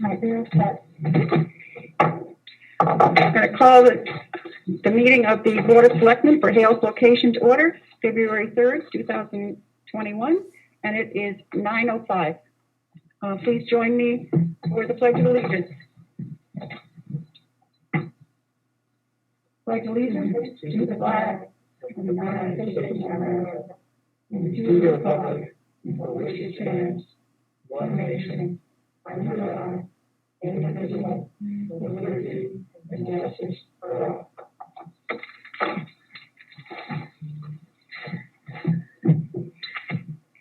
I'm going to call the meeting of the Board of Selectmen for Hales location to order, February 3rd, 2021, and it is 9:05. Please join me for the Pledge of Allegiance. Pledge allegiance to the flag of the United States of America and to the republic for which it stands, one nation, under God, indivisible, with liberty and justice for all.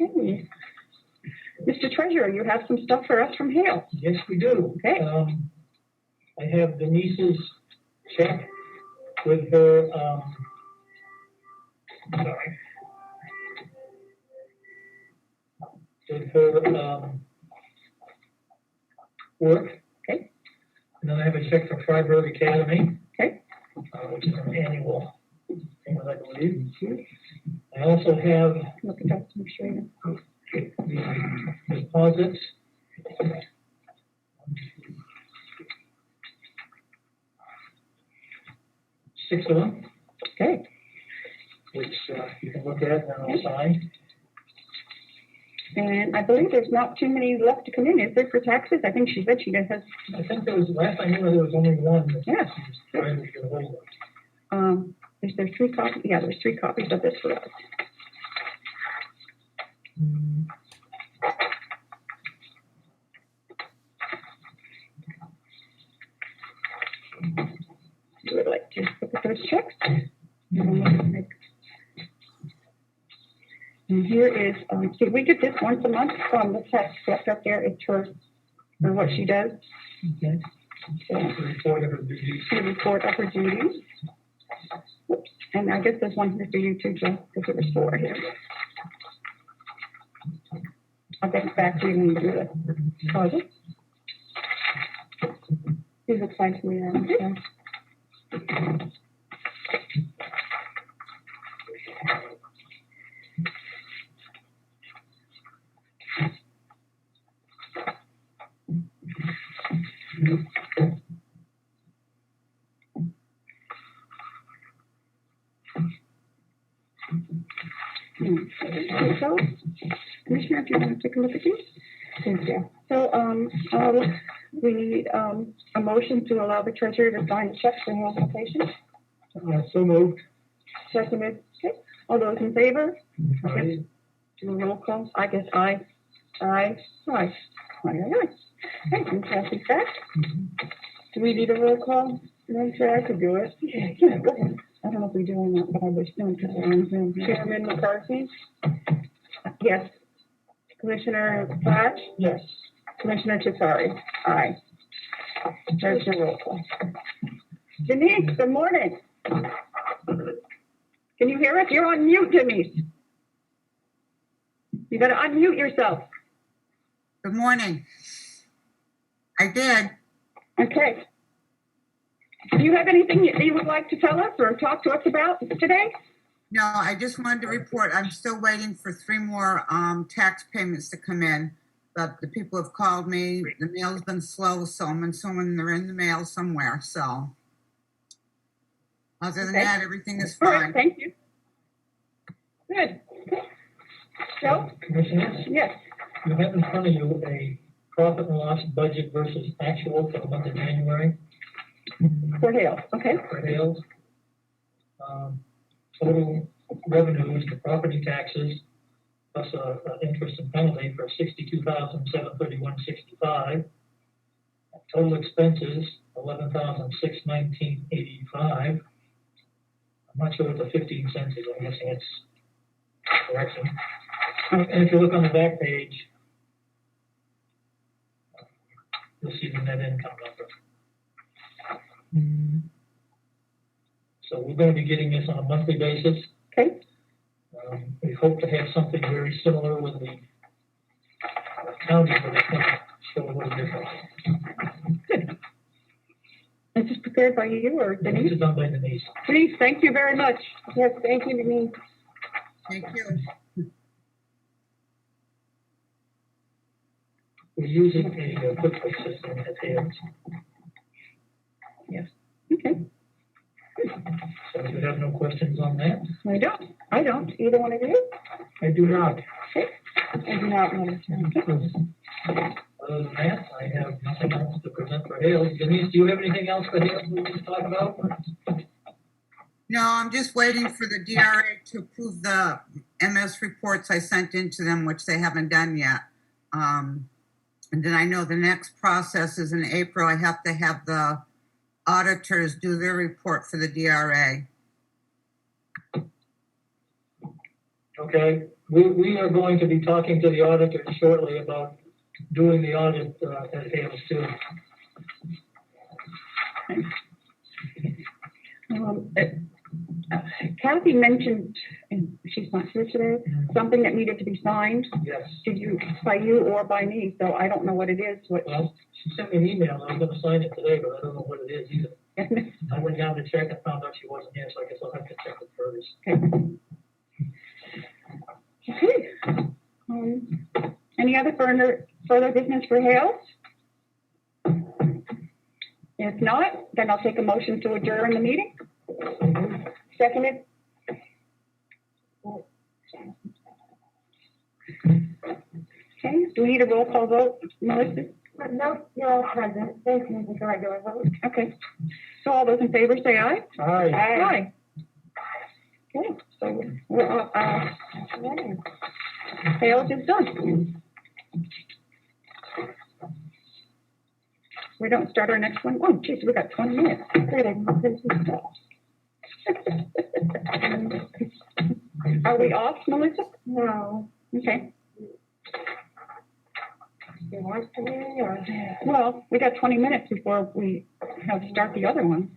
Okay. Mr. Treasurer, you have some stuff for us from Hale. Yes, we do. Okay. I have Denise's check with her, work. Okay. And then I have a check for Freiburg Academy. Okay. Which is an annual thing, I believe. I also have Look at that, make sure you the deposits. Six of them. Okay. Which you can look at and I'll sign. And I believe there's not too many left to come in, is there, for taxes? I think she said she has. I think there was, last I knew, there was only one. Yes. Trying to get a hold of. Is there 3 copies? Yeah, there's 3 copies of this for us. You would like to look at those checks? And here is, see, we get this once a month from the tax collector up there. It's her, or what she does. Okay. So, The report of her duties. the report of her duties. Whoops. And I guess there's one here for you too, Joe, because there was 4 here. I'll get it back to you when you do the deposit. These look fine to me now. Yeah. So, Commissioner, if you want to take a look at these. Thank you. So, we need a motion to allow the treasurer to sign the checks for Hale location. So moved. Seconded. Okay. All those in favor? Aye. Do a roll call. I guess aye. Aye. Aye. Aye. Aye. Okay, and Kathy's back. Do we need a roll call? I'm sure I could do it. Yeah, go ahead. I don't know if we do or not, but I was doing because we're on Zoom. Chairman McCarthy? Yes. Commissioner Platt? Yes. Commissioner Tessari? Aye. There's your roll call. Denise, good morning. Can you hear us? You're on mute, Denise. You gotta unmute yourself. Good morning. I did. Okay. Do you have anything that you would like to tell us or talk to us about today? No, I just wanted to report, I'm still waiting for 3 more tax payments to come in. But the people have called me, the mail's been slow, so I'm assuming they're in the mail somewhere, so. Other than Okay. that, everything is All right, fine. thank you. Good. Joe? Commissioners, Yes. you have in front of you a profit and loss budget versus actual for the month of January For Hale, okay. for Hales. Total revenues for property taxes plus interest and penalty for $62,731.65. Total expenses $11,619.85. I'm not sure what the 15 cents is. I'm guessing it's correction. And if you look on the back page, you'll see the net income number. So we're going to be getting this on a monthly basis. Okay. We hope to have something very similar with the county, but it's going to show a little different. Good. Is this prepared by you or This Denise? is done by Denise. Denise, thank you very much. Yes, thank you, Denise. Thank you. We using a QuickBooks system at Hales. Okay, So you have no questions on that? I don't, either one of you? I do not. I do not want to. Other than that, I have nothing else to present for Hales. Denise, do you have anything else for Hales we can talk about? No, I'm just waiting for the DRA to approve the MS reports I sent into them, which they haven't done yet. And then I know the next process is in April. I have to have the auditors do their report for the DRA. Okay, we are going to be talking to the auditors shortly about doing the audit at Hales too. Kathy mentioned, and she's not here today, something that needed to be signed. Yes. Did you, by you or by me? So I don't know what it is. Well, she sent me an email. I was going to sign it today, but I don't know what it is either. I went down to check and found out she wasn't here, so I guess I'll have to check it first. Okay. Any other further business for Hales? If not, then I'll take a motion to adjourn the meeting. Seconded. Okay, do we need a roll call vote, Melissa? No, you're all present. Thank you, Mr. Regular vote. Okay, so all those in favor say aye. Aye. Aye. Okay, so we're, Hales is done. We don't start our next one. Oh, geez, we got 20 minutes. Good, I'm not going to stop. Are we off, Melissa? No. Okay. You want to be or? Well, we got 20 minutes before we have to start the other one.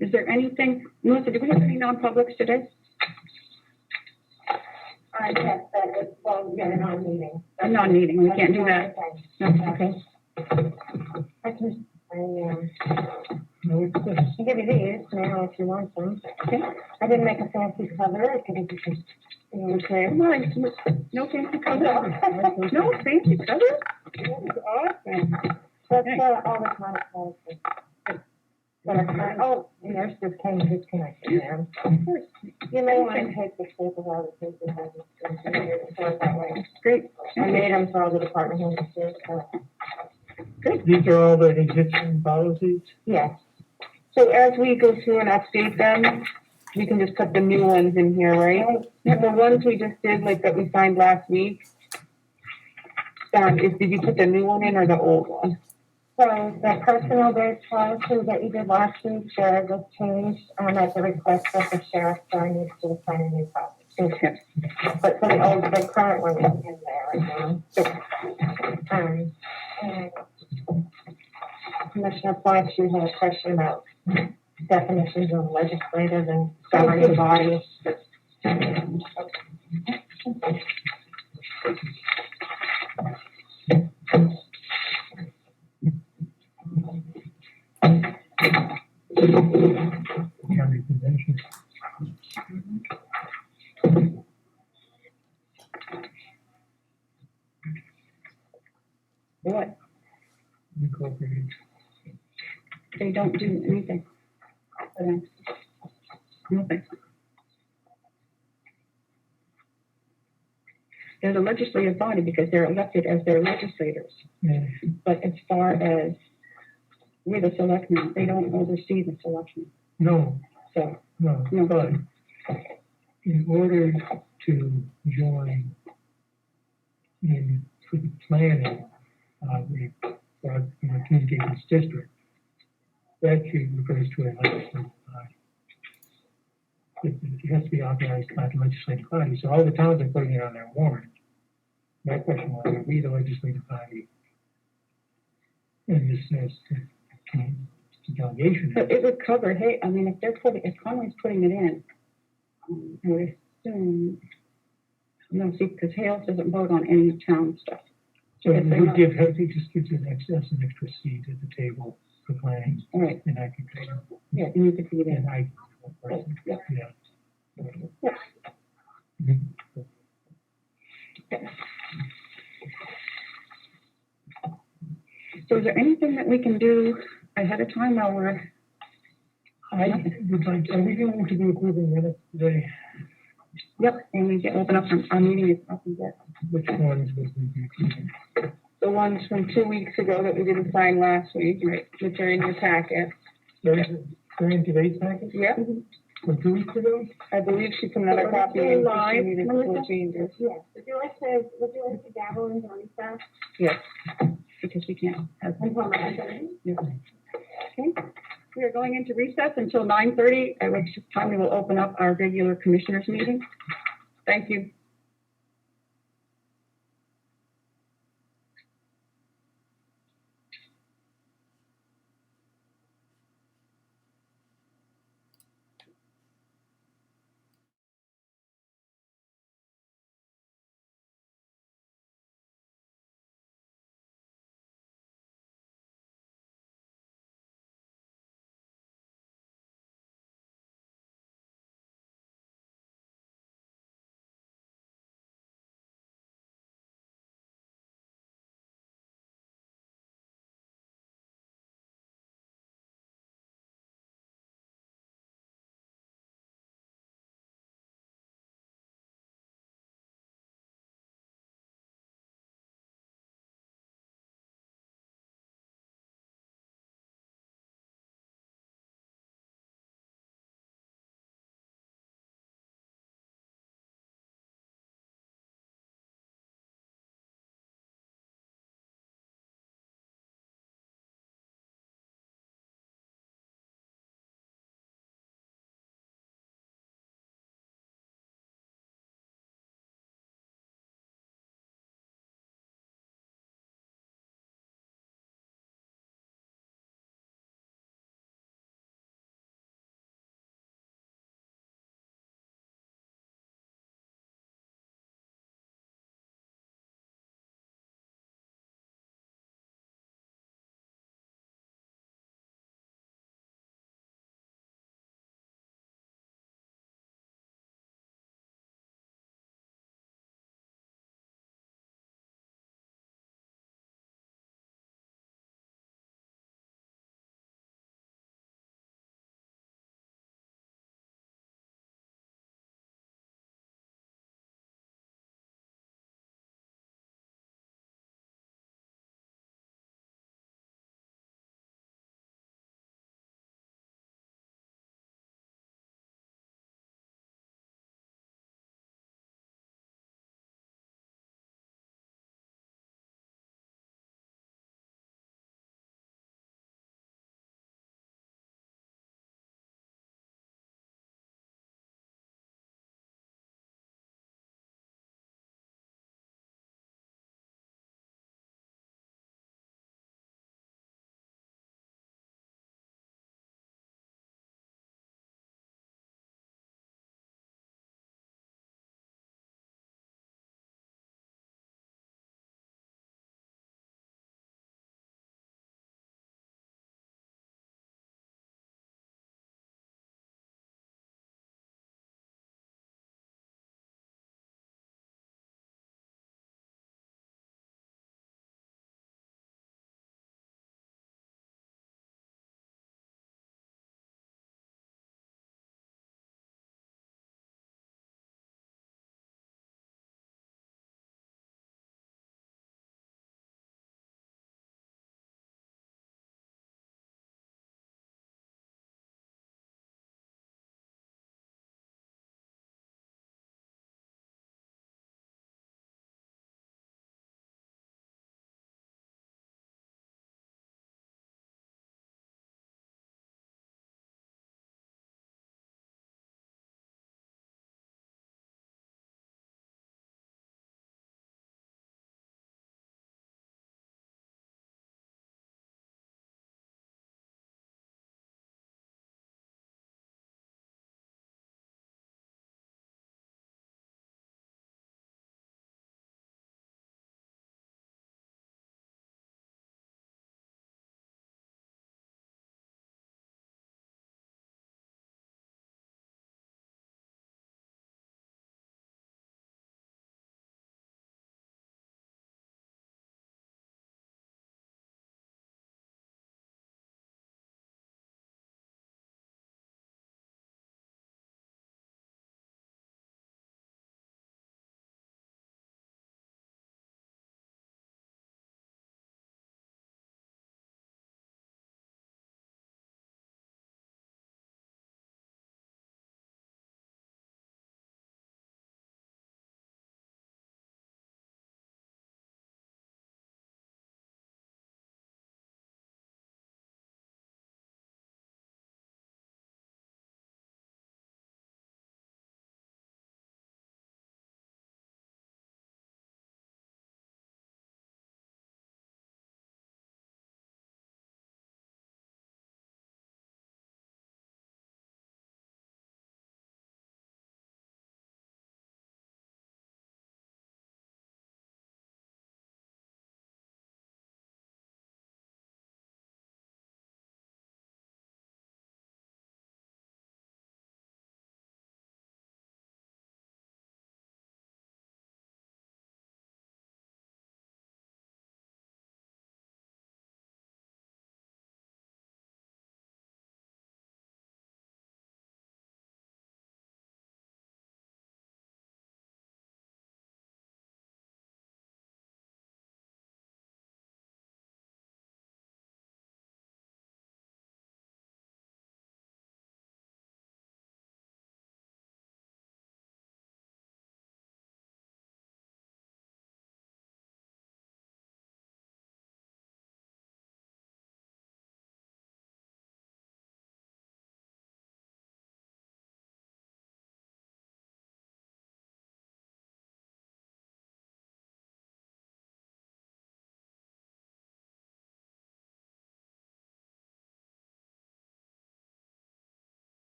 Is there anything, Melissa, do we have any non-publics today? Yes, but it's, well, yeah, a non-meeting. A non-meeting, we can't do that. No, okay. I can, No, it's good. I'll give you these now if you want them. Okay. I didn't make a fancy cover. I could just, okay. Nice. No fancy cover. No fancy cover? Awesome. That's all the time policy. Oh, and there's this kind of disconnection there. You may want to take the staples out of the paper and sort that way. Great. I made them for all the department heads too, so. These are all the existing policies? Yes. So as we go through and update them, we can just put the new ones in here, right? The ones we just did, like that we signed last week, did you put the new one in or the old one? So the personnel-based policy that you did last week, there was changed at the request of the sheriff, so I need to sign a new policy. Okay. But for the current one is in there right now. And Commissioner Fox, you had a question about definitions of legislative and governing bodies. County convention. What? Incorporated. They don't do anything. Nothing. They're the legislative body because they're elected as their legislators. Yeah. But as far as we're the selectmen, they don't oversee the selection. No, So, no, No. but in order to join in for the planning, for the communications district, that refers to a legislative body. It has to be authorized by the legislative body, so all the towns are putting it on their warrant. My question was, are we the legislative body? And this says delegation. but it would cover, hey, I mean, if Conway's putting it in, I would assume, no, see, because Hales doesn't vote on any town stuff. So Yes, it they would know. give, he just gives an extra seat at the table for planning, All right, and I can, yeah, you could see and that. I, Yeah. yeah. So is there anything that we can do ahead of time while we're, I would like, are we going to be approving minutes today? yep, and we get, open up, our meeting is up and get Which ones would we be approving? the ones from 2 weeks ago that we didn't sign last week, right, which are in your packet. They're in today's package Yep, from 2 weeks ago? I believe she put another copy in, because she needed little changes. Yes, would you like to dabble into recess Yes, because we can't have. until 9:30? Yeah. Okay, we are going into recess until 9:30, at which time we will open up our regular commissioners meeting. Thank you.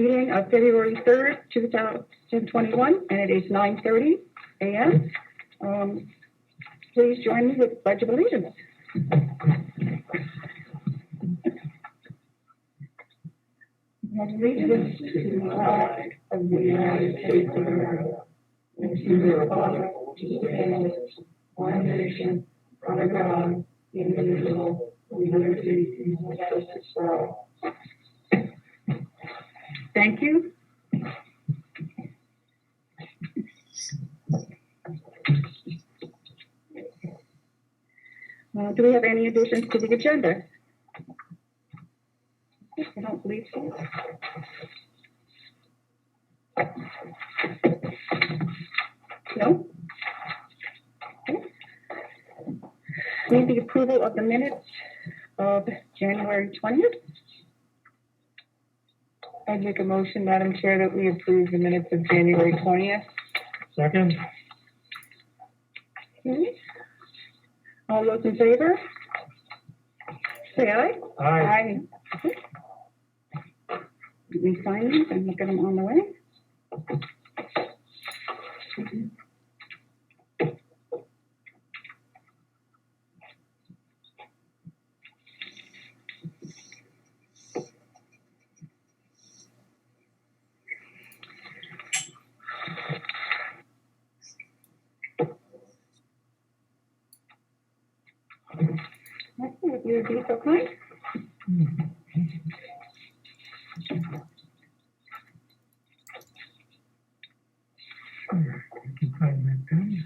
meeting of February 3rd, 2021, and it is 9:30 a.m. Please join me with Pledge of Allegiance. Allegiance to the flag of the United States of America, and to the republic which stands one nation, under God, indivisible, with liberty and justice for all. Thank you. Do we have any additions to the agenda? I don't believe so. No? Okay. Need the approval of the minutes of January 20th. I'd make a motion, Madam Chair, that we approve the minutes of January 20th. Second? Okay. All those in favor? Say aye. Aye. Okay. Let me sign these and look at them on the way. Okay, if you would be so kind. Sure, I can find that pen.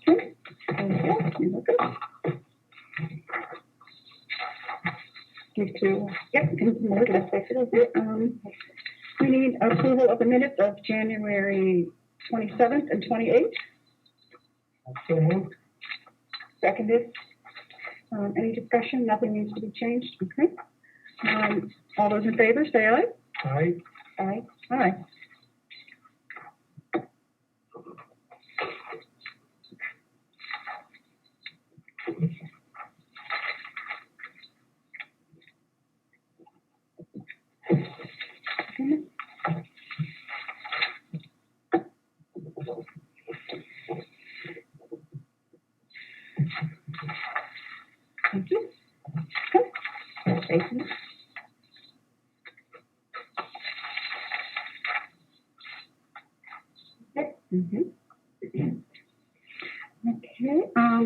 Okay. Thank you. Look at you two. Yep, look at this. We need approval of the minutes of January 27th and 28th. So moved. Seconded. Any discussion? Nothing needs to be changed. Okay. All those in favor, say aye. Aye. Aye. Aye. Thank you. Okay. Thank you. Okay. Okay.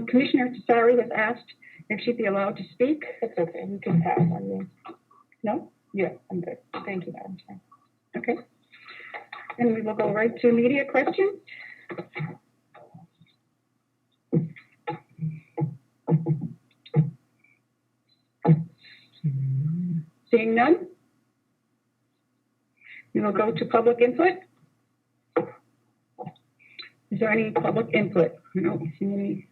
Commissioner Tesari has asked if she'd be allowed to speak. It's okay. You can pass on me. No? Yeah, I'm good. Thank you, Madam Chair. Okay. And we will go right to media questions. Seeing none, we will go to public input. Is there any public input? I don't see any.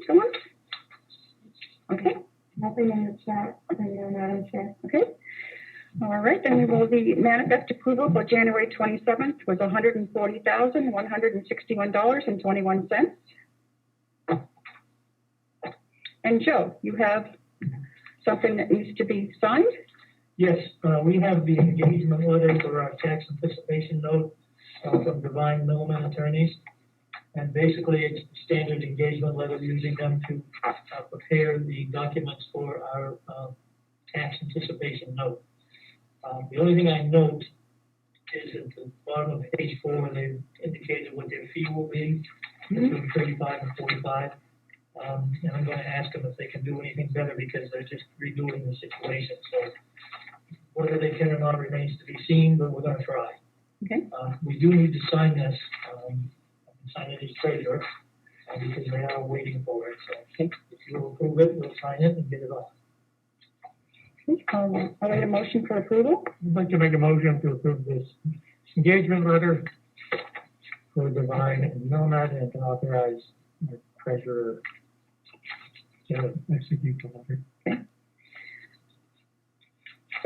Someone? Okay. Nothing in the chat. Madam Chair. Okay. All right, then we will, the manifest approval for January 27th was $140,161.21. And Joe, you have something that needs to be signed? Yes, we have the engagement letter for our tax anticipation note from Divine Millman Attorneys. And basically, it's the standard engagement letter using them to prepare the documents for our tax anticipation note. The only thing I note is at the bottom of page 4, they've indicated what their fee will be, between 35 and 45. And I'm going to ask them if they can do anything better because they're just redoing the situation. So whether they can or not remains to be seen, but we're going to try. Okay. We do need to sign this. Sign it as treasurer because they are waiting for it. So if you'll approve it, we'll sign it and get it off. I'll wait a motion for approval. I'd like to make a motion to approve this engagement letter for Divine and Nomad and to authorize the treasurer to execute the letter.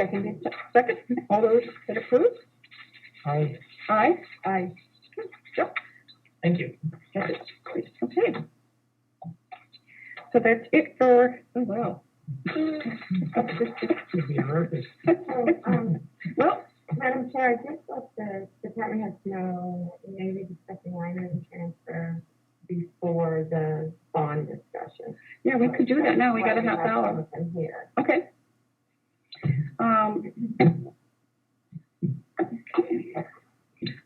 Okay. Second. All those that approve? Aye. Aye. Aye. Joe? Thank you. Okay. So that's it for, oh, wow. Should be a record. Well, Madam Chair, I just let the department heads know that we may be discussing line item transfer before the bond discussion. yeah, we could do that now. We got a half hour. I'm here. Okay.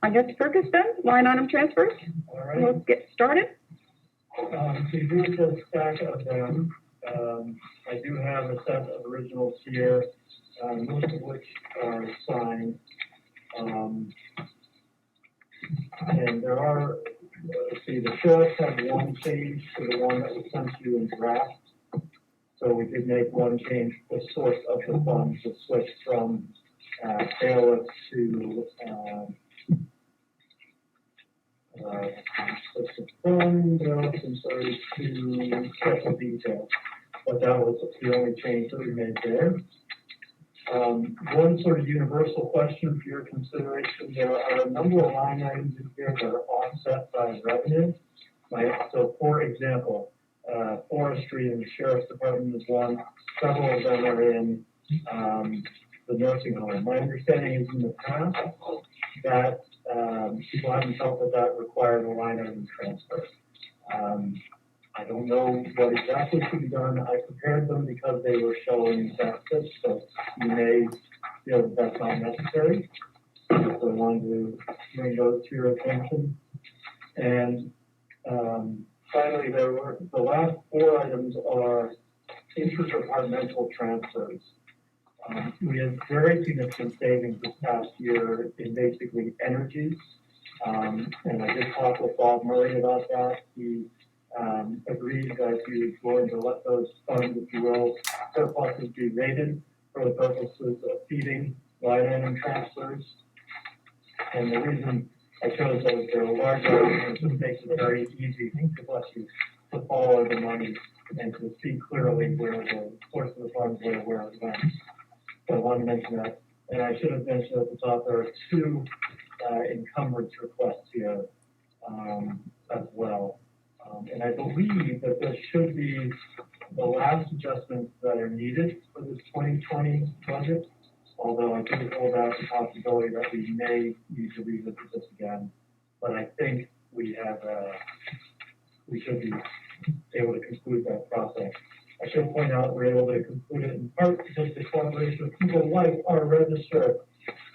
I guess Fergus then, line item transfers. All right. Let's get started. So here's a stack of them. I do have a set of originals here, most of which are signed. And there are, let's see, the sheriff had one change to the one that was sent to you in draft. So we did make one change, the source of the funds was switched from bailiff to fund, I'm sorry, to special detail. But that was the only change that we made there. One sort of universal question for your consideration, there are a number of line items in here that are offset by revenue. So for example, forestry in the sheriff's department is one, several of them are in the nursing home. My understanding is in the past that people haven't felt that that required a line item transfer. I don't know what exactly should be done. I prepared them because they were showing deficits, so you may feel that that's not necessary. So I wanted to bring those to your attention. And finally, the last four items are interdepartmental transfers. We had very significant savings this past year in basically energy. And I did talk with Bob Murray about that. He agreed that he was going to let those funds, if you will, surpluses be rated for the purposes of feeding line item transfers. And the reason I chose those, they're large items, it makes it very easy to follow the money and to see clearly where the source of the funds were, where it went. So I want to mention that. And I should have mentioned at the top, there are two encumbrance requests here as well. And I believe that this should be the last adjustments that are needed for this 2020 budget, although I do hold out the possibility that we may need to revisit this again. But I think we should be able to conclude that process. I should point out we're able to conclude it in part because the collaboration of people like our registrar,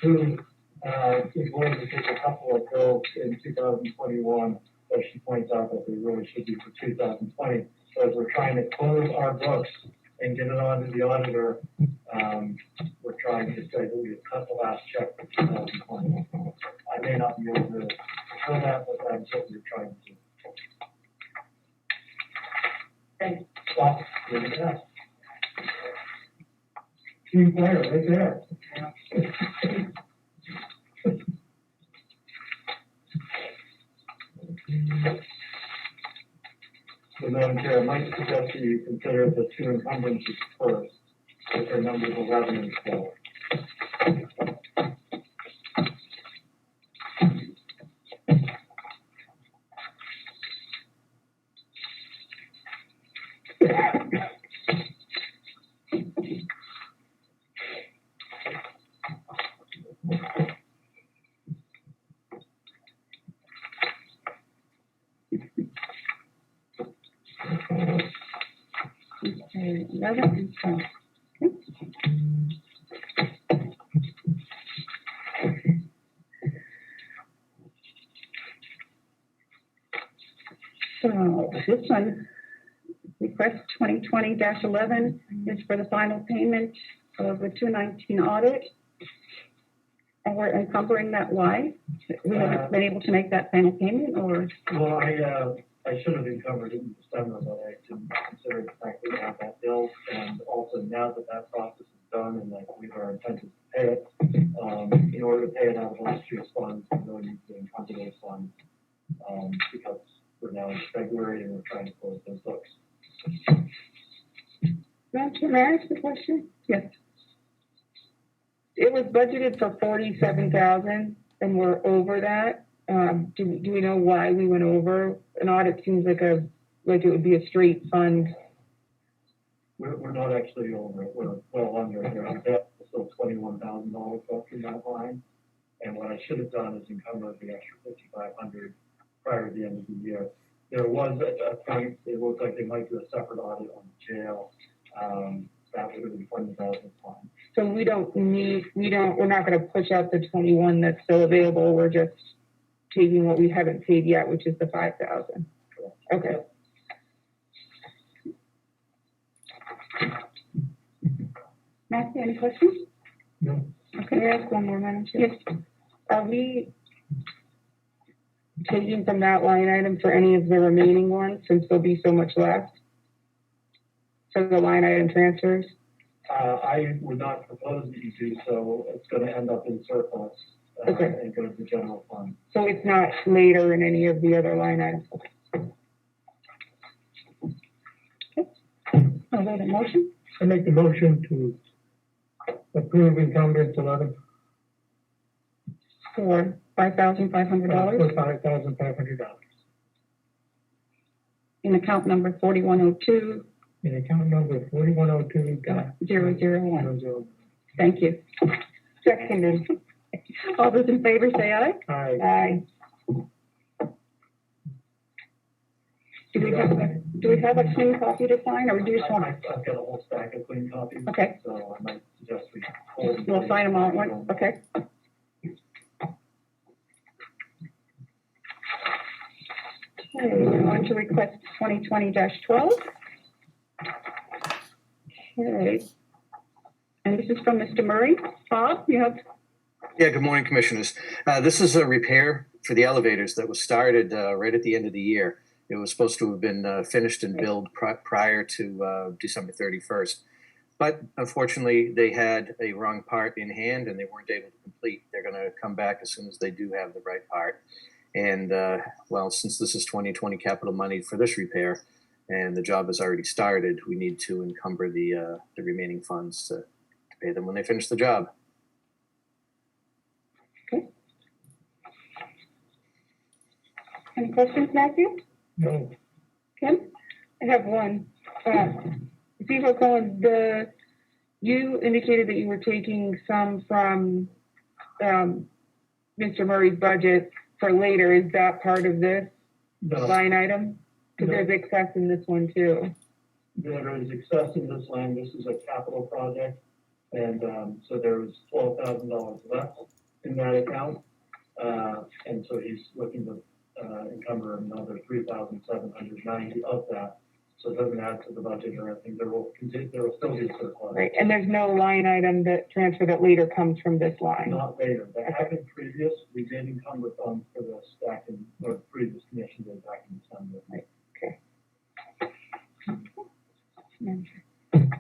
who is going to take a couple of bills in 2021, but she points out that they really should be for 2020. So as we're trying to close our books and get it on to the auditor, we're trying to say that we have cut the last check for 2020. I may not be able to show that, but that's what we're trying to do. Thanks. Well, look at that. Team player right there. So Madam Chair, I might suggest that you consider the two encumbrances first, which are numbers 11 and 12. Okay, 11 and 12. Okay. So this one, request 2020-11 is for the final payment of the 219 audit. And we're encumbering that. Why? We haven't been able to make that final payment, or? Well, I should have encumbered it in December, but I didn't consider the fact that we have that bill. And also now that that process is done and that we are intended to pay it, in order to pay it out of last year's funds, we really need to encumber those funds because we're now in February and we're trying to close those books. May I ask the question? Yes. It was budgeted for 47,000 and we're over that. do we know why we went over? An audit seems like it would be a straight fund. We're not actually over it, we're well under it, our debt is still $21,000 left in that line. And what I should have done is encumbered the extra 5,500 prior to the end of the year. There was at a point, it looked like they might do a separate audit on the jail, that would have been 20,000 fine. So we're not gonna push out the 21 that's still available, we're just taking what we haven't paid yet, which is the 5,000. Okay. Matthew, any questions? No. Okay, I ask one more, Madam Chair. Yes. Are we taking from that line item for any of the remaining ones, since there'll be so much left? For the line item transfers? I would not propose that you do so, it's gonna end up in surplus, Okay. and go to the general fund. So it's not later in any of the other line items? Okay. I'll go to motion. I make the motion to approve encumbrance 11 For $5,500 for $5,500 in account number 4102. in account number 4102.001. 001. Thank you. Seconded. All those in favor say aye. Aye. Aye. Do we have a clean copy to sign, or do you just want? I've got a whole stack of clean copies. Okay. So I might suggest we hold. We'll sign them all at once, okay? Okay, we're on to request 2020-12. Okay. And this is from Mr. Murray. Bob, you have, Yeah, good morning, Commissioners. This is a repair for the elevators that was started right at the end of the year. It was supposed to have been finished and billed prior to December 31st. But unfortunately, they had a wrong part in hand and they weren't able to complete. They're going to come back as soon as they do have the right part. And well, since this is 2020 capital money for this repair and the job has already started, we need to encumber the remaining funds to pay them when they finish the job. any questions, Matthew? No. Kim? I have one. If you recall, you indicated that you were taking some from Mr. Murray's budget for later. Is that part of this No, line item? Because No. there's excess in this one too. there is excess in this line, this is a capital project, and so there was $12,000 left in that account. And so he's looking to encumber another 3,790 of that. So it doesn't add to the budget or anything. There will still be a surplus. Right, and there's no line item that transfer that later comes from this line. Not later. That happened previous. We did encumber funds for this back in, or the previous commission did back in December.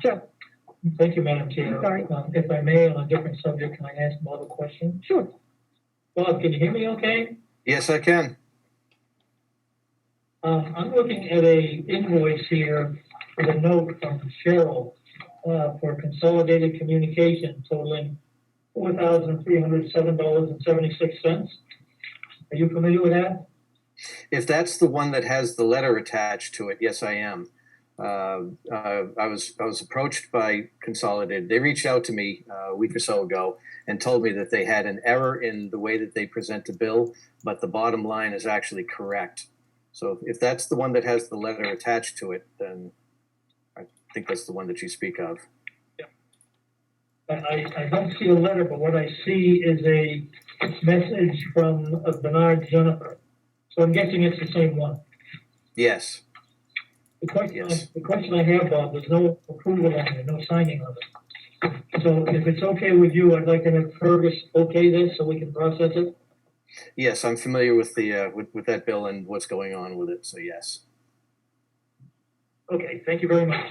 Joe, Thank you, Madam Chair. Sorry. If I may, on a different subject, can I ask Bob a question? sure. Bob, can you hear me okay? Yes, I can. I'm looking at a invoice here with a note from Cheryl for consolidated communication totaling $4,307.76. Are you familiar with that? If that's the one that has the letter attached to it, yes, I am. I was approached by Consolidated. They reached out to me a week or so ago and told me that they had an error in the way that they present a bill, but the bottom line is actually correct. So if that's the one that has the letter attached to it, then I think that's the one that you speak of. I don't see a letter, but what I see is a message from Bernard Jennifer. So I'm guessing it's the same one. Yes. The question, Yes. the question I have, Bob, there's no approval on it, no signing of it. So if it's okay with you, I'd like to have Fergus okay this so we can process it. Yes, I'm familiar with the with that bill and what's going on with it. So yes. Okay, thank you very much.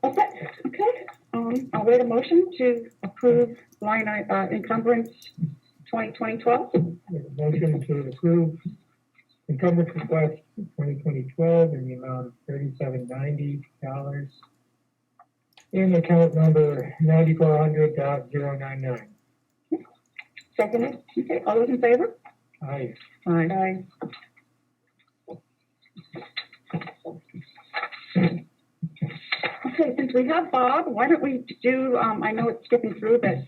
Okay, I'll wait a motion to approve line encumbrance 2020-12. Motion to approve encumbrance request 2020-12 in the amount of $3790 in account number 9400.099. Seconded. Okay, all those in favor? Aye. Aye. Okay, since we have Bob, why don't we do, I know it's skipping through, but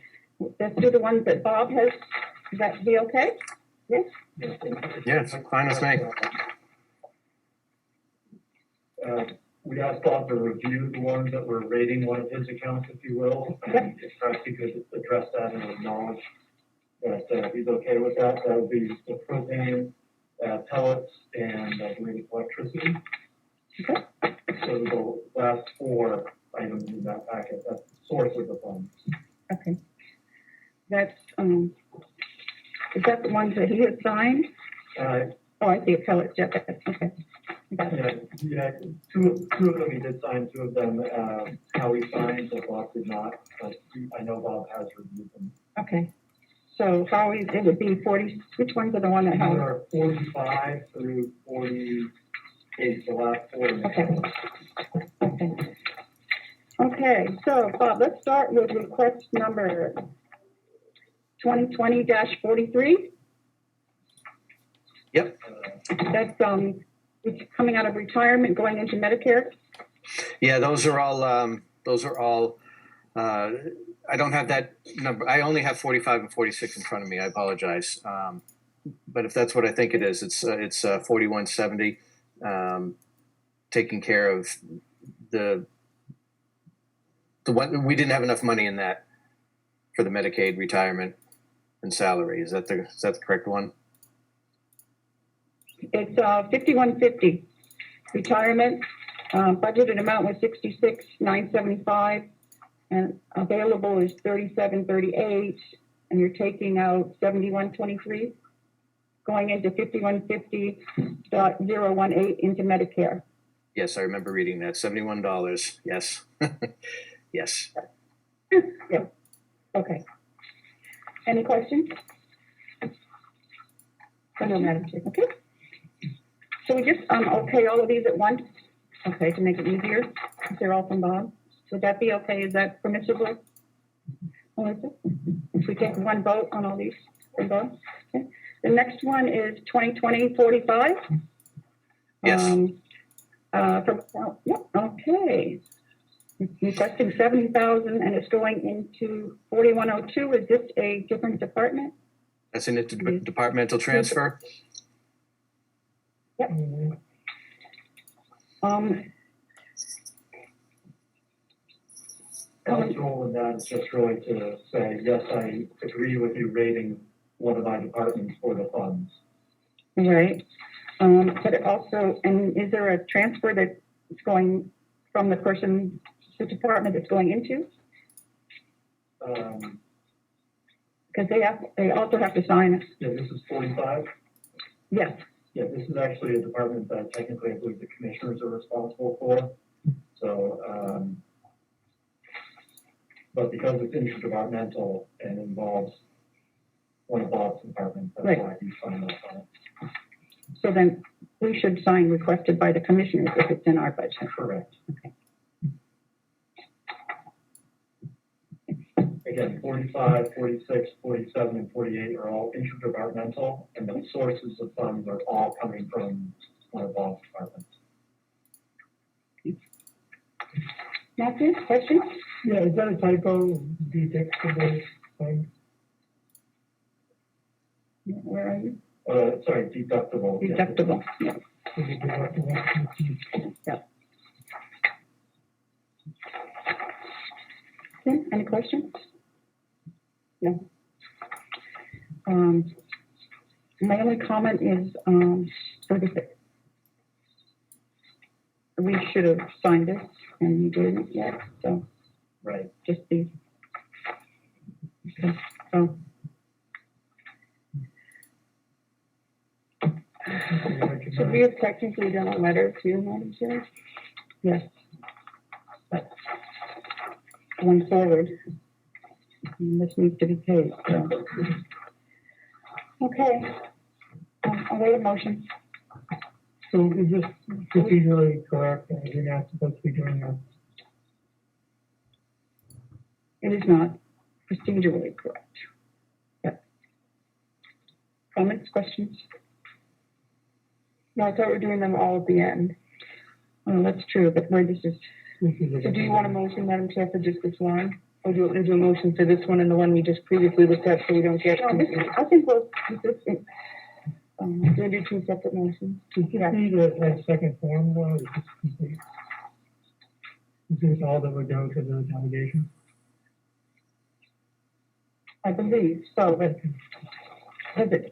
let's do the ones that Bob has. Is that be okay? Yes? Yeah, it's fine with me. We asked Bob to review the ones that were rating one of his accounts, if you will, and if perhaps he could address that and acknowledge that he's okay with that. That would be the propane, pellets, and I believe electricity. Okay. So the last four items in that packet, that's the source of the funds. Okay. That's, is that the ones that he has signed? Oh, I see it, pellets, yeah, okay. Got it. Yeah, two of them he did sign, two of them, Howie signed, but Bob did not, but I know Bob has reviewed them. Okay. So Howie, it would be 40, which ones are the one that There Howie? are 45 through 48, the last four. Okay. Okay. Okay, so Bob, let's start with request number 2020-43. Yep. That's, it's coming out of retirement, going into Medicare. Yeah, those are all, I don't have that number. I only have 45 and 46 in front of me. I apologize. But if that's what I think it is, it's 4170, taking care of the one, we didn't have enough money in that for the Medicaid retirement and salary. Is that the correct one? It's 5150. Retirement, budgeted amount was 66,975, and available is 3738, and you're taking out 7123, going into 5150.018 into Medicare. Yes, I remember reading that. $71. Yes. Yes. Yep. Okay. Any questions? No, Madam Chair. Okay. So we just okay all of these at once? Okay, to make it easier, if they're all from Bob. Would that be okay? Is that permissible, Melissa? If we take one vote on all these from Bob? Okay. The next one is 2020-45. Yes. Okay. It's requesting 70,000 and it's going into 4102. Is this a different department? That's in the departmental transfer. Yep. Bob's role in that is just really to say, yes, I agree with you rating one of my departments for the funds. Right. But it also, and is there a transfer that's going from the person, the department it's going into? Because they also have to sign it. Yeah, this is 45. Yes. Yeah, this is actually a department that technically I believe the commissioners are responsible for. So, but because it's interdepartmental and involves one of Bob's departments, that's why he signed off on it. So then we should sign requested by the commissioners if it's in our budget. Correct. Okay. Again, 45, 46, 47, and 48 are all interdepartmental, and the sources of funds are all coming from one of Bob's departments. Matthew, questions? Yeah, is that a typo? Deductible fund? Where are you? Sorry, deductible. Deductible. Yeah. Is it deductible? Yeah. Okay, any questions? No. My only comment is, we should have signed this and you didn't yet, so Right. just be. Okay, so. Should we have technically done a letter to Madam Chair? Yes. But going forward, this needs to be paid, so. Okay. I'll wait a motion. So is this procedurally correct? You're not supposed to be doing that? It is not procedurally correct. Yep. Comments, questions? No, I thought we were doing them all at the end. Oh, that's true, but where this is, so do you want a motion, Madam Chair, for just this one? Or do you want to do a motion for this one and the one we just previously looked at so we don't get? No, I think we'll, do we do two separate motions? Did you see the second form though? Is this complete? Is this all that would go to the delegation? I believe, so, but, is it?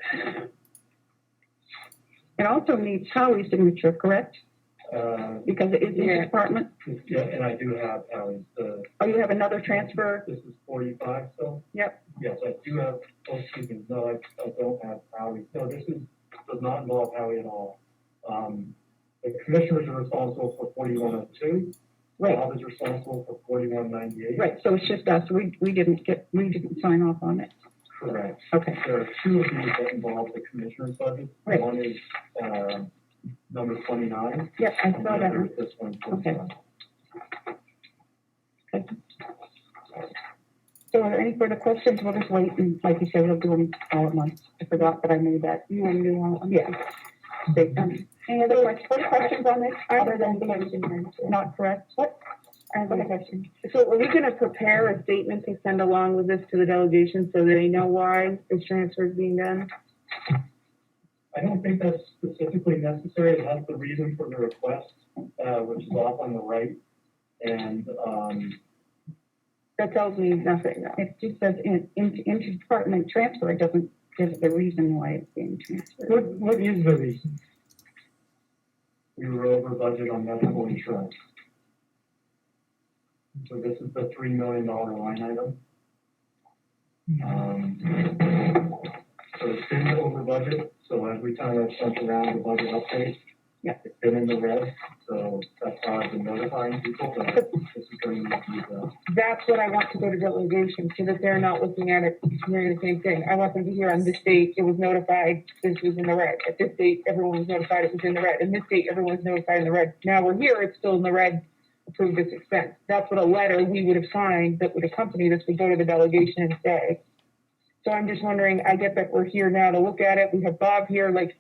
It also needs Howie's signature, correct? Because it is in the department? Yeah, and I do have Howie's, Oh, you have another transfer? this is 45 still? Yep. Yes, I do have, oh, excuse me, no, I don't have Howie. No, this does not involve Howie at all. The commissioners are responsible for 4102. Right. Bob is responsible for 4198. Right, so it's just us, we didn't sign off on it. Correct. Okay, There are two of these that involve the commissioner's budget. Right. One is, number 29. yep, I And saw the that other one. is this one. Okay. Okay. So are there any further questions? We'll just wait and, like you said, we'll do them all at once. I forgot that I made that. You want to do one? Yeah. Okay, any other questions on this, other than being not correct? What? I have a question. So are we gonna prepare a statement to send along with this to the delegation so they know why this transfer is being done? I don't think that's specifically necessary. It has the reason for the request, which is off on the right. And, That tells me nothing. It just says inter-department transfer. It doesn't give the reason why it's being transferred. What is the reason? we were over budget on medical insurance. So this is the $3 million line item. So it's been over budget, so every time I've sent around the budget update, Yeah. it's been in the red, so that's how I've been notifying people that this is going to be the. That's what I want to go to delegation, so that they're not looking at it, hearing the same thing. I want them to hear on this date, it was notified, this was in the red. At this date, everyone was notified it was in the red. And this date, everyone was notified in the red. Now we're here, it's still in the red, approve this expense. That's what a letter we would have signed that would accompany this would go to the delegation and say. So I'm just wondering, I get that we're here now to look at it. We have Bob here, like,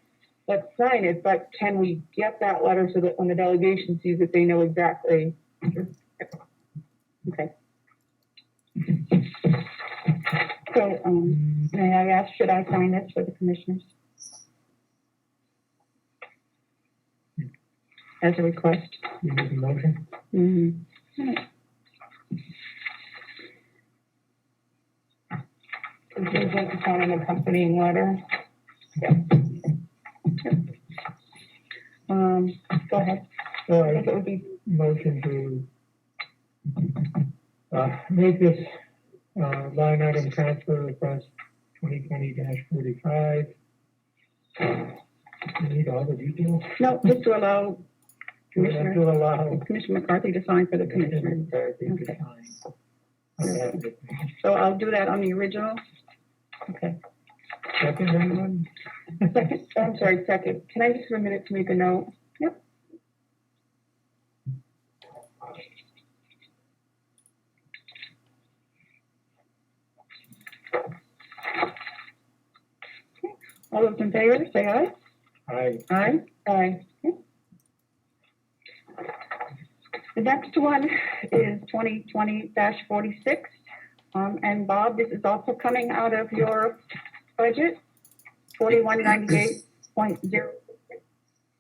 let's sign it, but can we get that letter so that when the delegation sees it, they know exactly? Okay. So, may I ask, should I sign this for the commissioners? As a request? You make a motion? Mm-hmm. Contingent upon an accompanying letter. Yeah. Go ahead. So I think it I would be, motion to, make this, line item transfer request 2020-45. You need all the details? no, just to allow Commissioner, To allow. Commissioner McCarthy to sign for the commissioner. Okay. Okay. So I'll do that on the original. Okay. Second, anyone? Second, I'm sorry, second. Can I just for a minute to make a note? Yep. All those in favor, say aye. Aye. Aye. Aye. Okay. The next one is 2020-46. And Bob, this is also coming out of your budget, 4198.0.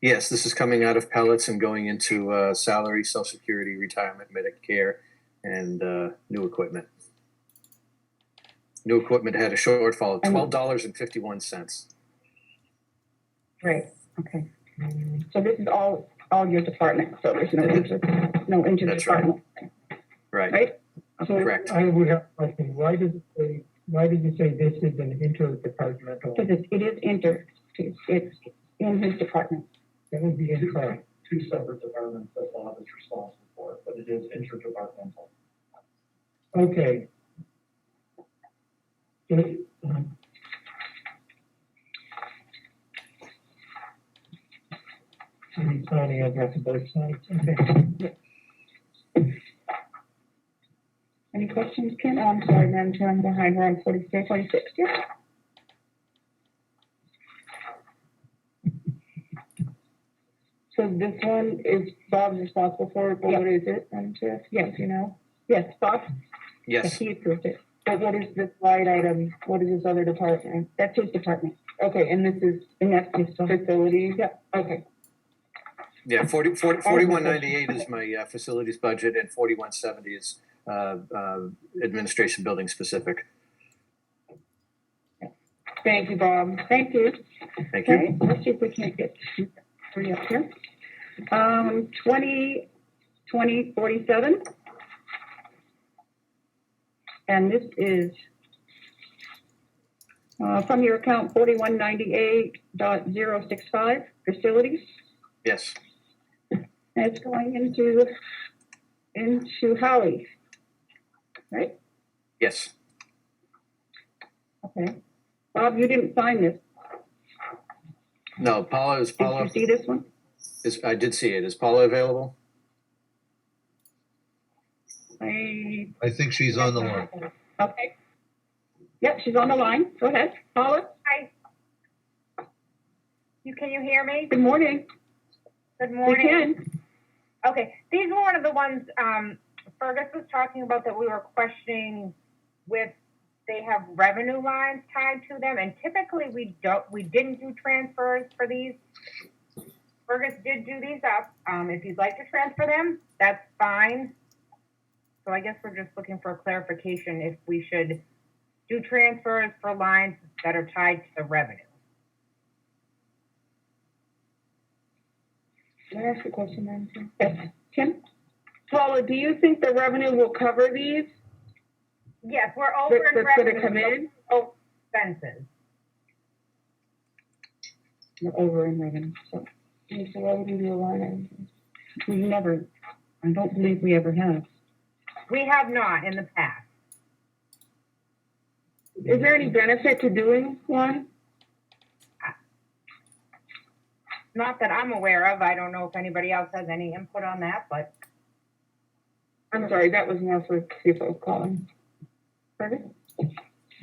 Yes, this is coming out of pellets and going into salary, Social Security, retirement, Medicare, and new equipment. New equipment had a shortfall of $12.51. Right, okay. So this is all your department, so there's no interdepartment, Right, right? So correct. I would have a question. Why does it say this is an interdepartmental? because it is it's in his department. That would be incorrect. Two separate departments that Bob is responsible for, but it is interdepartmental. Okay. So, I'm signing, I've got to both sides. Okay. And Any questions, Kim? Oh, I'm sorry, Madam Chair, I'm behind, we're on 46, yeah. So this one is Bob's responsible for it, but what is it, Madam Chair? Yes, you know? Yes, Bob? Yes, He approved it. But what is this line item? What is this other department? That's his department. Okay, and this is, and that's his facilities? Yeah, okay. yeah, 4198 is my facilities budget, and 4170 is administration building specific. Thank you, Bob. Thank you. Thank you. Okay, let's see if we can't get three up here. 2047. And this is from your account 4198.065 facilities. Yes, And it's going into Howie, right? yes. Okay. Bob, you didn't sign this. No, Paula, Did you see this one? I did see it. Is Paula available? I think she's on the line. Okay. Yep, she's on the line. Go ahead, Paula. Hi. Can you hear me? Good morning. Good We morning. can. Okay, these were one of the ones, Fergus was talking about that we were questioning with, they have revenue lines tied to them, and typically we didn't do transfers for these. Fergus did do these up. If you'd like to transfer them, that's fine. So I guess we're just looking for a clarification if we should do transfers for lines that are tied to the revenue. Can I ask a question, Madam Chair? Yes. Kim? Paula, do you think the revenue will cover these? Yes, we're over in That's gonna revenue. come in? Oh, expenses. We're over in revenue, so. Okay, so why would we do a line item? We never, I don't believe we ever have. We have not in the past. Is there any benefit to doing one? Not that I'm aware of. I don't know if anybody else has any input on that, but I'm sorry, that was more for CFO Colin. Perfect.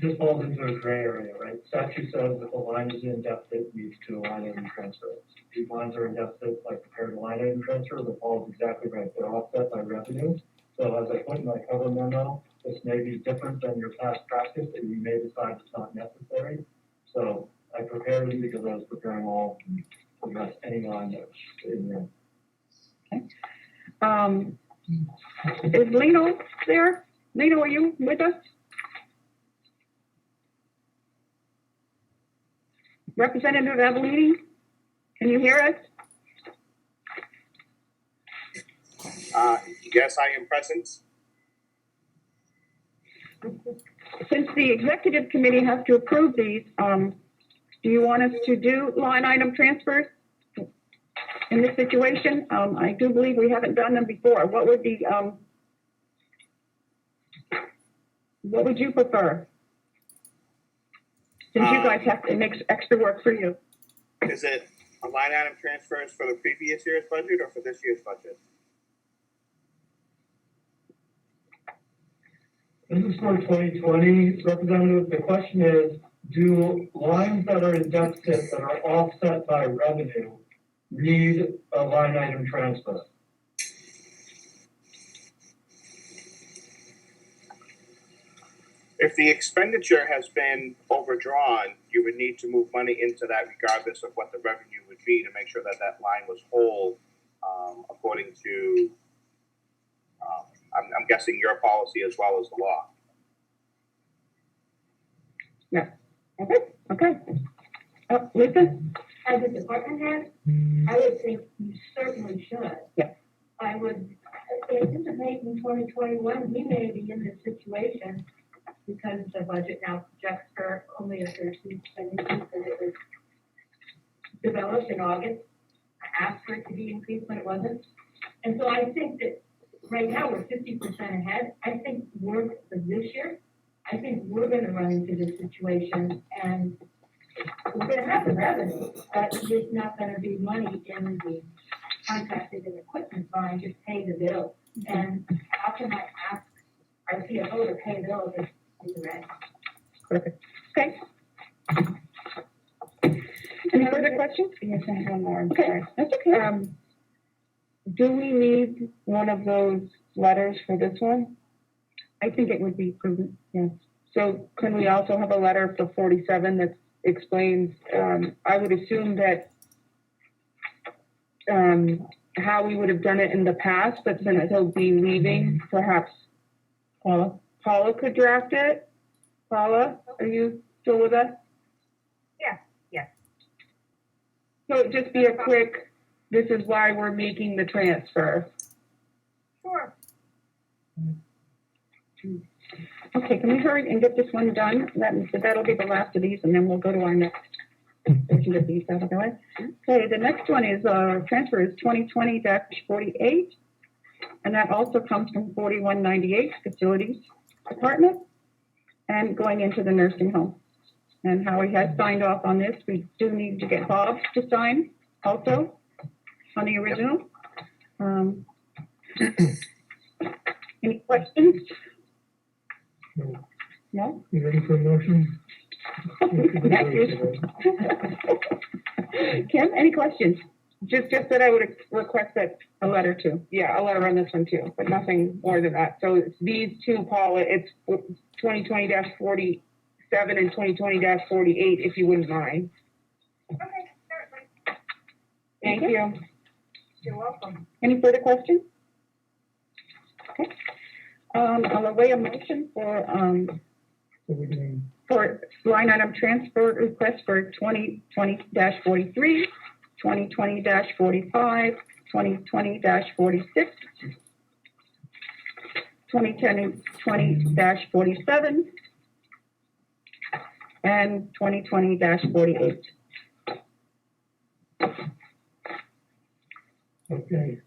This falls into a gray area, right? Statute says if a line is in deficit, it needs to line item transfer. These lines are in deficit, like prepared to line item transfer, but Paul's exactly right. They're offset by revenue. So as I put in my cover memo, this may be different than your past practice, and you may decide it's not necessary. So I prepared them because I was preparing all to address any line that's in there. Is Lino there? Lino, are you with us? Representative Avellini, can you hear us? Yes, I am present. Since the executive committee has to approve these, do you want us to do line item transfers in this situation? I do believe we haven't done them before. What would you prefer? Since you guys have, it makes extra work for you. Is it a line item transfers for the previous year's budget or for this year's budget? This is for 2020, Representative. The question is, do lines that are in deficit that are offset by revenue need a line item transfer? If the expenditure has been overdrawn, you would need to move money into that regardless of what the revenue would be to make sure that that line was whole, according to, I'm guessing your policy as well as the law. Yeah. Okay. Lisa? As a department head, I would think you certainly should. Yeah. I would anticipate in 2021, we may be in this situation because the budget now projects for only a 13% increase that it was developed in August. I asked for it to be increased, but it wasn't. And so I think that right now we're 50% ahead. I think for this year, I think we're going to run into this situation and we're going to have the revenue, but there's not going to be money in the contracted and equipment line to pay the bill. And how can I ask I see a vote to pay bills, it's red. Perfect. Okay. Any further questions? Yes, I have one more, I'm Okay. sorry. That's okay. Do we need one of those letters for this one? I think it would be prudent, yes. So can we also have a letter for 47 that explains, I would assume that how we would have done it in the past, but since he'll be leaving, perhaps Paula could draft it? Paula, are you still with us? Yeah, yes. So it'd just be a quick, this is why we're making the transfer. Sure. Okay, can we hurry and get this one done? That'll be the last of these, and then we'll go to our next. We can get these out of the way. Okay, the next one is, transfer is 2020-48, and that also comes from 4198 Facilities Department, and going into the nursing home. And Howie has signed off on this. We do need to get Bob to sign also on the original. Any questions? No? You ready for a motion? Kim, any questions? Just that I would request that a letter too. Yeah, a letter on this one too, but nothing more than that. So it's these two, Paula, it's 2020-47 and 2020-48, if you wouldn't mind. Okay, certainly. Thank you. You're welcome. Any further questions? Okay. I'll await a motion for, So we're doing, for line item transfer request for 2020-43, 2020-45, 2020-46, 2020-47, and 2020-48. okay.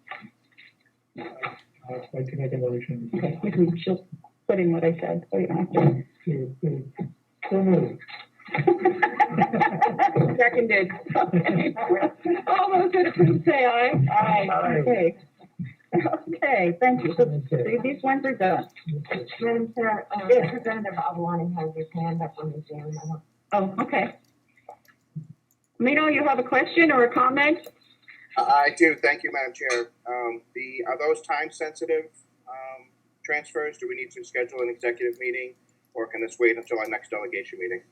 I'd like to make a motion Okay, you can just put in what I said, so you don't have to. to Comeau. Seconded. Okay. All those in favor say aye. Aye. Okay. Okay, thank you. So Okay. these ones are done. Madam Chair, Yes. Representative Avalon has his hand up on the Zoom. I don't- Oh, okay. Mino, you have a question or a comment? I do, thank you, Madam Chair. Are those time sensitive, transfers? Do we need to schedule an executive meeting, or can this wait until our next delegation meeting?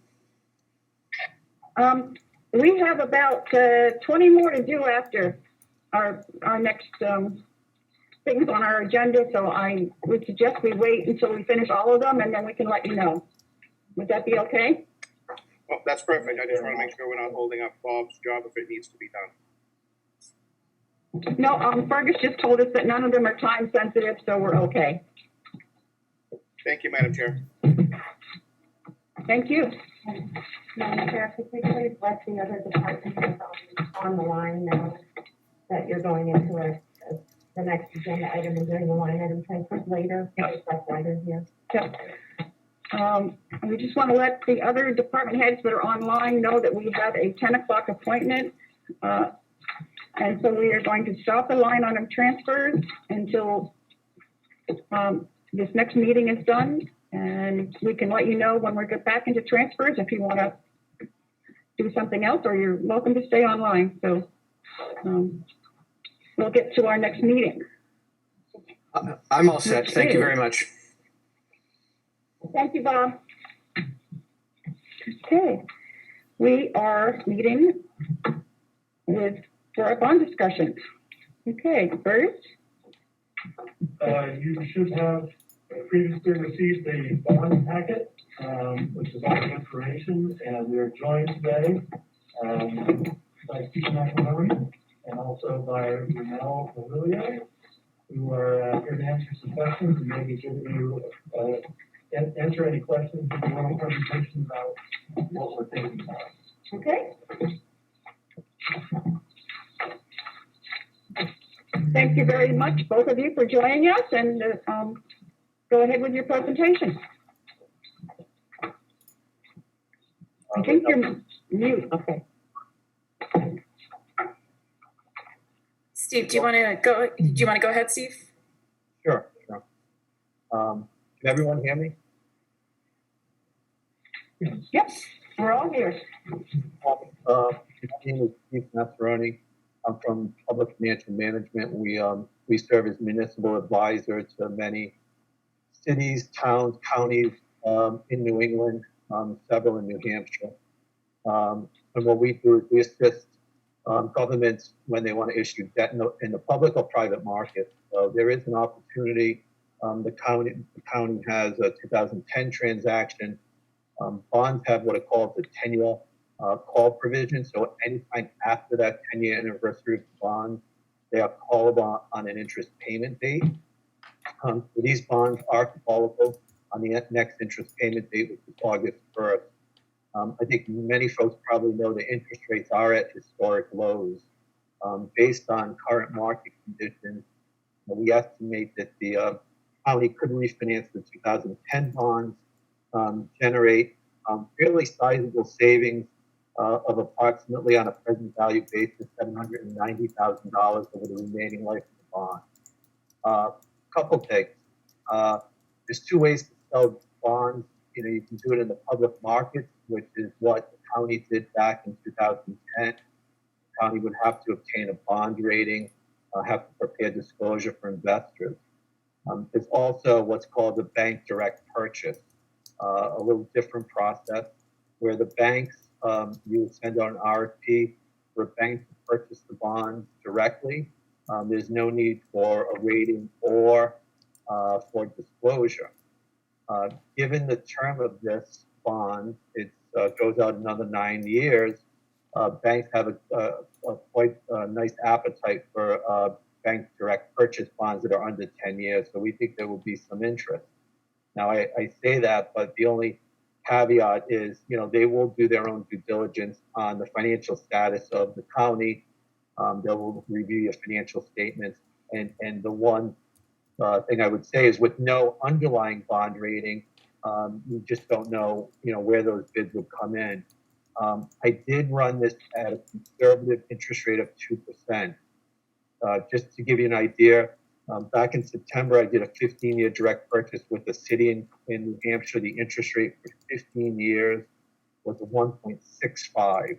We have about 20 more to do after our next things on our agenda, so I would suggest we wait until we finish all of them, and then we can let you know. Would that be okay? Well, that's perfect. I just want to make sure we're not holding up Bob's job if it needs to be done. No, Fergus just told us that none of them are time sensitive, so we're okay. Thank you, Madam Chair. Thank you. Madam Chair, could we please let the other departments on the line know that you're going into the next agenda item and doing the line item transfers later? It's like later here. We just want to let the other department heads that are online know that we have a 10 o'clock appointment. And so we are going to stop the line item transfers until this next meeting is done. And we can let you know when we get back into transfers if you want to do something else, or you're welcome to stay online. So we'll get to our next meeting. I'm all set. Thank you very much. Thank you, Bob. Okay, we are meeting for a bond discussion. Okay, Bruce? You should have previously received a bond packet, which is all the information, and we are joined today by Steve McElroy and also by Renelle Valilio, who are here to answer some questions and maybe give you answer any questions in the oral presentation about what we're thinking about. Okay. Thank you very much, both of you, for joining us, and go ahead with your presentation. I think you're mute. Okay. Steve, do you want to go ahead, Steve? Sure. Can everyone hear me? Yep, we're all here. My name is Steve Massaroni. I'm from Public Financial Management. We serve as municipal advisor to many cities, towns, counties in New England, several in New Hampshire. And what we do is we assist governments when they want to issue debt in the public or private market. So there is an opportunity. The county has a 2010 transaction. Bonds have what are called the 10-year call provision. So anytime after that 10-year anniversary of the bond, they are callable on an interest payment date. So these bonds are callable on the next interest payment date, which is August 1st. I think many folks probably know the interest rates are at historic lows. Based on current market conditions, we estimate that the county could refinance the 2010 bonds, generate fairly sizable savings of approximately, on a present value basis, $790,000 over the remaining life of the bond. Couple things. There's two ways to sell bonds. You can do it in the public markets, which is what the county did back in 2010. The county would have to obtain a bond rating, have to prepare disclosure for investors. There's also what's called a bank direct purchase, a little different process where the banks, you would send out an RFP for a bank to purchase the bonds directly. There's no need for a rating or for disclosure. Given the term of this bond, it goes out another 9 years. Banks have a quite nice appetite for bank direct purchase bonds that are under 10 years. So we think there will be some interest. Now, I say that, but the only caveat is, they will do their own due diligence on the financial status of the county. They will review your financial statements. And the one thing I would say is, with no underlying bond rating, you just don't know, where those bids would come in. I did run this at a conservative interest rate of 2%. Just to give you an idea, back in September, I did a 15-year direct purchase with a city in New Hampshire. The interest rate for 15 years was a 1.65,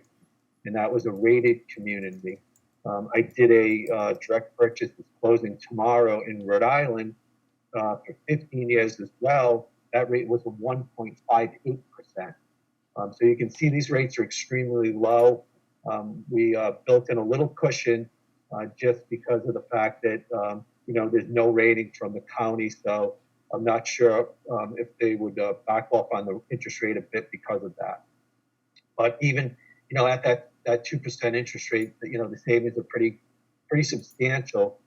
and that was a rated community. I did a direct purchase that's closing tomorrow in Rhode Island for 15 years as well. That rate was a 1.58%. So you can see these rates are extremely low. We built in a little cushion just because of the fact that, there's no rating from the county. So I'm not sure if they would back off on the interest rate a bit because of that. But even, at that 2% interest rate, the savings are pretty substantial.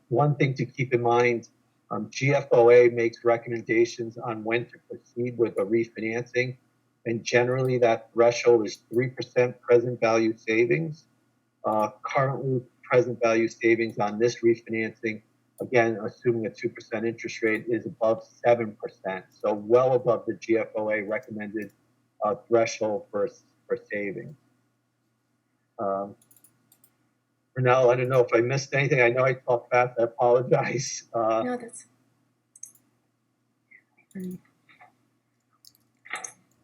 One thing to keep in mind, GFOA makes recommendations on when to proceed with a refinancing. And generally that threshold is 3% present value savings. Currently, present value savings on this refinancing, again, assuming a 2% interest rate, is above 7%. So well above the GFOA recommended threshold for savings. Renell, I don't know if I missed anything. I know I talked fast. I apologize. No, that's.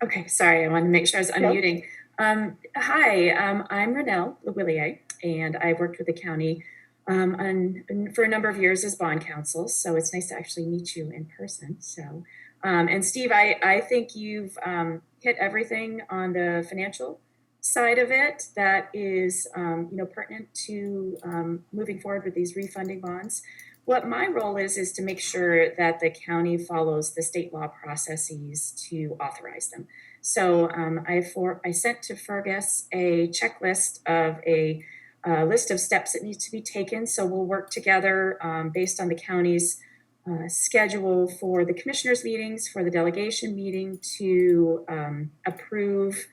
Okay, sorry. I wanted to make sure I was unmuting. Hi, I'm Renell LeWillier, and I worked with the county for a number of years as bond counsel. So it's nice to actually meet you in person. So, and Steve, I think you've hit everything on the financial side of it that is, pertinent to moving forward with these refunding bonds. What my role is to make sure that the county follows the state law processes to authorize them. So I sent to Fergus a checklist of a list of steps that need to be taken. So we'll work together based on the county's schedule for the commissioners' meetings, for the delegation meeting, to approve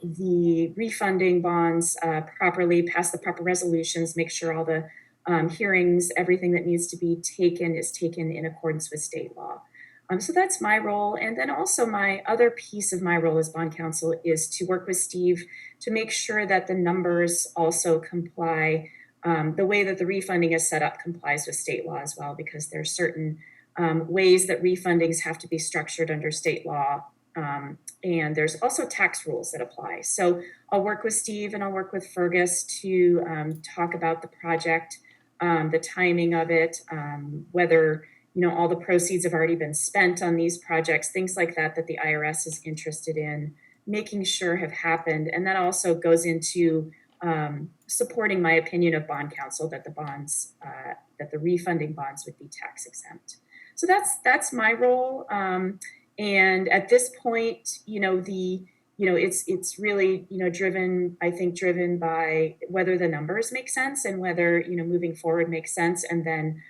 the refunding bonds properly, pass the proper resolutions, make sure all the hearings, everything that needs to be taken is taken in accordance with state law. So that's my role. And then also my other piece of my role as bond counsel is to work with Steve to make sure that the numbers also comply, the way that the refunding is set up complies with state law as well, because there's certain ways that refundings have to be structured under state law. And there's also tax rules that apply. So I'll work with Steve and I'll work with Fergus to talk about the project, the timing of it, whether all the proceeds have already been spent on these projects, things like that that the IRS is interested in making sure have happened. And that also goes into supporting my opinion of bond counsel that the bonds, that the refunding bonds would be tax exempt. So that's my role. And at this point, it's really, driven by whether the numbers make sense and whether, moving forward makes sense. And then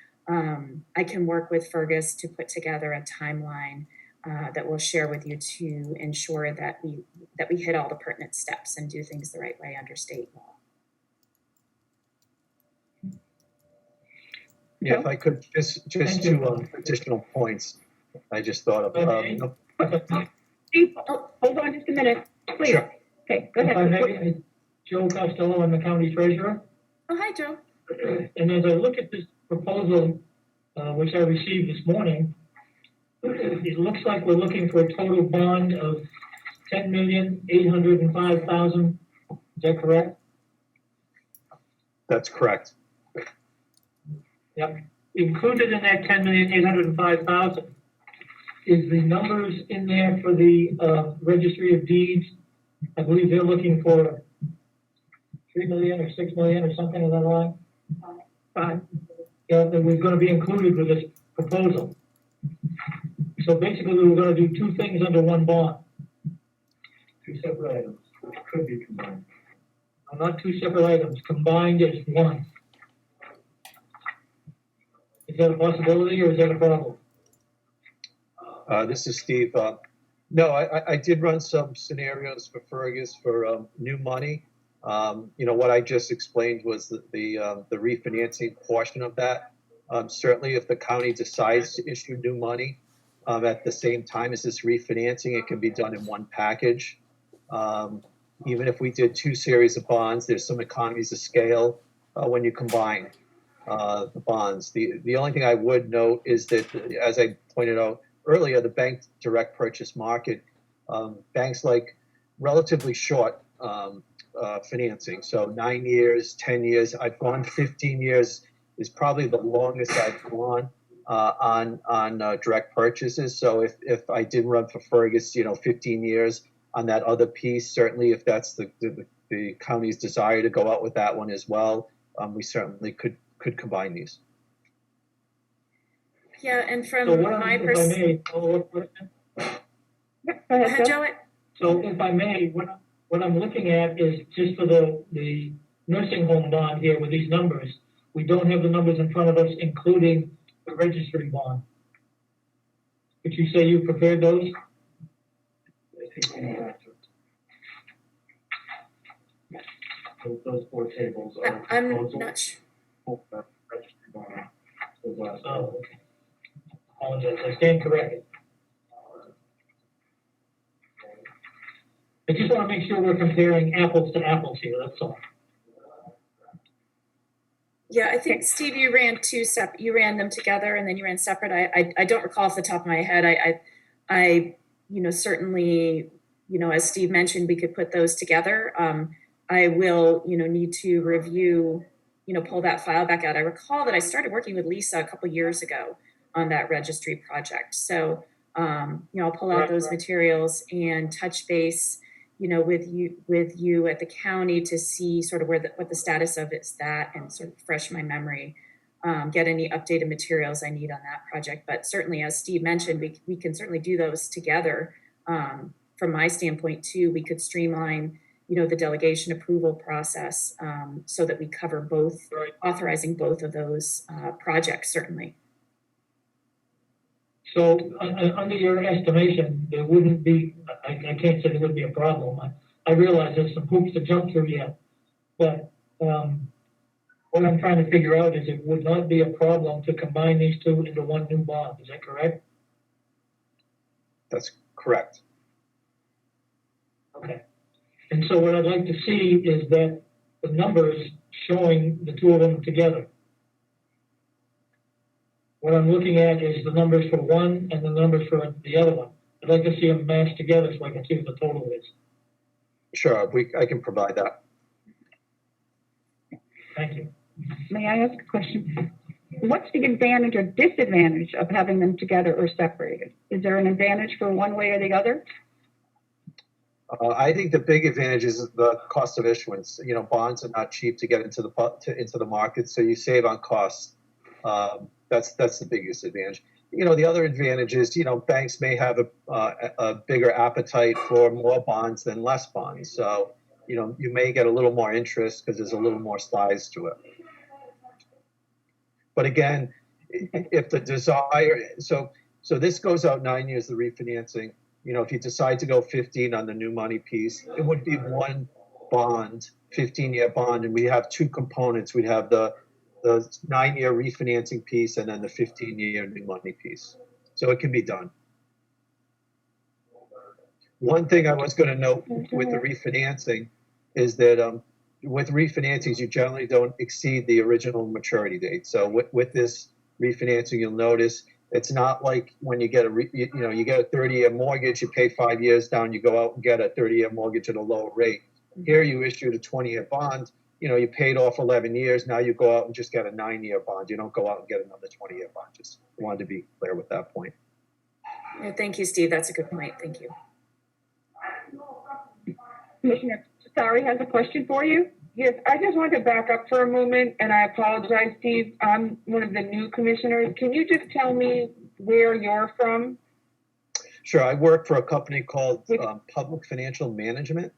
I can work with Fergus to put together a timeline that we'll share with you to ensure that we hit all the pertinent steps and do things the right way under state law. Yeah, if I could just two additional points I just thought of. Steve, hold on just a minute, please. Sure. Okay, go If I ahead. may, Joe Costello, I'm the county treasurer. Oh, hi, Joe. And as I look at this proposal, which I received this morning, it looks like we're looking for a total bond of $10,805,000. Is that correct? That's correct. Yep. Included in that $10,805,000 is the numbers in there for the registry of deeds. I believe they're looking for $3 million or $6 million or something in that line. Fine. Yeah, that was going to be included with this proposal. So basically, we were going to do two things under one bond. Two separate items, which could be combined. No, not two separate items, combined as one. Is that a possibility or is that a problem? This is Steve. No, I did run some scenarios for Fergus for new money. What I just explained was the refinancing portion of that. Certainly, if the county decides to issue new money at the same time as this refinancing, it can be done in one package. Even if we did two series of bonds, there's some economies of scale when you combine the bonds. The only thing I would note is that, as I pointed out earlier, the bank direct purchase market, banks like relatively short financing. So 9 years, 10 years, I've gone 15 years is probably the longest I've gone on direct purchases. So if I did run for Fergus, 15 years on that other piece, certainly if that's the county's desire to go out with that one as well, we certainly could combine these. Yeah, and from So my if I may, follow up question. Yep, go ahead, Joe. Joe. So if I may, what I'm looking at is just for the nursing home bond here with these numbers. We don't have the numbers in front of us, including the registry bond. Would you say you prepared those? I think we have to. Those four tables are I'm proposal. not sure. Registry bond. Those last Oh, okay. Apologize, I stand corrected. I just want to make sure we're comparing apples to apples here, that's all. Yeah, I think Steve, you ran them together and then you ran separate. I don't recall off the top of my head. I certainly, as Steve mentioned, we could put those together. I will, need to review, pull that file back out. I recall that I started working with Lisa a couple years ago on that registry project. So, I'll pull out those materials and touch base, with you at the county to see sort of what the status of it's that and sort of refresh my memory, get any updated materials I need on that project. But certainly, as Steve mentioned, we can certainly do those together. From my standpoint too, we could streamline, the delegation approval process so that we cover both, authorizing both of those projects, certainly. So under your estimation, there wouldn't be, I can't say there would be a problem. I realize there's some hoops to jump through yet, but what I'm trying to figure out is it would not be a problem to combine these two into one new bond. Is that correct? That's correct. Okay. And so what I'd like to see is that the numbers showing the two of them together. what I'm looking at is the numbers for one and the numbers for the other one. I'd like to see them mashed together so I can see what the total is. Sure, I can provide that. Thank you. May I ask a question? What's the advantage or disadvantage of having them together or separated? Is there an advantage for one way or the other? I think the big advantage is the cost of issuance. You know, bonds are not cheap to get into the market, so you save on costs. That's the biggest advantage. You know, the other advantage is, you know, banks may have a bigger appetite for more bonds than less bonds. So, you know, you may get a little more interest because there's a little more size to it. But again, if the desire, so this goes out 9 years, the refinancing. You know, if you decide to go 15 on the new money piece, it would be one bond, 15-year bond, and we have two components. We'd have the 9-year refinancing piece and then the 15-year new money piece. So it can be done. One thing I was going to note with the refinancing is that with refinancings, you generally don't exceed the original maturity date. So with this refinancing, you'll notice it's not like when you get you get a 30-year mortgage, you pay 5 years down, you go out and get a 30-year mortgage at a lower rate. Here you issued a 20-year bond, you know, you paid off 11 years, now you go out and just get a 9-year bond. You don't go out and get another 20-year bond. Just wanted to be clear with that point. Yeah, thank you, Steve. That's a good point. Thank you. Commissioner Sari has a question for you. Yes, I just want to back up for a moment, and I apologize, Steve. I'm one of the new commissioners. Can you just tell me where you're from? Sure. I work for a company called Public Financial Management.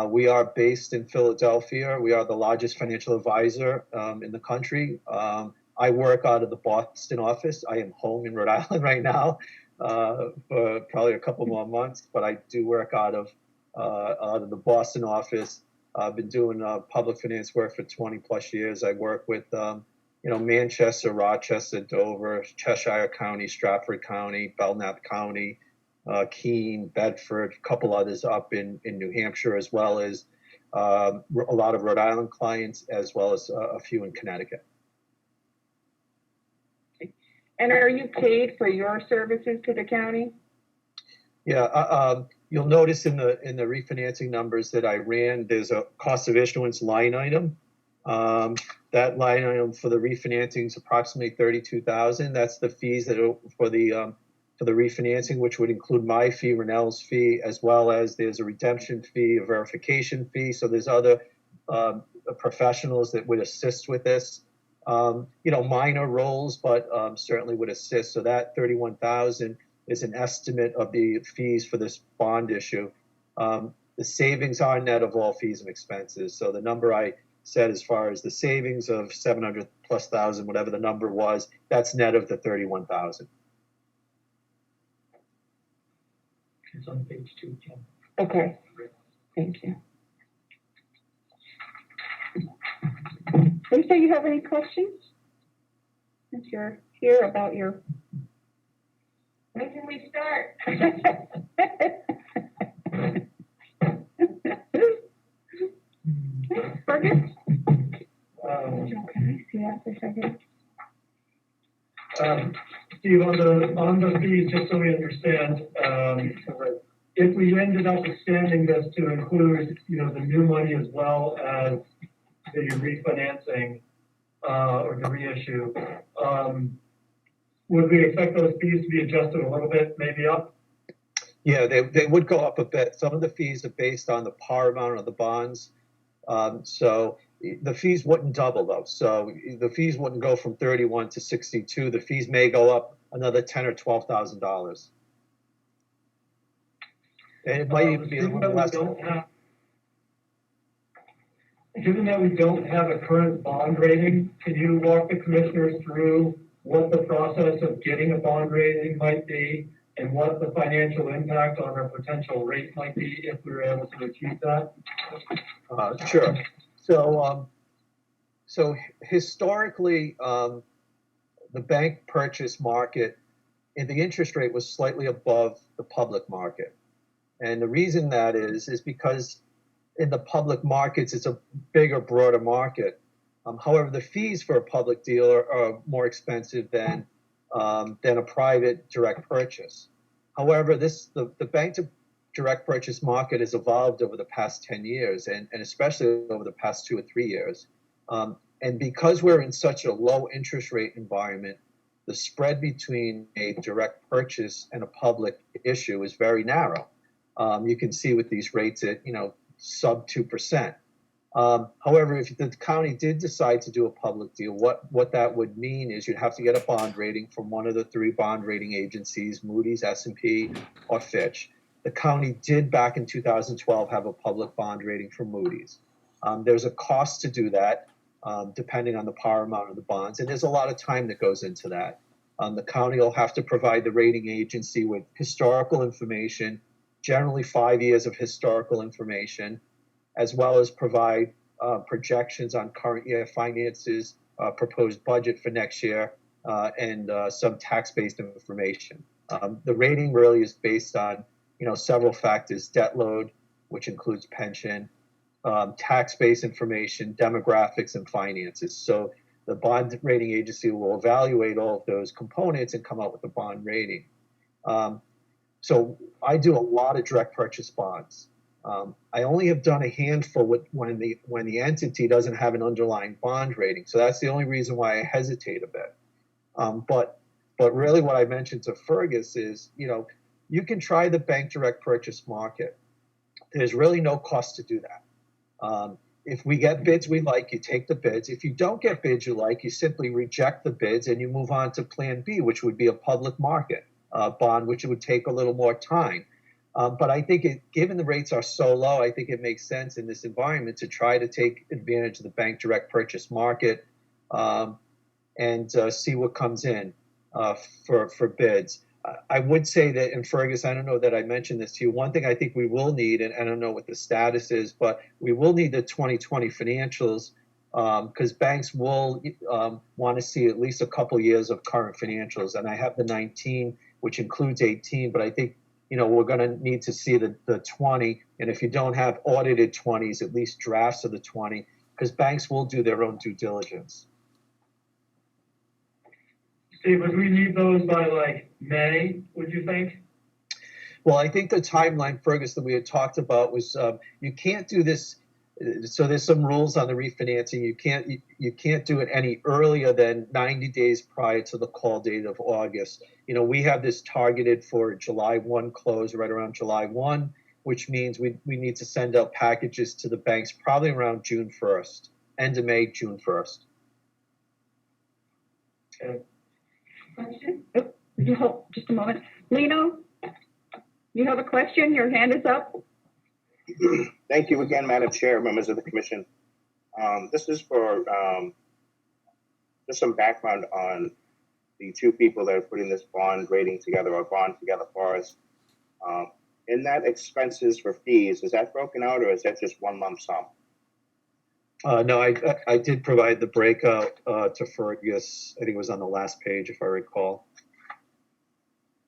We are based in Philadelphia. We are the largest financial advisor in the country. I work out of the Boston office. I am home in Rhode Island right now for probably a couple more months, but I do work out of the Boston office. I've been doing public finance work for 20 plus years. I work with, Manchester, Rochester, Dover, Cheshire County, Stratford County, Belknap County, Keene, Bedford, a couple others up in New Hampshire, as well as a lot of Rhode Island clients, as well as a few in Connecticut. And are you paid for your services to the county? Yeah, you'll notice in the refinancing numbers that I ran, there's a cost of issuance line item. That line item for the refinancing is approximately $32,000. That's the fees that are for the refinancing, which would include my fee, Renell's fee, as well as there's a redemption fee, a verification fee. So there's other professionals that would assist with this. Minor roles, but certainly would assist. So that $31,000 is an estimate of the fees for this bond issue. The savings are net of all fees and expenses. So the number I said, as far as the savings of $700,000+, whatever the number was, that's net of the $31,000. It's on page 2, Jim. Okay, thank you. Lisa, you have any questions? Since you're here about your. When can we start? Fergus? Um, See that for a second? Steve, on the fees, just so we understand, if we ended up extending this to include, the new money as well as the refinancing or the reissue, would we expect those fees to be adjusted a little bit, maybe up? Yeah, they would go up a bit. Some of the fees are based on the par amount of the bonds. So the fees wouldn't double though. So the fees wouldn't go from 31 to 62. The fees may go up another $10,000 or $12,000. And it might even be a little less. Given that we don't have a current bond rating, can you walk the commissioners through what the process of getting a bond rating might be and what the financial impact on our potential rate might be if we were able to achieve that? Sure. So historically, the bank purchase market, and the interest rate was slightly above the public market. And the reason that is because in the public markets, it's a bigger, broader market. However, the fees for a public deal are more expensive than than a private direct purchase. However, the bank direct purchase market has evolved over the past 10 years and especially over the past 2 or 3 years. And because we're in such a low interest rate environment, the spread between a direct purchase and a public issue is very narrow. You can see with these rates at, sub 2%. However, if the county did decide to do a public deal, what that would mean is you'd have to get a bond rating from one of the 3 bond rating agencies, Moody's, S&P, or Fitch. The county did back in 2012 have a public bond rating from Moody's. There's a cost to do that, depending on the par amount of the bonds, and there's a lot of time that goes into that. The county will have to provide the rating agency with historical information, generally 5 years of historical information, as well as provide projections on current year finances, proposed budget for next year, and some tax-based information. The rating really is based on, several factors: debt load, which includes pension, tax-based information, demographics, and finances. So the bond rating agency will evaluate all of those components and come up with a bond rating. So I do a lot of direct purchase bonds. I only have done a handful when the entity doesn't have an underlying bond rating. So that's the only reason why I hesitate a bit. But really what I mentioned to Fergus is, you can try the bank direct purchase market. There's really no cost to do that. If we get bids we like, you take the bids. If you don't get bids you like, you simply reject the bids and you move on to plan B, which would be a public market bond, which would take a little more time. But I think given the rates are so low, I think it makes sense in this environment to try to take advantage of the bank direct purchase market and see what comes in for bids. I would say that, and Fergus, I don't know that I mentioned this to you, one thing I think we will need, and I don't know what the status is, but we will need the 2020 financials because banks will want to see at least a couple years of current financials. And I have the 19, which includes 18, but I think, we're going to need to see the 20. And if you don't have audited 20s, at least drafts of the 20, because banks will do their own due diligence. Steve, would we need those by May, would you think? Well, I think the timeline, Fergus, that we had talked about was you can't do this. So there's some rules on the refinancing. You can't do it any earlier than 90 days prior to the call date of August. We have this targeted for July 1 close, right around July 1, which means we need to send out packages to the banks probably around June 1st, end of May, June 1st. Okay. Question? Oh, would you hold just a moment? Lino, you have a question? Your hand is up. Thank you again, Madam Chair, members of the commission. This is for just some background on the 2 people that are putting this bond rating together or bond together for us. In that expenses for fees, is that broken out or is that just one lump sum? No, I did provide the breakout to Fergus. I think it was on the last page, if I recall.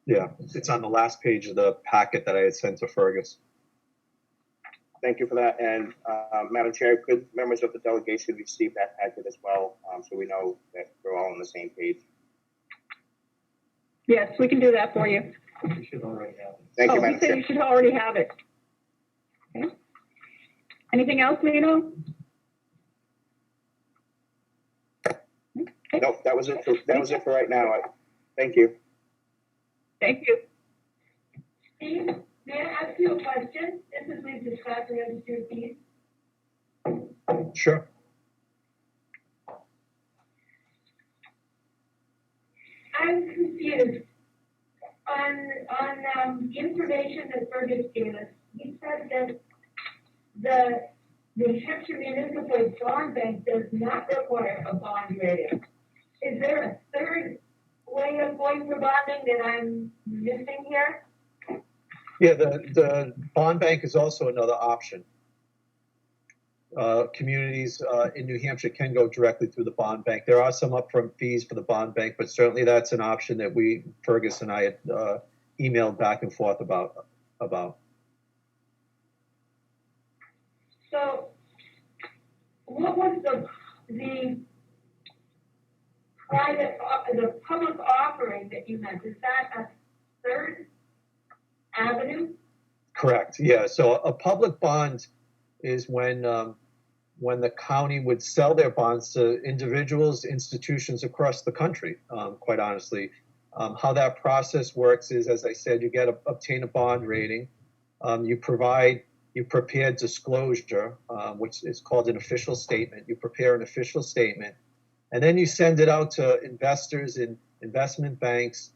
Yeah, it's on the last page of the packet that I had sent to Fergus. Thank you for that. And Madam Chair, could members of the delegation receive that packet as well, so we know that we're all on the same page? Yes, we can do that for you. You should already have it. Thank you, You Madam said Chair. you should already have it. Okay. Anything else, Lino? Okay. Nope, that was it for right now. Thank you. Thank you. Steve, may I ask you a question? This is we've discussed registered fees. Sure. I'm confused. On the information that Fergus gave us, he said that the New Hampshire Municipal Bond Bank does not require a bond rating. Is there a third way of going for bonding that I'm missing here? Yeah, the bond bank is also another option. Communities in New Hampshire can go directly through the bond bank. There are some upfront fees for the bond bank, but certainly that's an option that Fergus and I had emailed back and forth about. So, what was the private, the public offering that you meant, is that a third avenue? Correct, yeah. So a public bond is when the county would sell their bonds to individuals, institutions across the country, quite honestly. How that process works is, as I said, you obtain a bond rating. You prepare disclosure, which is called an official statement. You prepare an official statement, and then you send it out to investors in investment banks,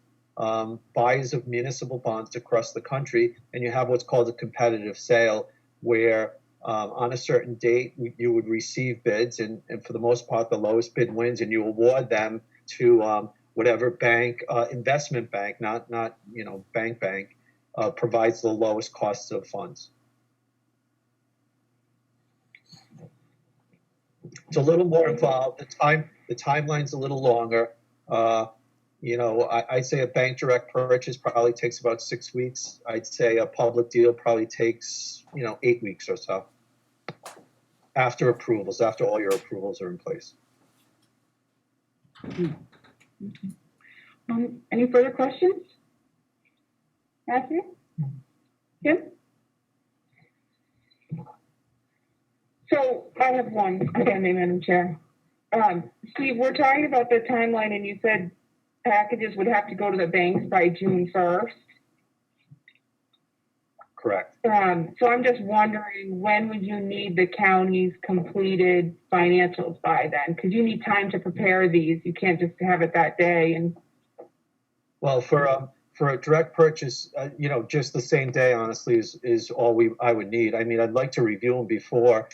buyers of municipal bonds across the country, and you have what's called a competitive sale, where on a certain date you would receive bids, and for the most part the lowest bid wins, and you award them to whatever bank, investment bank, not bank, provides the lowest costs of funds. It's a little more involved. The timeline's a little longer. I'd say a bank direct purchase probably takes about 6 weeks. I'd say a public deal probably takes 8 weeks or so. After all your approvals are in place. Any further questions? Matthew? Kim? So I have one, again, Madam Chair. Steve, we're talking about the timeline, and you said packages would have to go to the banks by June 1st. Correct. So I'm just wondering, when would you need the county's completed financials by then? Because you need time to prepare these. You can't just have it that day. And well, for a direct purchase, just the same day, honestly, is all I would need. I mean, I'd like to review them before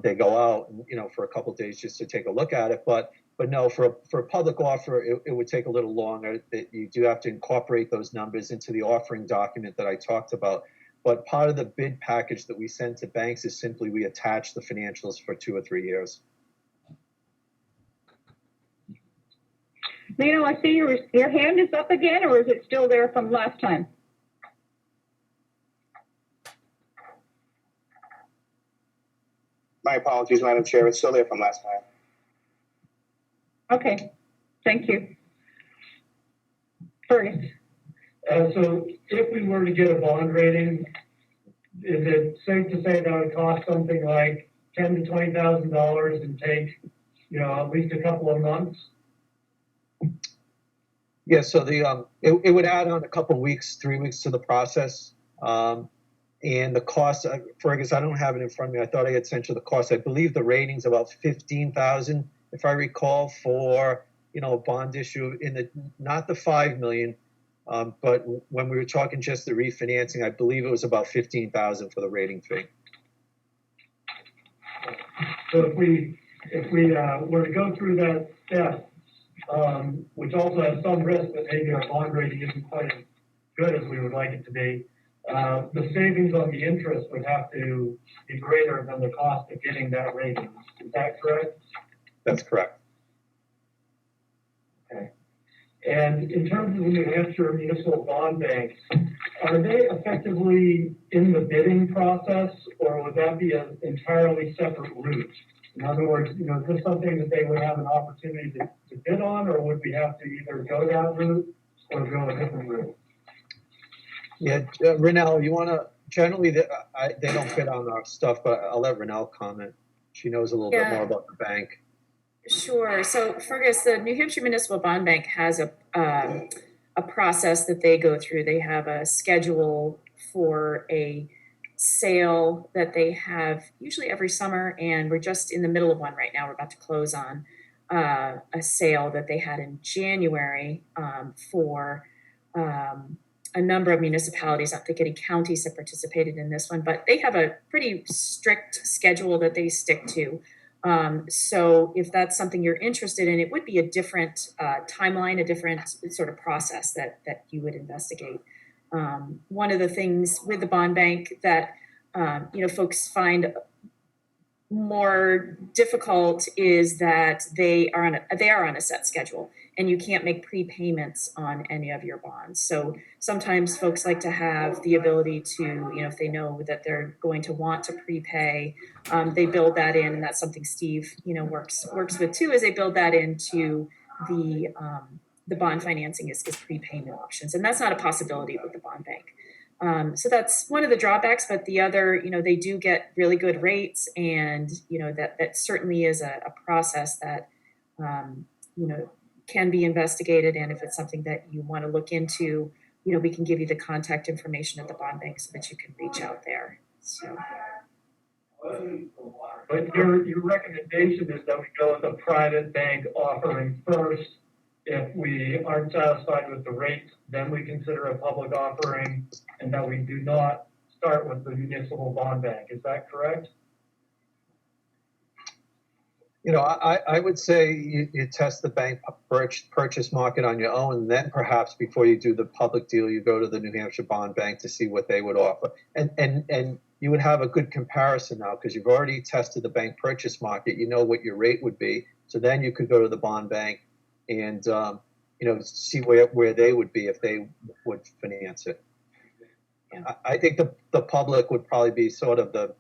they go out, for a couple of days just to take a look at it. But no, for a public offer, it would take a little longer. You do have to incorporate those numbers into the offering document that I talked about. But part of the bid package that we send to banks is simply we attach the financials for 2 or 3 years. Lino, I see your hand is up again, or is it still there from last time? My apologies, Madam Chair. It's still there from last time. Okay, thank you. Fergus. So if we were to get a bond rating, is it safe to say that would cost something like $10,000 to $20,000 and take, at least a couple of months? Yeah, so it would add on a couple of weeks, 3 weeks to the process. And the cost, Fergus, I don't have it in front of me. I thought I had sent you the cost. I believe the rating's about $15,000, if I recall, for a bond issue not the $5 million, but when we were talking just the refinancing, I believe it was about $15,000 for the rating fee. So if we were to go through that step, which also has some risk that maybe our bond rating isn't quite as good as we would like it to be, the savings on the interest would have to be greater than the cost of getting that rating. Is that correct? That's correct. Okay. And in terms of the New Hampshire municipal bond banks, are they effectively in the bidding process, or would that be an entirely separate route? In other words, is this something that they would have an opportunity to bid on, or would we have to either go that route or go a different route? Yeah, Renelle, you want to, generally they don't bid on our stuff, but I'll let Renelle comment. She knows a little bit more about the bank. Sure. So Fergus, the New Hampshire Municipal Bond Bank has a process that they go through. They have a schedule for a sale that they have usually every summer, and we're just in the middle of one right now. We're about to close on a sale that they had in January for a number of municipalities. I don't think any counties have participated in this one, but they have a pretty strict schedule that they stick to. So if that's something you're interested in, it would be a different timeline, a different sort of process that you would investigate. One of the things with the bond bank that folks find more difficult is that they are on a set schedule, and you can't make prepayments on any of your bonds. So sometimes folks like to have the ability to, if they know that they're going to want to prepay, they build that in, and that's something Steve, works with too, is they build that into the bond financing is prepayment options, and that's not a possibility with the bond bank. So that's one of the drawbacks, but the other, they do get really good rates, and that certainly is a process that can be investigated. And if it's something that you want to look into, we can give you the contact information at the bond bank so that you can reach out there. So. But your recommendation is that we go with a private bank offering first. If we aren't satisfied with the rates, then we consider a public offering, and that we do not start with the municipal bond bank. Is that correct? I would say you test the bank purchase market on your own, and then perhaps before you do the public deal, you go to the New Hampshire Bond Bank to see what they would offer. And you would have a good comparison now because you've already tested the bank purchase market. You know what your rate would be. So then you could go to the bond bank and, see where they would be if they would finance it. Yeah. I think the public would probably be sort of the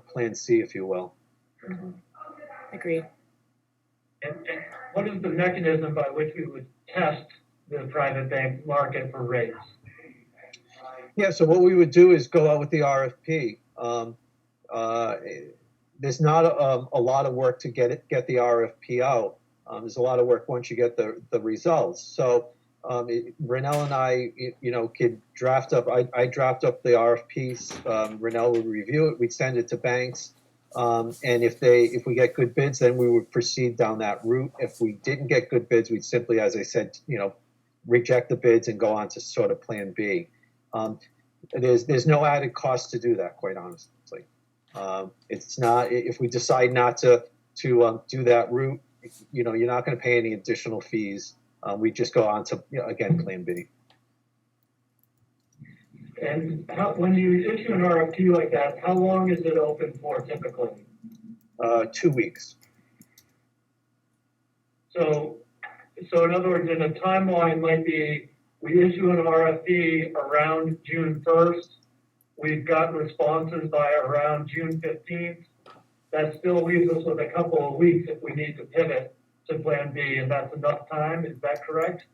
plan C, if you will. Mm-hmm. Agreed. And what is the mechanism by which we would test the private bank market for rates? Yeah, so what we would do is go out with the RFP. There's not a lot of work to get the RFP out. There's a lot of work once you get the results. So Renell and I, could draft up. I draft up the RFPs. Renell would review it. We'd send it to banks. And if we get good bids, then we would proceed down that route. If we didn't get good bids, we'd simply, as I said, reject the bids and go on to sort of plan B. There's no added cost to do that, quite honestly. It's not, if we decide not to do that route, you're not going to pay any additional fees. We just go on to, again, plan B. And when you issue an RFP like that, how long is it open for typically? 2 weeks. So in other words, in a timeline might be, we issue an RFP around June 1st. We've got responses by around June 15th. That still leaves us with a couple of weeks if we need to pivot to plan B, and that's enough time. Is that correct?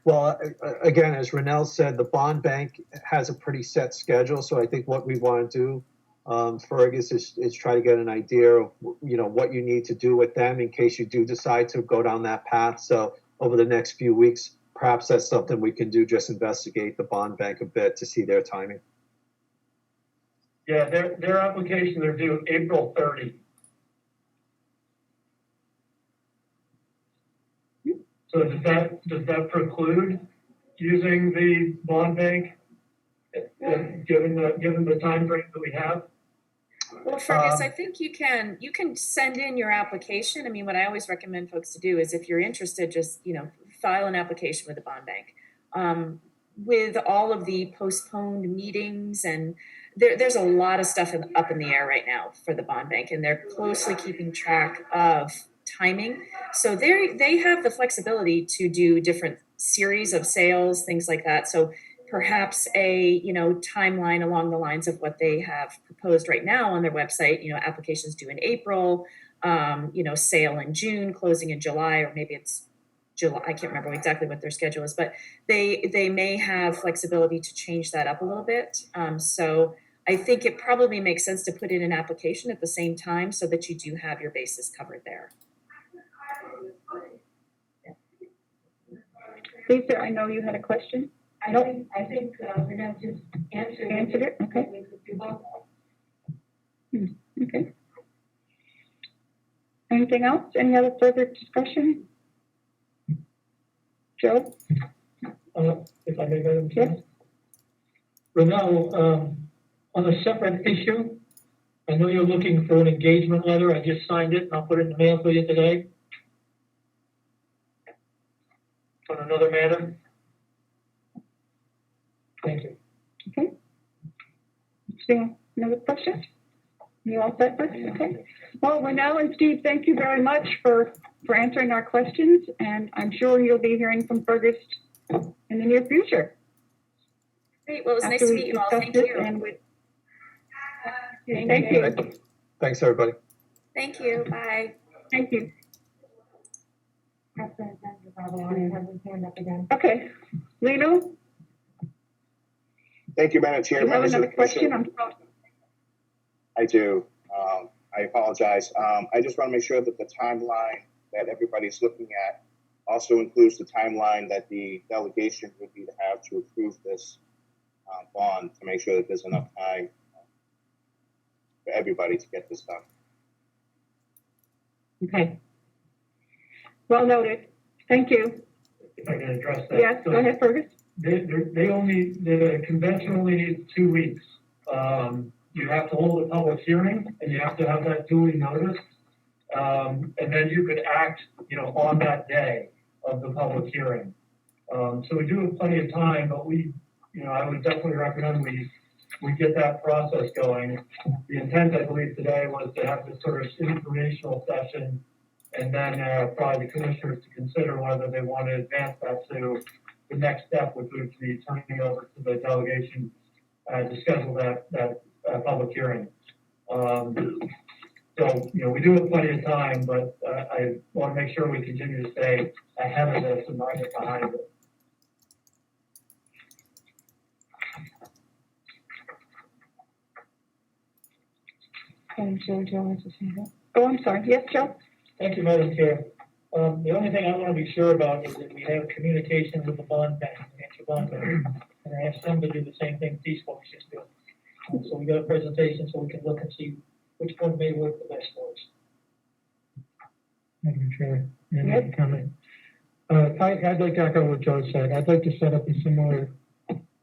Well, again, as Renell said, the bond bank has a pretty set schedule. So I think what we want to do, Fergus, is try to get an idea of, what you need to do with them in case you do decide to go down that path. So over the next few weeks, perhaps that's something we can do, just investigate the bond bank a bit to see their timing. Yeah, their application, they're due April 30. So does that preclude using the bond bank, given the time frame that we have? Well, Fergus, I think you can send in your application. I mean, what I always recommend folks to do is, if you're interested, just file an application with the bond bank. With all of the postponed meetings, and there's a lot of stuff up in the air right now for the bond bank, and they're closely keeping track of timing. So they have the flexibility to do different series of sales, things like that. So perhaps a timeline along the lines of what they have proposed right now on their website, applications due in April, sale in June, closing in July, or maybe it's July. I can't remember exactly what their schedule is, but they may have flexibility to change that up a little bit. So I think it probably makes sense to put in an application at the same time so that you do have your bases covered there. Lisa, I know you had a question. I think Renee just answered it. Okay. We could do both. Okay. Anything else? Any other further discussion? Joe? If I may, Madam Yes. Chair. Renell, on a separate issue, I know you're looking for an engagement letter. I just signed it and I'll put it in the mail for you today. On another matter. Thank you. Okay. So, another question? You all set, Bruce? Okay. Well, Renell and Steve, thank you very much for answering our questions, and I'm sure you'll be hearing from Fergus in the near future. Great. Well, it was nice to meet you all. Thank you. Thank you. Thanks, everybody. Thank you. Bye. Thank you. That's it, that's the problem. I have his hand up again. Okay, Lino, Thank you, Madam Chair. you have Members of the another question? commission. I do. I apologize. I just want to make sure that the timeline that everybody's looking at also includes the timeline that the delegation would be to have to approve this bond, to make sure that there's enough time for everybody to get this done. I'm okay. Well noted. Thank you. If I can address that. Yes, So go ahead, Fergus. the convention only needs 2 weeks. You have to hold a public hearing and you have to have that duly noticed. And then you could act, on that day of the public hearing. So we do have plenty of time, but I would definitely recommend we get that process going. The intent, I believe, today was to have this sort of informational session and then probably the commissioners to consider whether they want to advance that to the next step, which would be turning over to the delegation to schedule that public hearing. So, we do have plenty of time, but I want to make sure we continue to stay ahead of this and not get behind it. Oh, I'm sorry. Yes, Joe? Thank you, Madam Chair. The only thing I want to be sure about is that we have communication with the bond bank, financial bond bank, and I asked them to do the same thing these folks just did. So we got a presentation so we can look and see which one may work the best for us. Madam Chair, any comment? I'd like to echo what Joe said. I'd like to set up a similar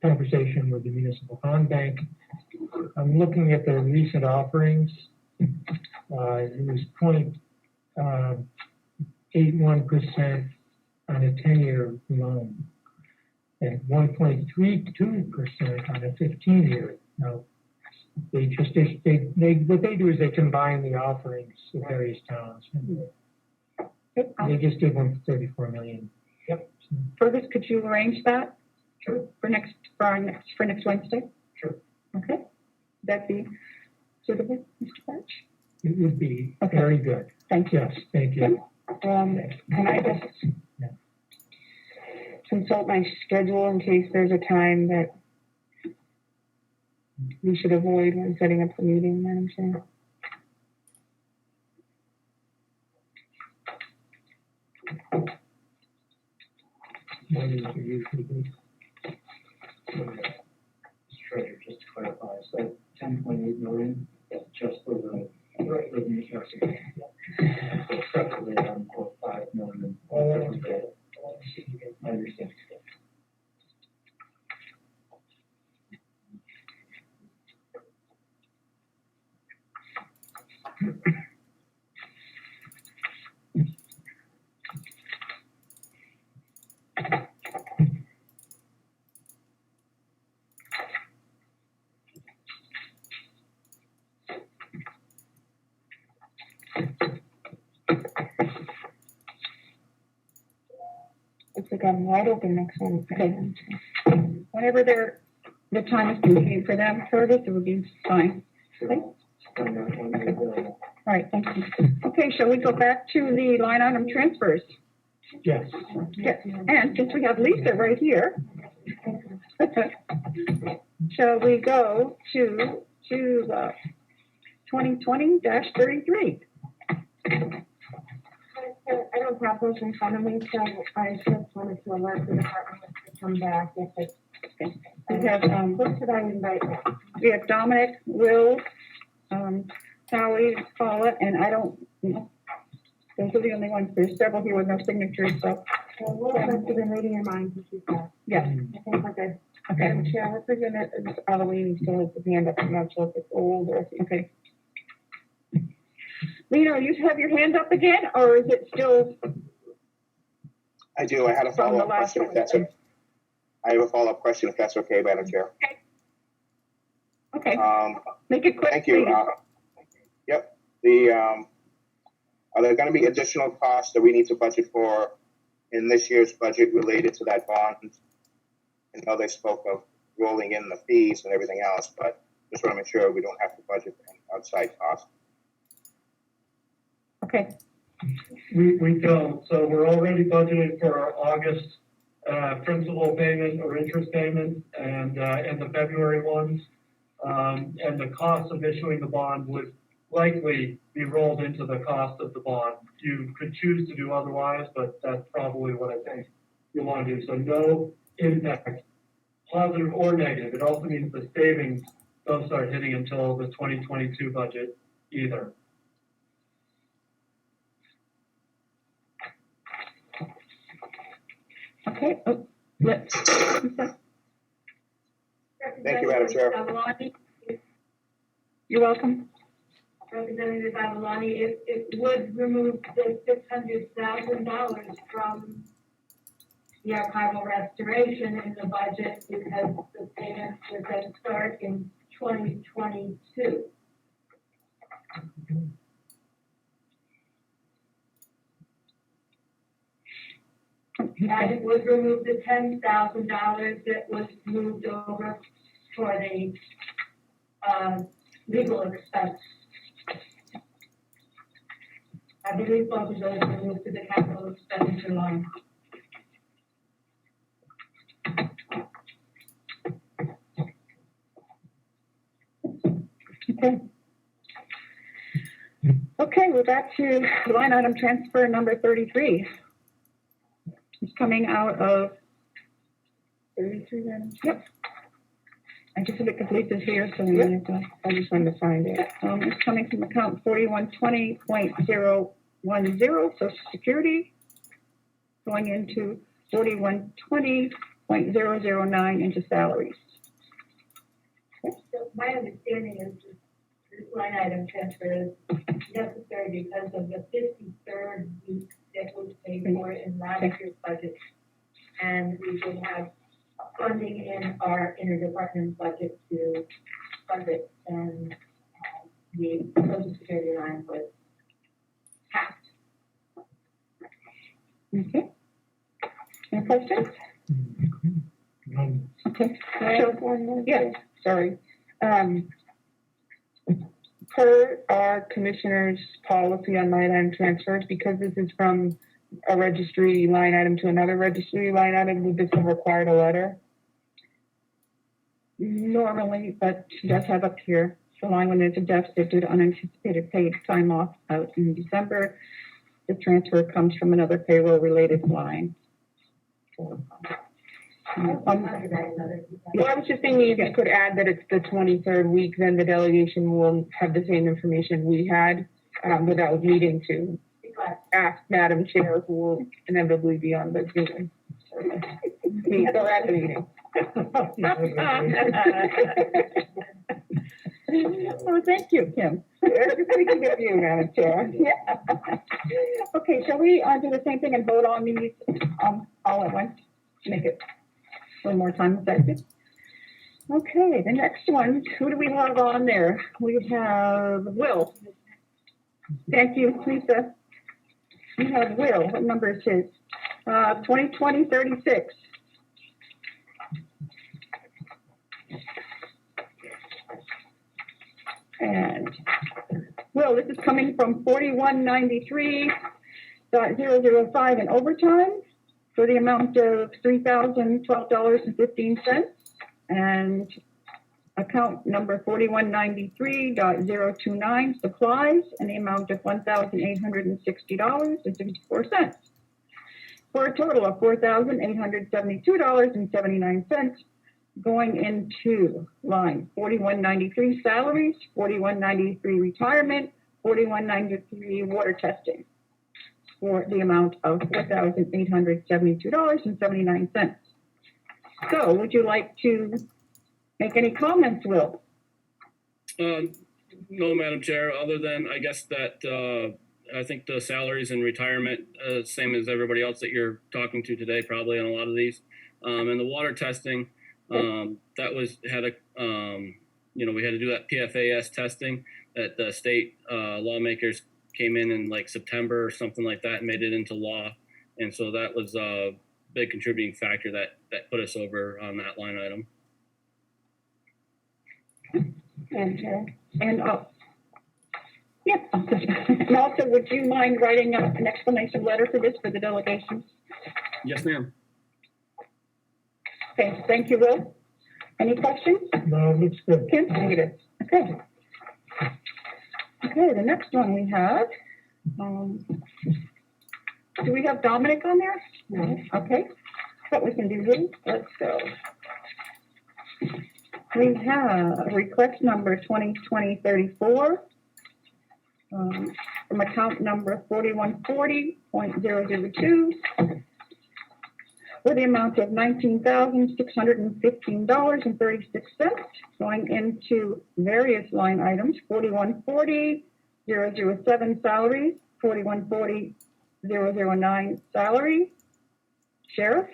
conversation with the municipal bond bank. I'm looking at the recent offerings. It was 0.81% on a 10-year loan and 1.32% on a 15-year. Now, what they do is they combine the offerings of various towns. They just did one for 34 million. Yep. Fergus, could you arrange that? Sure. For next Wednesday? Sure. Okay. Would that be suitable, Mr. Batch? It would be very good. Thank you. Yes, thank you. Can I just consult my schedule in case there's a time that we should avoid when setting up the meeting, Madam Chair? Mr. Treasurer, just to clarify, so 10.8 million, that's just for the regular construction. So separately, 5 million. I understand. Looks like I'm wide open next one. Okay. Whenever the time is convenient for them, Curtis, it would be fine. Okay. All right, thank you. Okay, shall we go back to the line item transfers? Yes. Yes, and since we have Lisa right here, shall we go to 2020-33? I don't have those in front of me, so I just wanted to alert the department to come back if it's. We have, What should I invite now? we have Dominic, Will, Sally, Paula, and I don't, those are the only ones. There's several here with no signatures, so, Well, what have you been reading your mind since you've got? yes. I think we're good. Okay. Madam Chair, we're presenting it, Halloween, still has the hand up, I'm not sure if it's old or if it's. Okay. Lino, you have your hand up again, or is it still? I do. I had a From the follow-up last question, if one. that's okay. I have a follow-up question, if that's okay, Madam Chair. Okay, make it quick, Thank you. please. Yep. Are there going to be additional costs that we need to budget for in this year's budget related to that bond? I know they spoke of rolling in the fees and everything else, but just want to make sure we don't have to budget for any outside costs. Okay. We don't, so we're already budgeted for our August, principal payment or interest payment and the February ones. And the cost of issuing the bond would likely be rolled into the cost of the bond. You could choose to do otherwise, but that's probably what I think you want to do. So no impact, positive or negative. It also means the savings don't start hitting until the 2022 budget either. Okay, oh, let's, Thank you, Madam Chair. Avalani, you're welcome. Representative Avalani, it would remove the $600,000 from the archival restoration in the budget because the payments would then start in 2022. And it would remove the $10,000 that was moved over for the legal expense. I believe both of those were moved to the capital expenditure line. Okay. Okay, we're back to line item transfer number 33. It's coming out of 33 then? Yep. I just have it complete this here, so we wanted to, I just wanted to find it. It's coming from account 4120.010, Social Security, going into 4120.009 into salaries. So my understanding is this line item transfer is necessary because of the 53rd week that was paid for in last year's budget. And we would have funding in our interdepartment budget to fund it, and the Social Security line was tapped. Okay. Any questions? Okay. Yes, sorry. Per our commissioner's policy on line item transfers, because this is from a registry line item to another registry line item, would this have required a letter? Normally, but she does have up here, the line when there's a deficit due to unanticipated paid time off out in December, the transfer comes from another payroll related line. Well, I was just thinking if you could add that it's the 23rd week, then the delegation will have the same information we had, without needing to ask Madam Chair, who will inevitably be on the Zoom. Or at the meeting. Oh, thank you, Kim. Speaking of you, Madam Chair. Yeah. Okay, shall we do the same thing and vote on these all at once? Make it a little more time effective. Okay, the next one, who do we have on there? We have Will. Thank you, Lisa. We have Will. What number is his? 2020-36. And Will, this is coming from 4193.005 in overtime for the amount of $3,012.15, and account number 4193.029 supplies in the amount of $1,860.64, for a total of $4,872.79 going into line 4193 salaries, 4193 retirement, 4193 water testing, for the amount of $4,872.79. So would you like to make any comments, Will? No, Madam Chair, other than I guess that I think the salaries and retirement, same as everybody else that you're talking to today, probably on a lot of these. And the water testing, that was, had a, we had to do that PFAS testing that the state lawmakers came in like September or something like that and made it into law. And so that was a big contributing factor that put us over on that line item. Yeah. And also, would you mind writing up an explanation letter for this for the delegation? Yes, ma'am. Okay, thank you, Will. Any questions? No, it looks good. Kim? Negative. Okay. Okay, the next one we have, do we have Dominic on there? No. Okay. What we can do, Lee? Let's go. We have request number 2020-34 from account number 4140.002 for the amount of $19,615.36 going into various line items: 4140.007 salaries, 4140.009 salary, sheriff,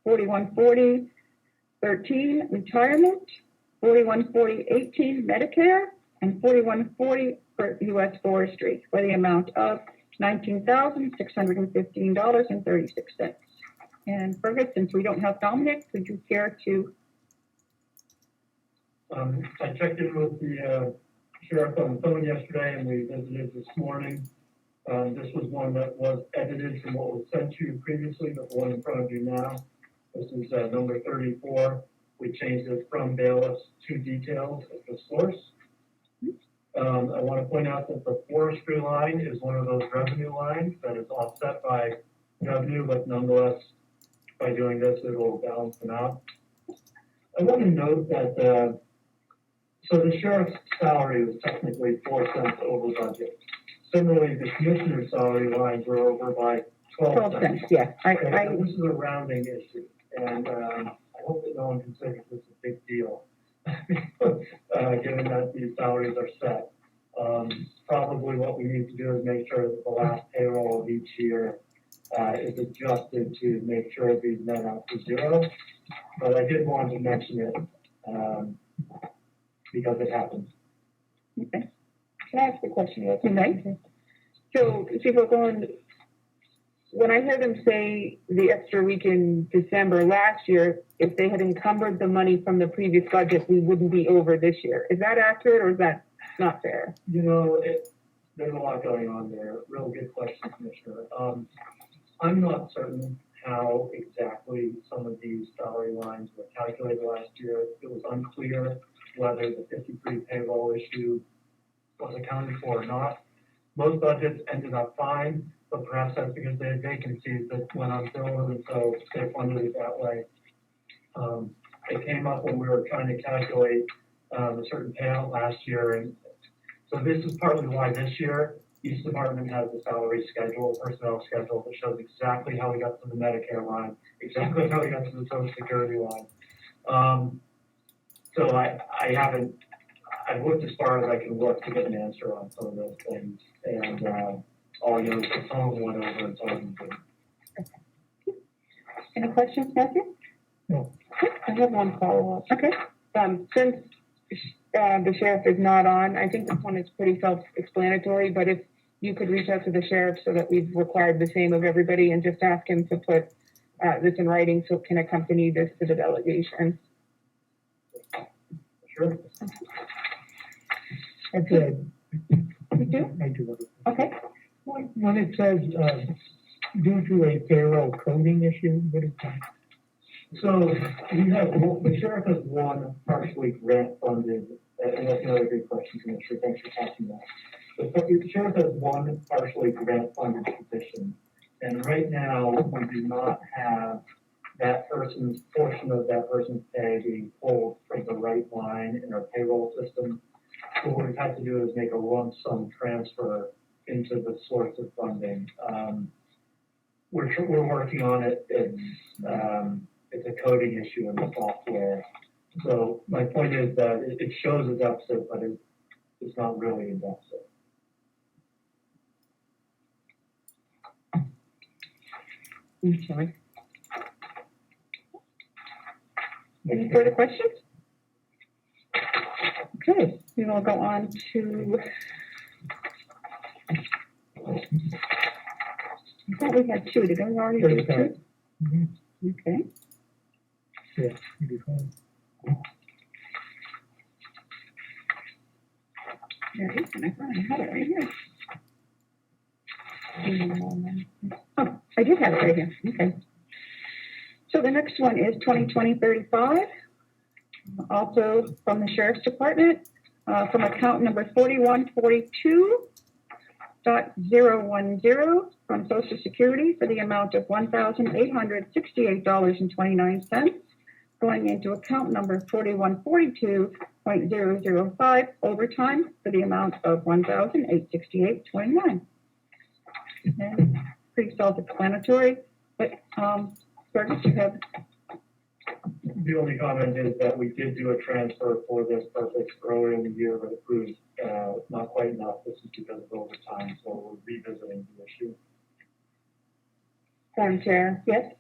4140.13 retirement, 4140.18 Medicare, and 4140 for U.S. Forestry for the amount of $19,615.36. And Fergus, since we don't have Dominic, would you care to? I checked in with the sheriff on the phone yesterday, and we visited this morning. This was one that was edited from what was sent to you previously, but the one in front of you now. This is number 34. We changed it from bailiffs to details at the source. I want to point out that the forestry line is one of those revenue lines that is offset by revenue, but nonetheless, by doing this, it will balance them out. I want to note that, so the sheriff's salary was technically 4 cents over budget. Similarly, the commissioner's salary lines were over by 12 cents. Yeah. So this is a rounding issue, and I hope that no one considers this a big deal, given that these salaries are set. Probably what we need to do is make sure that the last payroll of each year is adjusted to make sure these net out to zero. But I did want to mention it because it happens. Okay. Can I ask a question? You may. So, Chief O'Gorn, when I heard them say the extra week in December last year, if they had encumbered the money from the previous budget, we wouldn't be over this year. Is that accurate, or is that not fair? You know, there's a lot going on there. Real good question, Commissioner. I'm not certain how exactly some of these salary lines were calculated last year. It was unclear whether the 53 payroll issue was accounted for or not. Most budgets ended up fine, but perhaps that's because they had vacancies that went unfilled, and so they funded it that way. It came up when we were trying to calculate a certain payout last year, and so this is partly why this year each department has a salary schedule, personnel schedule that shows exactly how we got to the Medicare line, exactly how we got to the Social Security line. So I've looked as far as I can look to get an answer on some of those things, and all you know, some of them went over and some of them didn't. Any questions, Matthew? No. I have one follow-up. Okay. Since the sheriff is not on, I think this one is pretty self-explanatory, but if you could reach out to the sheriff so that we've required the same of everybody and just ask him to put this in writing so it can accompany this to the delegation. Sure. Okay. You do? I do. Okay. When it says, due to a payroll coding issue, what is that? So we have, the sheriff has one partially grant funded, and that's another good question, Commissioner. Thanks for catching that. The sheriff has one partially grant funded position, and right now we do not have that person's portion of that person's pay being pulled from the right line in our payroll system. So what we've had to do is make a lump sum transfer into the source of funding. We're working on it. It's a coding issue in the software. So my point is that it shows a deficit, but it's not really a deficit. I'm sorry. Any further questions? Okay, we will go on to. I thought we had two. Did we already do two? Mm-hmm. Okay. Yeah, you'll be fine. There it is, and I thought I had it right here. Oh, I did have it right here, okay. So the next one is 2020-35, also from the Sheriff's Department, from account number 4142.010 from Social Security for the amount of $1,868.29, going into account number 4142.005 overtime for the amount of $1,868.29. And pretty self-explanatory, but Fergus, you have. The only comment is that we did do a transfer for this purpose earlier in the year, but it proved not quite enough. This is because of overtime, so we're revisiting the issue. Madam Chair, yes.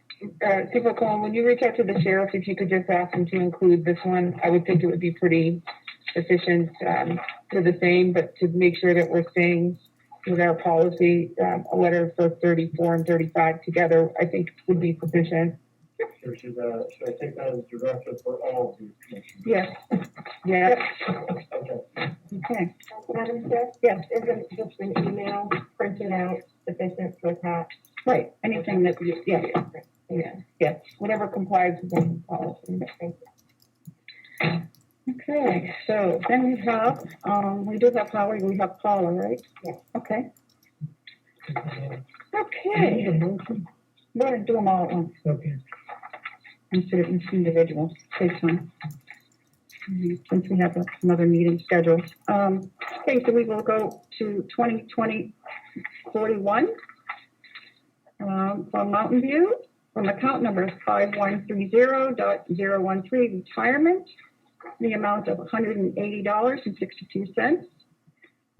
Super Coleman, when you reach out to the sheriff, if you could just ask him to include this one, I would think it would be pretty efficient for the same, but to make sure that we're staying with our policy, a letter for 34 and 35 together, I think would be sufficient. Or should I take that as directive for all of these commissions? Yes. Yes. Okay. Okay. Madam Chair? Yes. Isn't just an email printed out sufficient to attach? Right. Anything that you, yeah. Yeah. Yes. Whatever complies with the policy. Thank you. Okay. So then we have, we do have Howard, we have Paula, right? Yes. Okay. Do you need Okay. a motion? We're going to do them all at once. Okay. Instead of each individual, takes time. Since we have another meeting scheduled. Okay, so we will go to 2020-41 from Mountain View, from account number 5130.013 retirement, the amount of $180.62,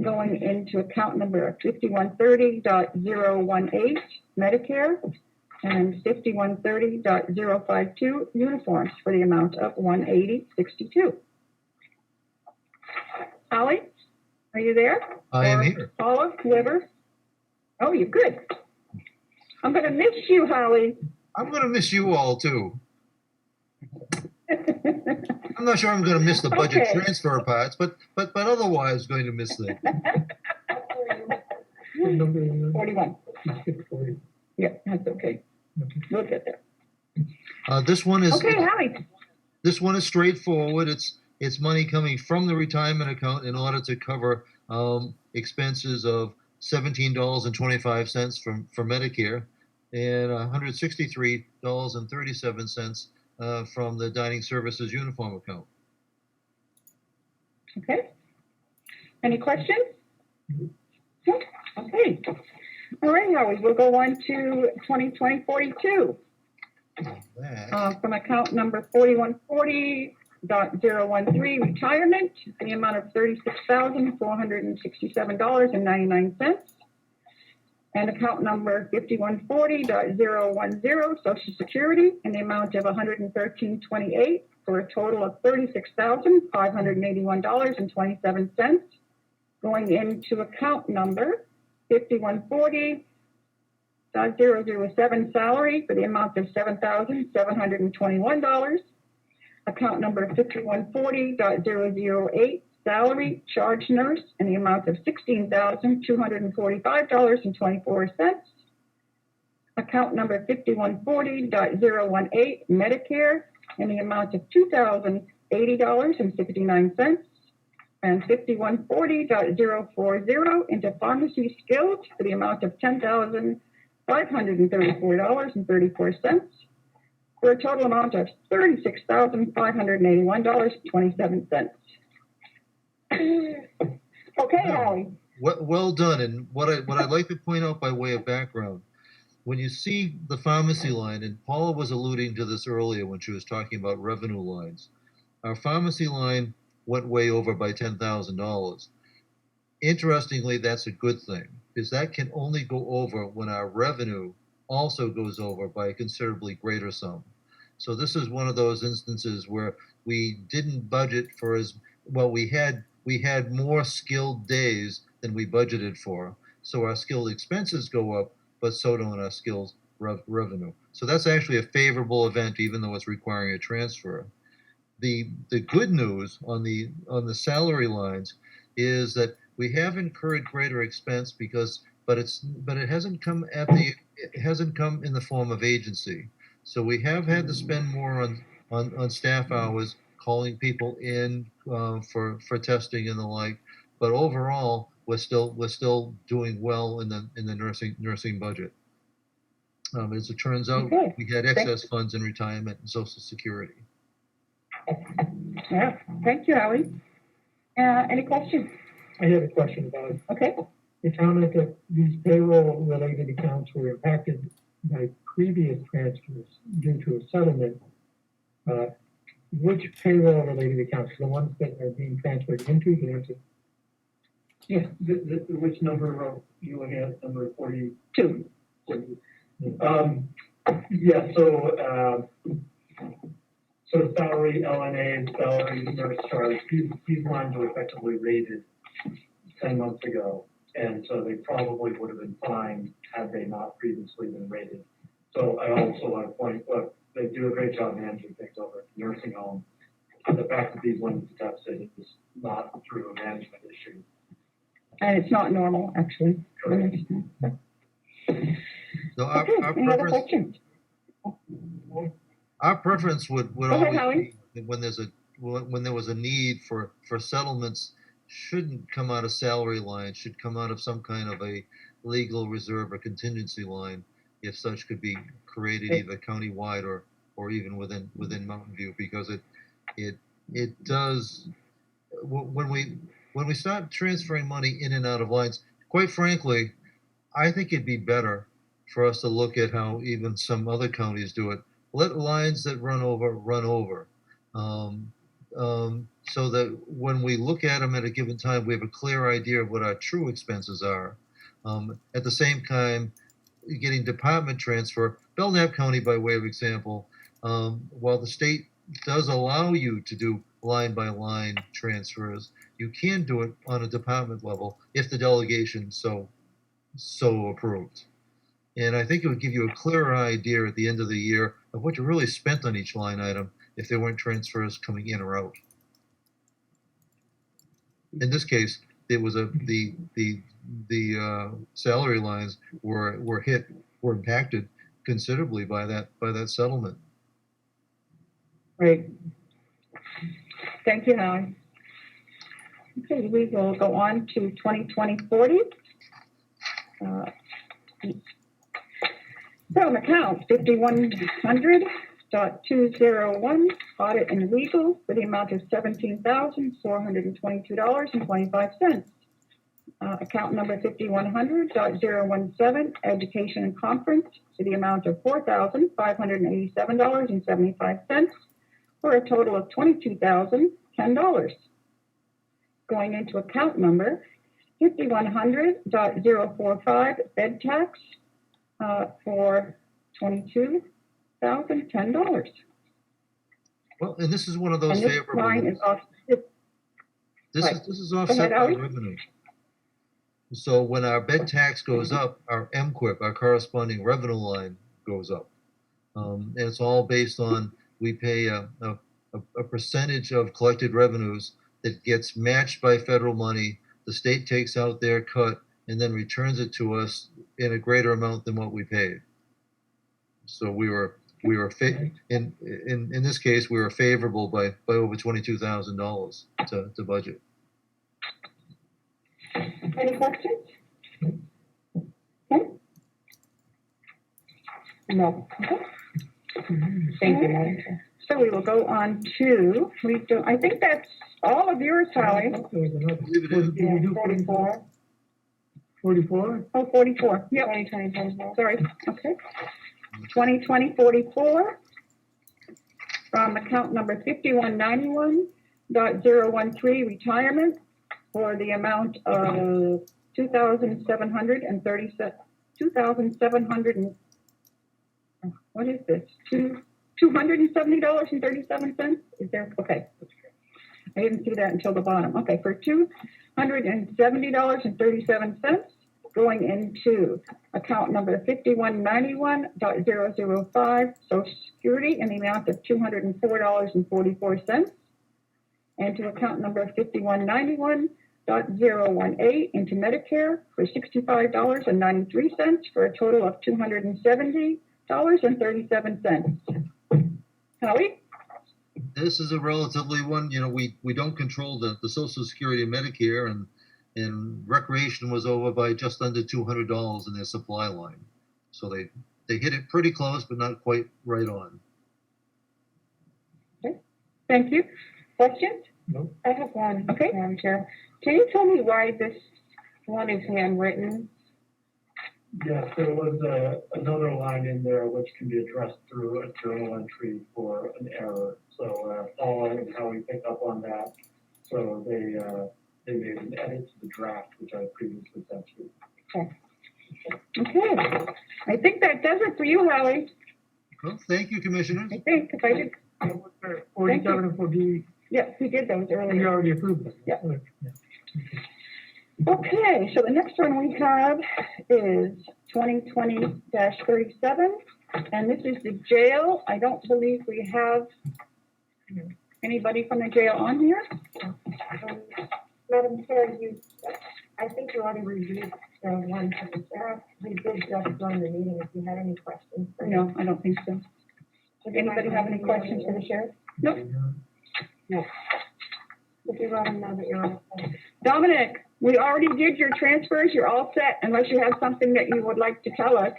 going into account number 5130.018 Medicare, and 5130.052 uniforms for the amount of $180.62. Holly, are you there? I am Or here. Paula, whoever? Oh, you're good. I'm gonna miss you, Holly. I'm going to miss you all too. I'm not sure I'm going to miss the budget Okay. transfer parts, but otherwise going to miss them. What number are you on? 41. You skipped 40. Yeah, that's okay. Okay. We'll get there. This one is Okay, Holly. This one is straightforward. It's money coming from the retirement account in order to cover expenses of $17.25 for Medicare and $163.37 from the dining services uniform account. Okay. Any questions? No? Okay. All right, Howie, we'll go on to 2020-42. That, From account number 4140.013 retirement, the amount of $36,467.99. And account number 5140.010 Social Security, in the amount of $113.28 for a total of $36,581.27. Going into account number 5140.007 salary for the amount of $7,721. Account number 5140.008 salary charge nurse in the amount of $16,245.24. Account number 5140.018 Medicare in the amount of $2,080.69. And 5140.040 into pharmacy skills for the amount of $10,534.34 for a total amount of $36,581.27. Okay, Howie. well done. And what I'd like to point out by way of background, when you see the pharmacy line, and Paula was alluding to this earlier when she was talking about revenue lines, our pharmacy line went way over by $10,000. Interestingly, that's a good thing, because that can only go over when our revenue also goes over by a considerably greater sum. So this is one of those instances where we didn't budget for as well. We had more skilled days than we budgeted for, so our skilled expenses go up, but so don't our skilled revenue. So that's actually a favorable event, even though it's requiring a transfer. The good news on the salary lines is that we have incurred greater expense but it hasn't come in the form of agency. So we have had to spend more on staff hours, calling people in for testing and the like. But overall, we're still doing well in the nursing budget. As it turns out, Okay. we had excess funds in retirement and Social Security. Yeah, thank you, Howie. Any questions? I have a question about it. Okay. The comment that these payroll-related accounts were impacted by previous transfers due to a settlement. Which payroll-related accounts? The ones that are being transferred into the answer? Yeah, which number are you looking at? Number 40? 2. 40. Yeah, so salary, LNA, salary, nurse charge, these lines were effectively rated 10 months ago. And so they probably would have been fine had they not previously been rated. So I also want to point, look, they do a great job managing things over at the nursing home. The fact that these went into deficit is not through a management issue. And it's not normal, actually. So Okay, any other questions? our preference would Go ahead, always Howie. be when there was a need for settlements, shouldn't come out of salary line, should come out of some kind of a legal reserve or contingency line, if such could be created either countywide or even within Mountain View, because it does, when we start transferring money in and out of lines, quite frankly, I think it'd be better for us to look at how even some other counties do it. Let lines that run over. So that when we look at them at a given time, we have a clear idea of what our true expenses are. At the same time, getting department transfer, Belknap County, by way of example, while the state does allow you to do line by line transfers, you can do it on a department level if the delegation so approved. And I think it would give you a clearer idea at the end of the year of what you really spent on each line item if there weren't transfers coming in or out. In this case, it was the salary lines were impacted considerably by that settlement. Great. Thank you, Howie. Okay, we will go on to 2020-40. From account 5100.201, audit and legal, for the amount of $17,422.25. Account number 5100.017, education and conference, for the amount of $4,587.75, for a total of $22,010. Going into account number 5100.045, bed tax, for $22,010. Well, and this is one of those And this favorable line ones. is off. This right. is offset by Howie. revenue. So when our bed tax goes up, our MQIP, our corresponding revenue line, goes up. And it's all based on, we pay a percentage of collected revenues that gets matched by federal money. The state takes out their cut and then returns it to us in a greater amount than what we paid. So we were in this case, we were favorable by over $22,000 to budget. Any questions? Okay. No. Okay. Thank you, Madam Chair. So we will go on to, I think that's all of yours, Howie. There was another. Leave it in. Did we do 44. 44? Oh, 44. Yep. 2020-44. Sorry. Okay. 2020-44 from account number 5191.013, retirement, for the amount of $2,700. What is this? $270.37? Is there? Okay. I didn't see that until the bottom. Okay, for $270.37, going into account number 5191.005, Social Security, in the amount of $204.44, and to account number 5191 into Medicare for $65.93 for a total of $270.37. Howie? This is a relatively one, we don't control the Social Security and Medicare, and recreation was over by just under $200 in their supply line. So they hit it pretty close, but not quite right on. Okay. Thank you. Questions? No. I have one, Okay. Madam Chair. Can you tell me why this one is handwritten? Yes, there was another line in there which can be addressed through a journal entry for an error. So Paula and Howie picked up on that. So they made an edit to the draft, which I previously sent you. Okay. I think that does it for you, Howie. Well, thank you, Commissioners. I think, if I did, 47 and 48, yes, we did those we earlier. already approved them. Yeah. Okay, so the next one we have is 2020-37, and this is the jail. I don't believe we have anybody from the jail on here. Madam Chair, I think you already reviewed the one for the sheriff. We did just join the meeting if you had any questions. No, I don't think so. Does anybody have any questions for the sheriff? Nope. No. If you let them know that you're on. Dominic, we already did your transfers. You're all set unless you have something that you would like to tell us.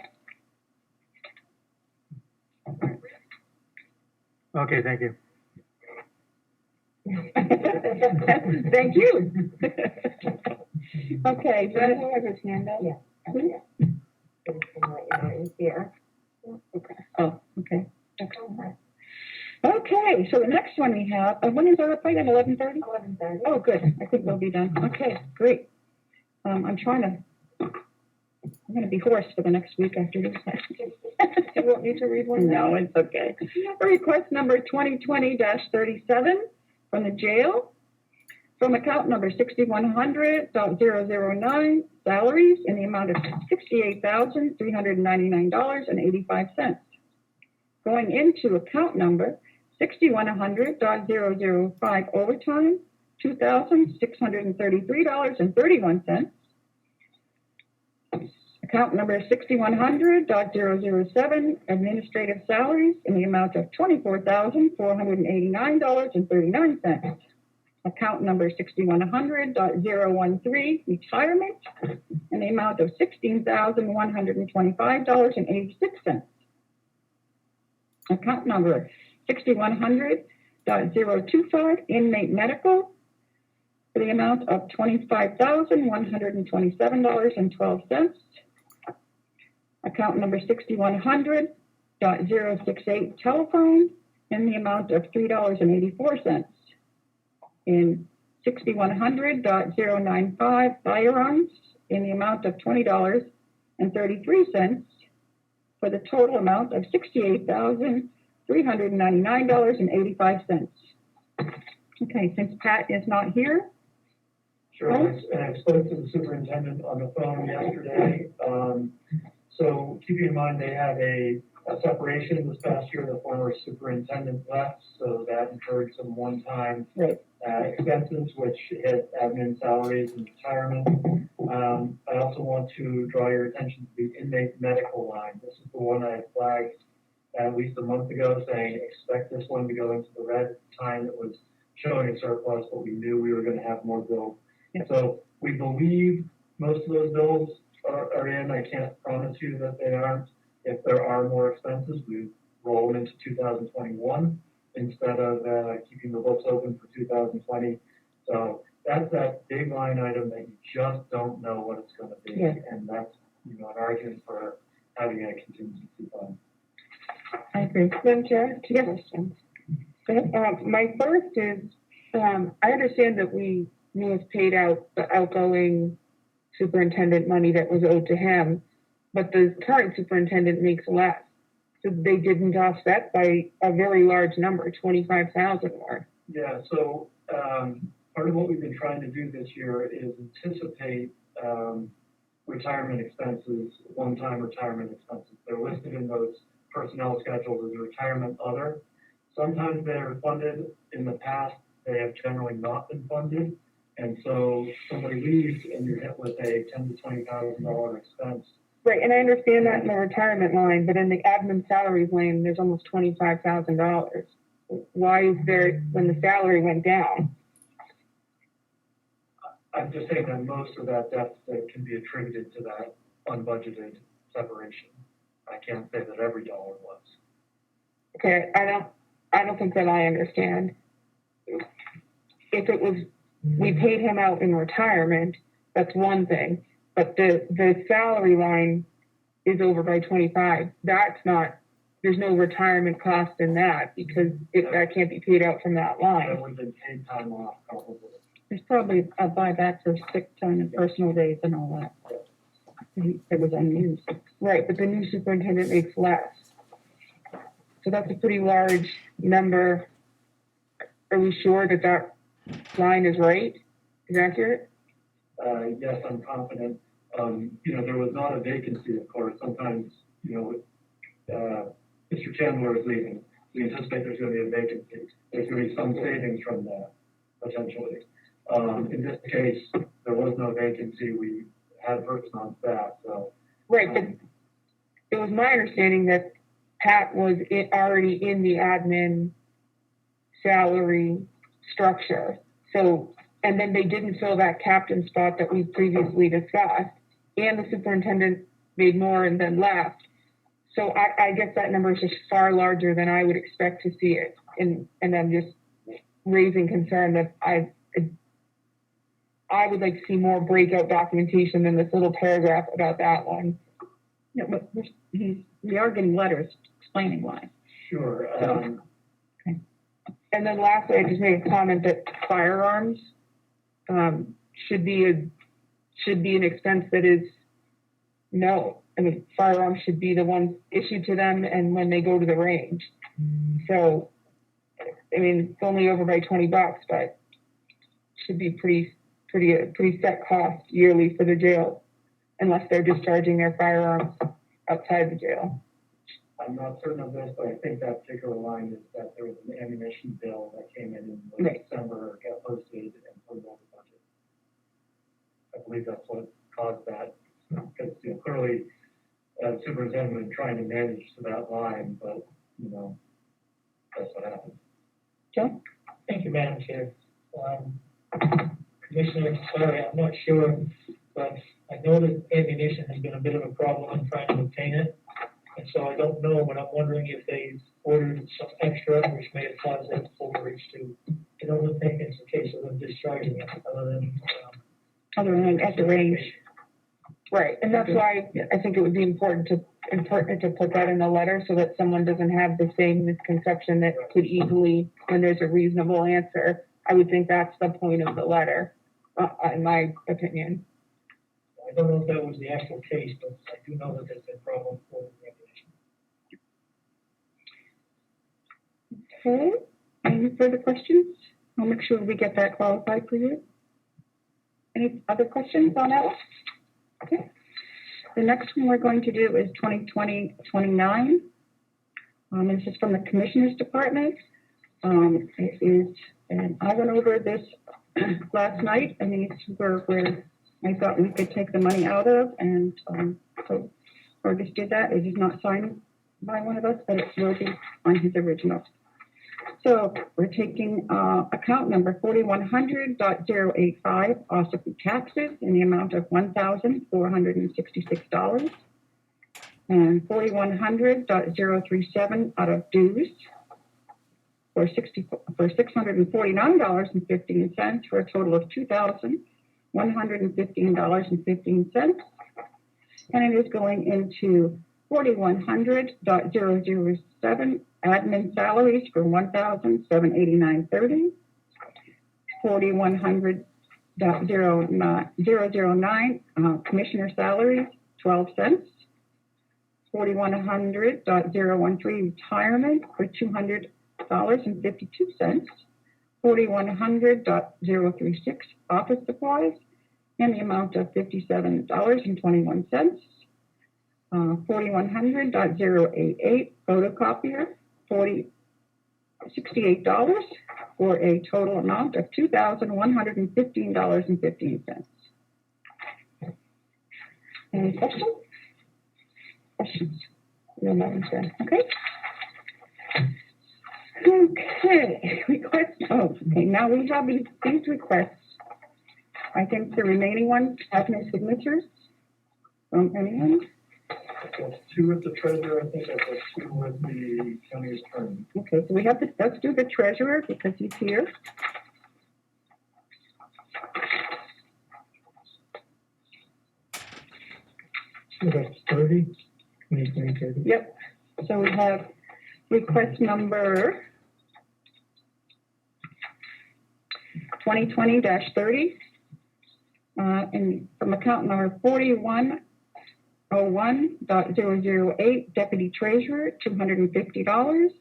Okay, thank you. Thank you. Okay, Does anyone have his hand up? Yeah. Here. Oh, okay. Okay, so the next one we have, when is our fight at 11:30? 11:30. Oh, good. I think we'll be done. Okay, great. I'm going to be hoarse for the next week after this. You want me to read one? No, it's okay. Request number 2020-37 from the jail, from account number 6100.009, salaries in the amount of $68,399.85. Going into account number 6100.005, overtime, $2,633.31. Account number 6100.007, administrative salaries in the amount of $24,489.39. Account number 6100.013, retirement in the amount of $16,125.86. Account number 6100.025, inmate medical for the amount of $25,127.12. Account number 6100.068, telephone in the amount of $3.84. In 6100.095, firearms in the amount of $20.33 for the total amount of $68,399.85. Okay, since Pat is not here. Sure, and I spoke to the superintendent on the phone yesterday. So keeping in mind, they had a separation this past year. The former superintendent left, so that incurred some one-time expenses, which hit admin salaries and retirement. I also want to draw your attention to the inmate medical line. This is the one I flagged at least a month ago, saying expect this one to go into the red. At the time it was showing a surplus, but we knew we were going to have more bills. So we believe most of those bills are in. I can't promise you that they aren't. If there are more expenses, we roll them into 2021 instead of keeping the books open for 2020. So that's that big line item that you just don't know what it's going to be. Yeah. And that's an argument for having a contingency fund. I agree. Madam Chair, two Yes. questions. Go ahead. My first is, I understand that we paid out the outgoing superintendent money that was owed to him, but the current superintendent makes less. So they didn't offset by a very large number, 25,000 more. Yeah, so part of what we've been trying to do this year is anticipate retirement expenses, one-time retirement expenses. They're listed in those personnel schedules as a retirement other. Sometimes they're funded. In the past, they have generally not been funded. And so somebody leaves and you're hit with a $10,000 to $20,000 expense. Right, and I understand that in the retirement line, but in the admin salaries line, there's almost $25,000. Why is there, when the salary went down? I'm just saying that most of that deficit can be attributed to that unbudgeted separation. I can't say that every dollar was. Okay, I don't think that I understand. If it was, we paid him out in retirement, that's one thing, but the salary line is over by 25. That's not, there's no retirement cost in that because that can't be paid out from that That line. would have been paid time off probably. There's probably a buyback for sick time and personal days and all that. It was unused. Right, but the new superintendent makes less. So that's a pretty large number. Are we sure that that line is right? Is accurate? Yes, I'm confident. There was not a vacancy, of course. Sometimes, Mr. Chandler is leaving. We anticipate there's going to be a vacancy. There's going to be some savings from that, potentially. In this case, there was no vacancy. We had a person on staff, so. Right, but it was my understanding that Pat was already in the admin salary structure. So, and then they didn't fill that captain spot that we previously discussed, and the superintendent made more and then left. So I guess that number is just far larger than I would expect to see it. And I'm just raising concern that I would like to see more breakout documentation than this little paragraph about that one. No, but we are getting letters explaining why. Sure. Okay. And then lastly, I just made a comment that firearms should be an expense that is firearms should be the ones issued to them and when they go to the range. So, it's only over by $20, but should be pretty set cost yearly for the jail, unless they're discharging their firearms outside the jail. I'm not certain of this, but I think that particular line is that there was an ammunition bill that came in Right. December, got posted and put over budget. I believe that's what caused that. Because clearly, as superintendent, been trying to manage to that line, but that's what happened. Joe? Thank you, Madam Chair. Commissioner, sorry, I'm not sure, but I know that ammunition has been a bit of a problem in trying to obtain it. And so I don't know, but I'm wondering if they've ordered some extra, which may have caused that overreach too. I don't think it's a case of them discharging it, other than At the range. Right, and that's why I think it would be important to put that in the letter so that someone doesn't have the same misconception that could easily, when there's a reasonable answer, I would think that's the point of the letter, in my opinion. I don't know if that was the actual case, but I do know that there's been problems with ammunition. Okay, any further questions? I'll make sure we get that qualified for you. Any other questions on that one? Okay. The next one we're going to do is 2020-29. This is from the Commissioners Department. It is, and I went over this last night, and these were where I thought we could take the money out of, and so Fergus did that. It is not signed by one of us, but it will be on his original. So we're taking account number 4100.085 Ossipee taxes in the amount of $1,466, and 4100.037 out of dues for $649.15 for a total of $2,115.15, and it is going into 4100.007 admin salaries for $1,789.30, 4100.009 commissioner salaries, 12 cents, 4100.013 retirement for $200.52, 4100.036 office supplies in the amount of $57.21, 4100.088 photocopier, $68, for a total amount of $2,115.15. Any questions? Questions? No, Madam Chair. Okay. Okay, okay, now we have these requests. I think the remaining ones have no signatures from anyone. There's two with the treasurer, I think I've got two with the county attorney. Okay, so we have the, let's do the treasurer because he's here. So that's 30, 20, 30. Yep, so we have request number 2020-30, and from account number 4101.008, Deputy Treasurer, $250,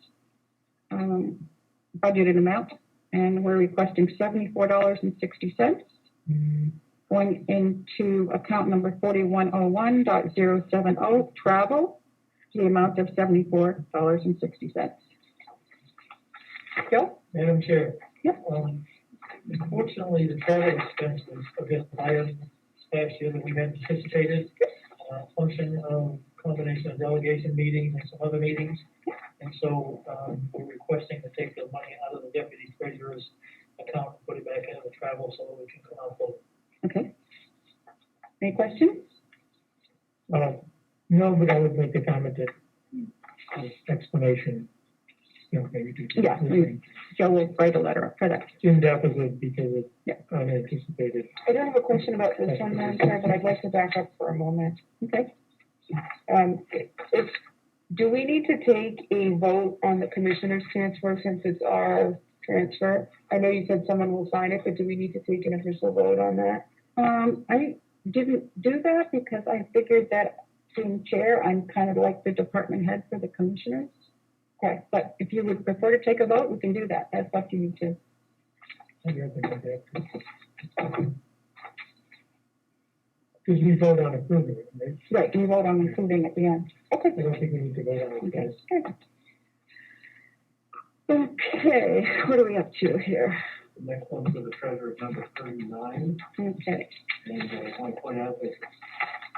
budgeted amount, and we're requesting $74.60. Going into account number 4101.070, travel, the amount of $74.60. Joe? Madam Chair. Yep. Unfortunately, the travel expense was a bit higher this past year than we had anticipated. Function of combination of delegation meetings and some other meetings. And so we're requesting to take the money out of the deputy treasurer's account and put it back into the travel so that we can come out full. Okay. Any questions? No, but I would make the comment that explanation, maybe do. Yeah, Joe will write a letter up for that. In deficit because it's unanticipated. I don't have a question about this one, Madam Chair, but I'd like to back up for a moment. Okay. Do we need to take a vote on the commissioner's transfer since it's our transfer? I know you said someone will sign it, but do we need to take an official vote on that? I didn't do that because I figured that being chair, I'm kind of like the department head for the commissioners. Okay, but if you would prefer to take a vote, we can do that. That's up to you too. Because we vote on approving it, right? Right, we vote on approving at the end. Okay. I don't think we need to vote on it. Okay. Okay, what are we up to here? The next one for the treasurer is number 39. Okay. And I want to point out that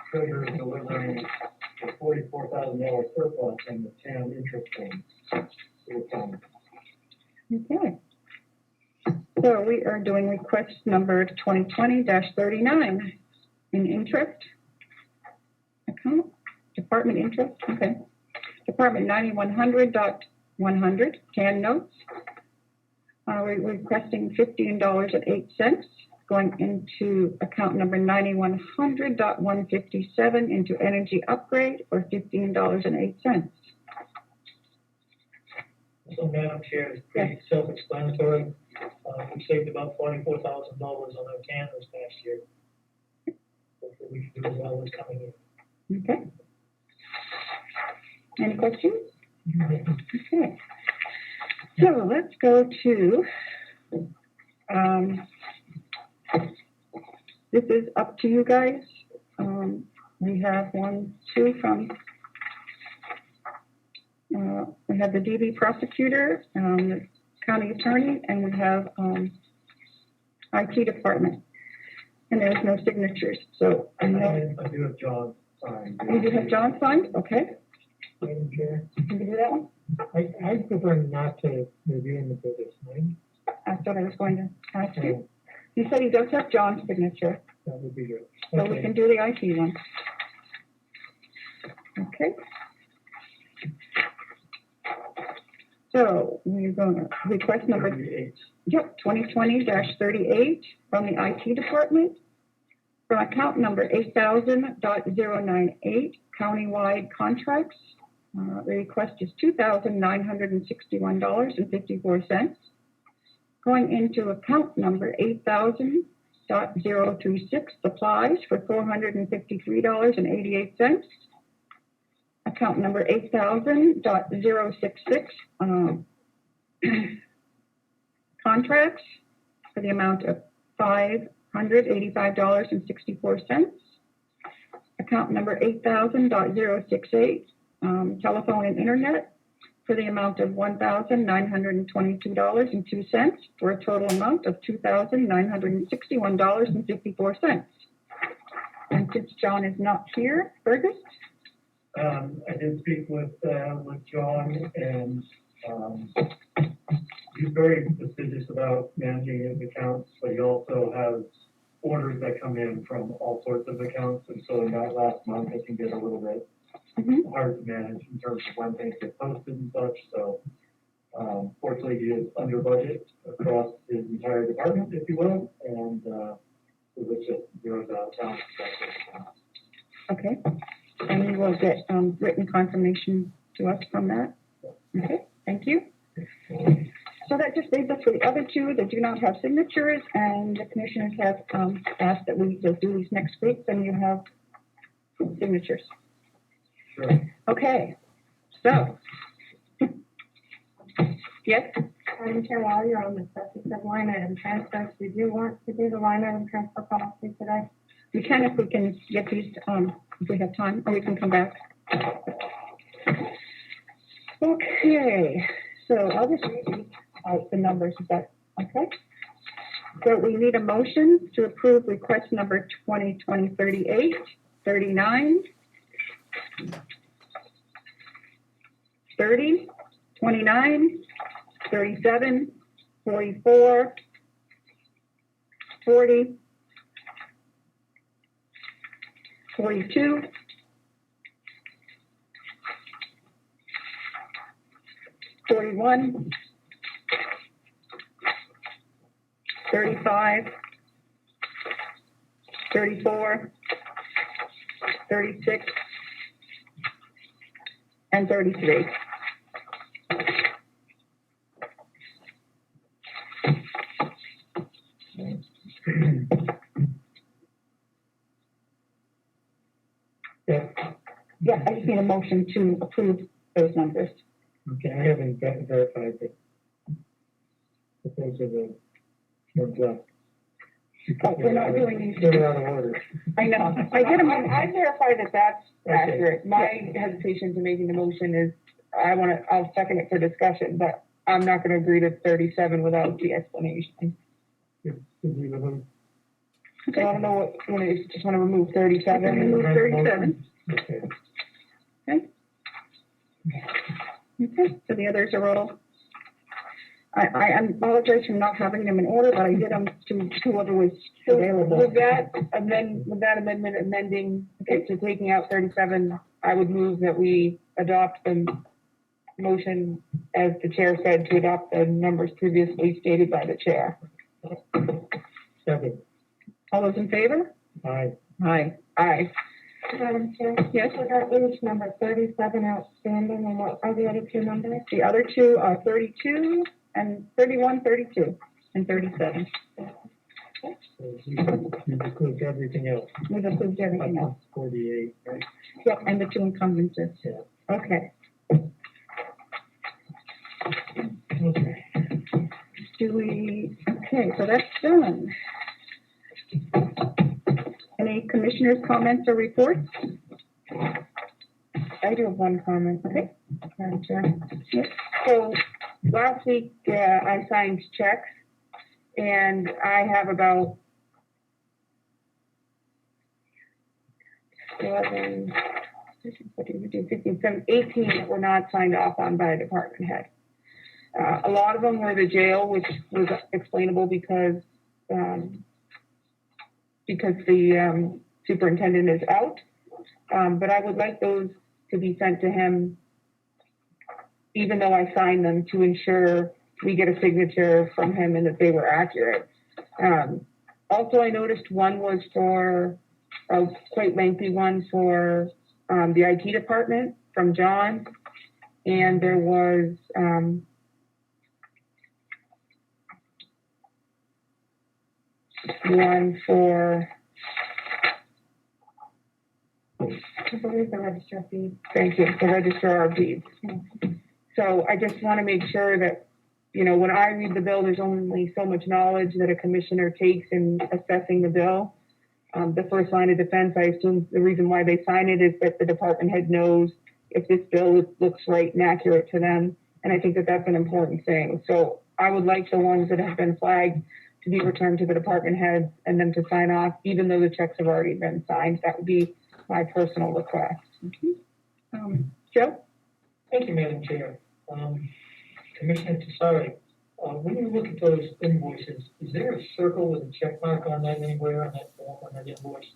treasurer is delivering a $44,000 surplus in the town interest payments. Okay. So we are doing request number 2020-39 in interest account, department interest, okay. Department 9100.100, CAN notes. We're requesting $15.08 going into account number 9100.157 into energy upgrade for $15.08. So, Madam Chair, it's pretty self-explanatory. We saved about $44,000 on our can this past year. Hopefully we can do as well this coming year. Okay. Any questions? Okay. So let's go to, this is up to you guys. We have one, two from, we have the DV prosecutor, the county attorney, and we have IT department. And there's no signatures, so I know. I do have John signed. You do have John signed, okay? Madam Chair, Can you do that one? I prefer not to review in the business, right? That's what I was going to ask you. You said he does have John's signature, That would be good. so we can do the IT one. Okay. So we're going to request number 38. Yep, 2020-38 from the IT department. From account number 8000.098, countywide contracts. The request is $2,961.54. Going into account number 8000.036, supplies for $453.88. Account number 8000.066, contracts for the amount of $585.64. Account number 8000.068, telephone and internet for the amount of $1,922.02 for a total amount of $2,961.54. And since John is not here, Fergus? I did speak with John, and he's very fastidious about managing his accounts, but he also has orders that come in from all sorts of accounts, and so in that last month, it can get a little bit hard to manage in terms of when things get posted and such, so fortunately, he is under budget across his entire department, if you will, and it was just zeroes out down. Okay, and you will get written confirmation to us from that? Okay, thank you. So that just leaves us for the other two that do not have signatures, and the commissioners have asked that we just do these next week, and you have signatures. Sure. Okay, so. Yes? Madam Chair, while you're on the subject of line item transfers, we do want to do the line item transfer policy today. We can if we can get these, if we have time, or we can come back. Okay, so I'll just read out the numbers, is that okay? So we need a motion to approve request number 2020-38, 39, 30, 29, 37, 44, 40, 42, 41, 35, 34, 36, and 33. Yeah, I just need a motion to approve those numbers. Okay, I haven't verified that those are the ones left. Oh, we're not doing these. They're out of order. I know. I did them. I verify that that's Okay. accurate. My hesitation to making the motion is I'll second it for discussion, but I'm not gonna agree to 37 without the explanation. Did we remove? So I don't know what, if you just wanna remove 37. Remove 37. Okay. Okay, so the others are all, I apologize for not having them in order, but I did them to whoever was available. With that amendment amending it to taking out 37, I would move that we adopt the motion, as the chair said, to adopt the numbers previously stated by the chair. Second. All those in favor? Aye. Aye. Aye. Madam Chair? Yes. We got inch number 37 outstanding, and what are the other two numbers? The other two are 32 and 31, 32, and 37. So we approved everything else. We've approved everything else. 48, right? Yep, and the two encumbrances. Yeah. Okay. Okay. Okay, so that's done. Any commissioners' comments or reports? I do have one comment. Okay. Madam Chair. So last week, I signed checks, and I have about 11, 15, 17, 18 that were not signed off on by a department head. A lot of them were the jail, which was explainable because the superintendent is out. But I would like those to be sent to him, even though I signed them, to ensure we get a signature from him and that they were accurate. Also, I noticed one was for a quite lengthy one for the IT department from John, and there was one for, I believe the register of deeds. thank you, the registrar of deeds. So I just want to make sure that, you know, when I read the bill, there's only so much knowledge that a commissioner takes in assessing the bill. The first line of defense, I assume the reason why they sign it is that the department head knows if this bill looks right and accurate to them. And I think that that's an important thing. So I would like the ones that have been flagged to be returned to the department heads and them to sign off, even though the checks have already been signed. That would be my personal request. Joe? Thank you, Madam Chair. Commissioner Tesari, when you look at those invoices, is there a circle with a check mark on that anywhere on that form, on that invoice?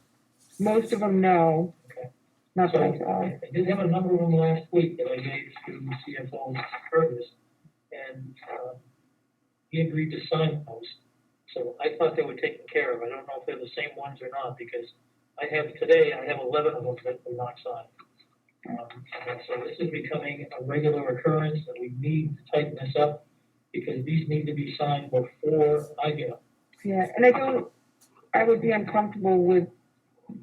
Most of them, no. Okay. Not So, like all. I did have a number of them last week that I gave to CFO Curtis, and he agreed to sign those. So I thought they were taken care of. I don't know if they're the same ones or not, because I have 11 of them that were not signed. And so this is becoming a regular occurrence, and we need to tighten this up, because these need to be signed before I get them. Yeah, and I would be uncomfortable with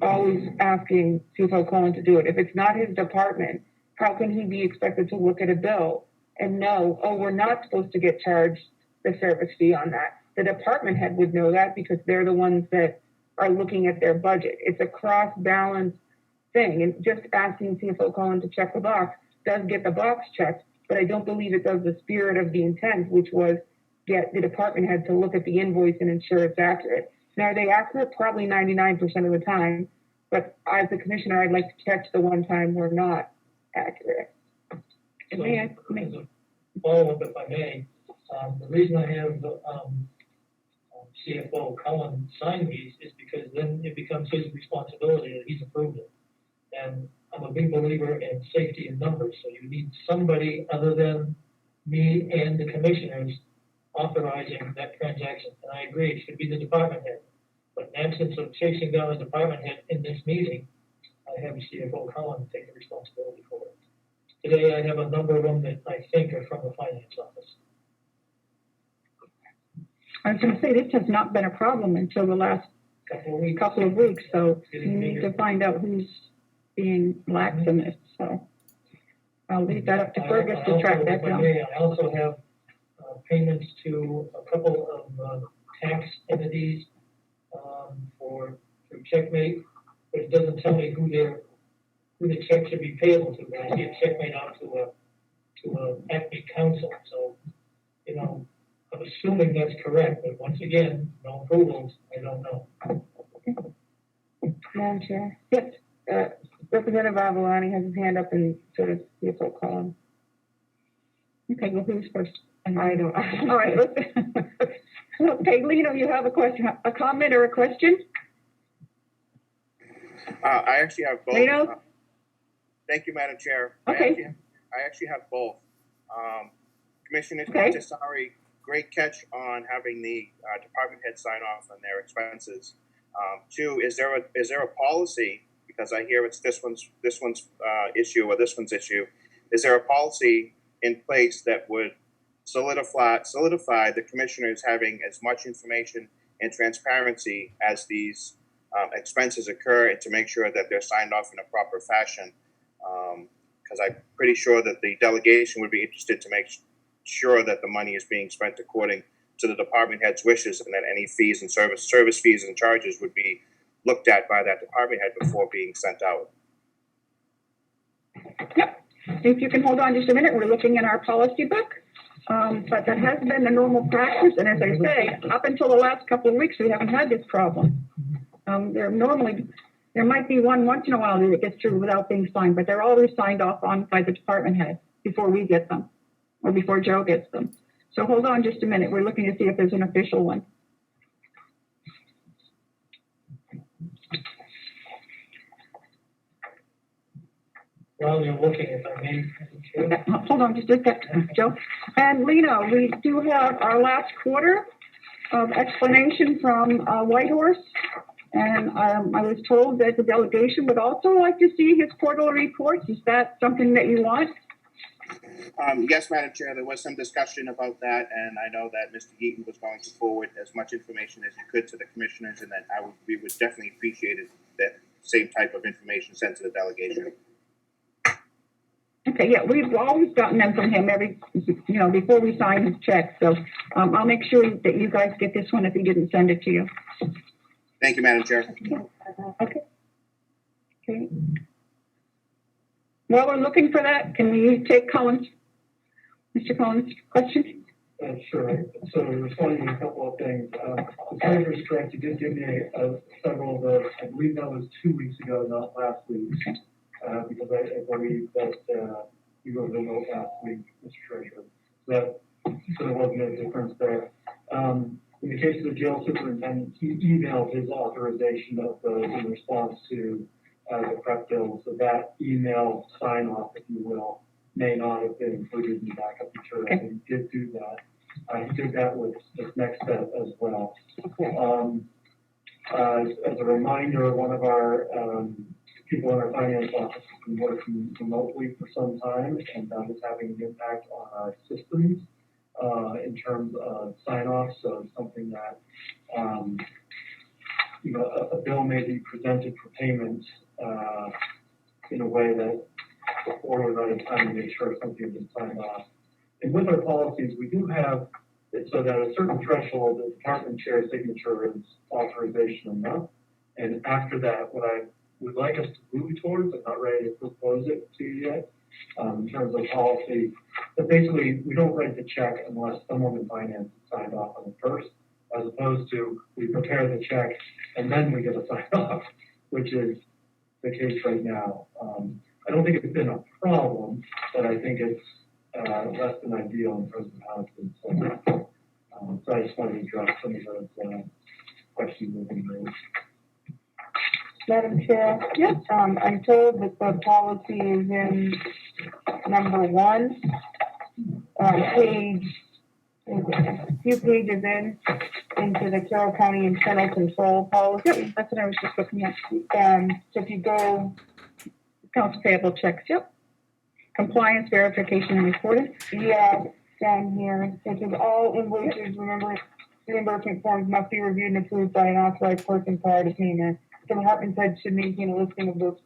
always asking CFO Cohen to do it. If it's not his department, how can he be expected to look at a bill and know, oh, we're not supposed to get charged the service fee on that? The department head would know that because they're the ones that are looking at their budget. It's a cross-balance thing, and just asking CFO Cohen to check the box does get the box checked, but I don't believe it does the spirit of the intent, which was get the department head to look at the invoice and ensure it's accurate. Now, are they accurate? Probably 99% of the time, but as a commissioner, I'd like to catch the one time we're not accurate. So, as a follow-up, if I may, the reason I have CFO Cullen sign these is because then it becomes his responsibility that he's approved it. And I'm a big believer in safety in numbers, so you need somebody other than me and the commissioners authorizing that transaction. And I agree, it should be the department head. But in absence of chasing down the department head in this meeting, I have CFO Cullen take the responsibility for it. Today, I have a number of them that I think are from the finance office. I was going to say, this has not been a problem until the last couple of weeks, so you need to find out who's being lax in this. So I'll leave that up to Fergus to track that down. I also have payments to a couple of tax entities through Checkmate, but it doesn't tell me who the check should be payable to. But I see a Checkmate out to a Acme council, so I'm assuming that's correct, but once again, no approvals, I don't know. Madam Chair. Yes, Representative Avalani has his hand up and sort of CFO Colin. Okay, well, who's first? I don't. All right, okay, Lino, you have a question, a comment or a question? I actually have both. Lino? Thank you, Madam Chair. Okay. I actually have both. Commissioner Okay. Tesari, great catch on having the department head sign off on their expenses. Two, is there a policy, because I hear it's this one's issue or this one's issue, is there a policy in place that would solidify the commissioners having as much information and transparency as these expenses occur, and to make sure that they're signed off in a proper fashion? Because I'm pretty sure that the delegation would be interested to make sure that the money is being spent according to the department head's wishes, and that any fees and service fees and charges would be looked at by that department head before being sent out. Yep. If you can hold on just a minute, we're looking in our policy book. But that has been the normal practice, and as I say, up until the last couple of weeks, we haven't had this problem. There might be one once in a while that gets through without being signed, but they're always signed off on by the department head before we get them, or before Joe gets them. So hold on just a minute. We're looking to see if there's an official one. While you're looking, if I may. Hold on just a second, Joe. And Lino, we do have our last quarter of explanation from Whitehorse. And I was told that the delegation would also like to see his quarterly reports. Is that something that you want? Yes, Madam Chair, there was some discussion about that, and I know that Mr. Eaton was going to forward as much information as he could to the commissioners, and that we would definitely appreciate it, that same type of information sent to the delegation. Okay, yeah, we've always gotten them from him before we sign his check. So I'll make sure that you guys get this one if he didn't send it to you. Thank you, Madam Chair. Okay. While we're looking for that, can we take Collins, Mr. Collins' question? Sure. So responding to a couple of things, the treasurer is correct. You did give me several of those. I believe that was 2 weeks ago, not last week, because I believe that you wrote a note last week, Mr. Treasurer. So there wasn't a difference there. In the case of the jail superintendent, he emailed his authorization of those in response to the prep bill. So that email sign off, if you will, may not have been included in the backup material. But he did do that. He did that with this next step as well. As a reminder, one of our people in our finance office has been working remotely for some time, and that is having an impact on our systems in terms of sign-off. So it's something that, a bill may be presented for payment in a way that before we're running time to make sure something has been signed off. And with our policies, we do have it so that a certain threshold, the department chair signature is authorization enough. And after that, what I would like us to move towards, I'm not ready to propose it to you yet, in terms of policy, but basically we don't write the check unless someone in finance signed off on it first, as opposed to we prepare the check and then we get a sign off, which is the case right now. I don't think it's been a problem, but I think it's less than ideal in terms of how it's been set up. So I just wanted to address some of those questions that have been raised. Madam Chair? Yes. I'm told that the policy is in number 1, page, a few pages into the Carroll County Internal Control Policy. Yep, that's what I was just looking at. So if you go, accounts payable checks, yep. Compliance, verification, and reporting. Yeah, down here, it says all invoices, reimbursement forms must be reviewed and approved by an authorized person prior to payment. The department head should maintain a listing of those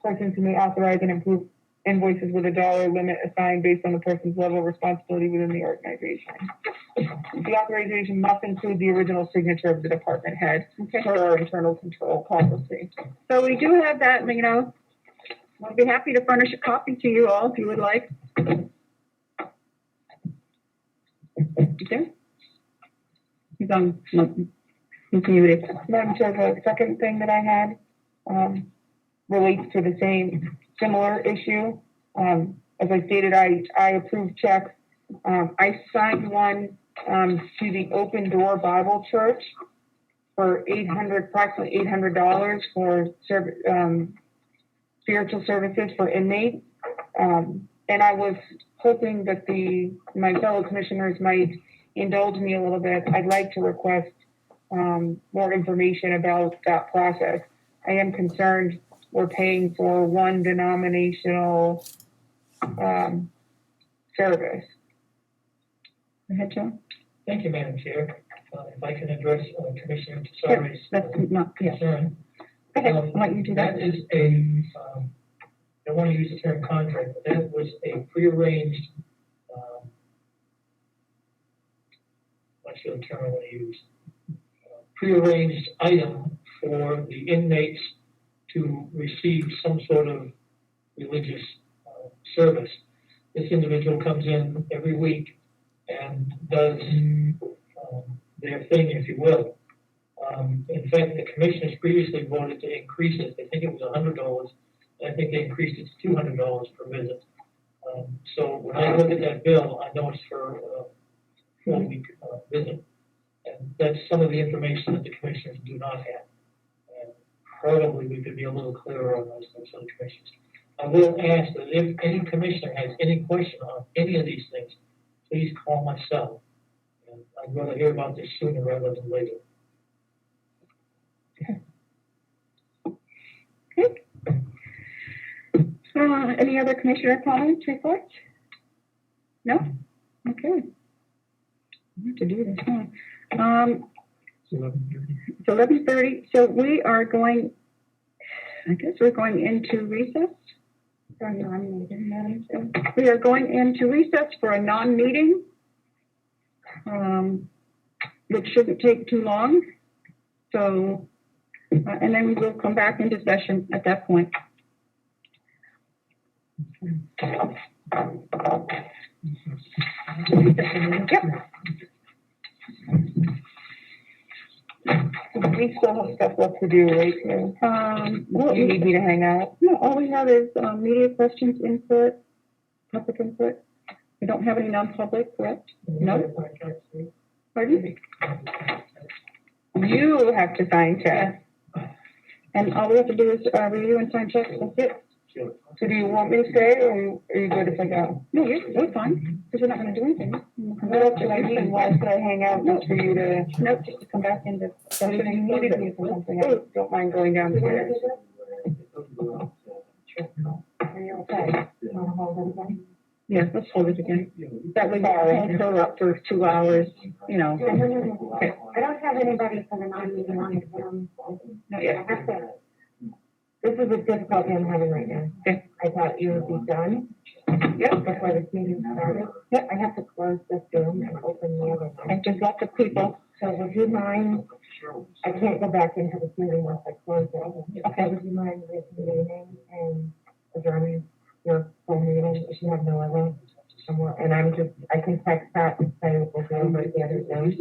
persons who may authorize and approve invoices with a dollar limit assigned based on the person's level of responsibility within the organization. The authorization must include the original signature of the department head for our internal control policy. So we do have that, I'll be happy to furnish a copy to you all if you would like. Okay. He's muted. Madam Chair, the second thing that I had relates to the similar issue. As I stated, I approved checks. I signed one to the Open Door Bible Church for approximately $800 for spiritual services for inmates. And I was hoping that my fellow commissioners might indulge me a little bit. I'd like to request more information about that process. I am concerned we're paying for one denominational service. Go ahead, John. Thank you, Madam Chair. If I can address Commissioner Tessari's concern. Go ahead, I'll let you do that. That is I don't want to use the term contract, but that was a prearranged, what's the term I want to use? Prearranged item for the inmates to receive some sort of religious service. This individual comes in every week and does their thing, if you will. In fact, the commissioners previously voted to increase it. I think it was $100, and I think they increased it to $200 per visit. So when I look at that bill, I know it's for a 4-week visit. And that's some of the information that the commissioners do not have. And probably we could be a little clearer on those things on the commissioners. I will ask that if any commissioner has any question on any of these things, please call myself. And I'd rather hear about this sooner rather than later. Okay. Any other commissioner comments, reports? No? Okay. I have to do this now. It's 11:30. So we are going, I guess we're going into recess. We are going into recess for a non-meeting, which shouldn't take too long. So, and then we will come back into session at that point. We still have stuff left to do, right? Well, You need me to hang out? no, all we have is, media questions, input, public input. We don't have any non-public, correct? No? Pardon? You have to sign checks. And all we have to do is, review and sign checks, that's it. So do you want me to stay or are you good if I go? No, we're fine, because we're not gonna do anything. What else should I do? Why should I hang out just for you to? No, just to come back into If session. you needed me for something, I don't mind going downstairs. Are you okay? You wanna hold it again? Yeah, let's hold it again. That way we can hold her up for 2 hours, you know. No. I don't have anybody for the non-meeting on it, Not I yet. have to, this is a difficulty I'm having right now. Okay. I thought you would be done. Yep. Before this meeting started. Yep. I have to close this room and open the other one. And there's lots of people. So would you mind, I can't go back into this meeting once I close it. Okay. Would you mind reconvening and adjourning your full meeting if you have no other somewhere? And I can text that and say we'll go over it the other day.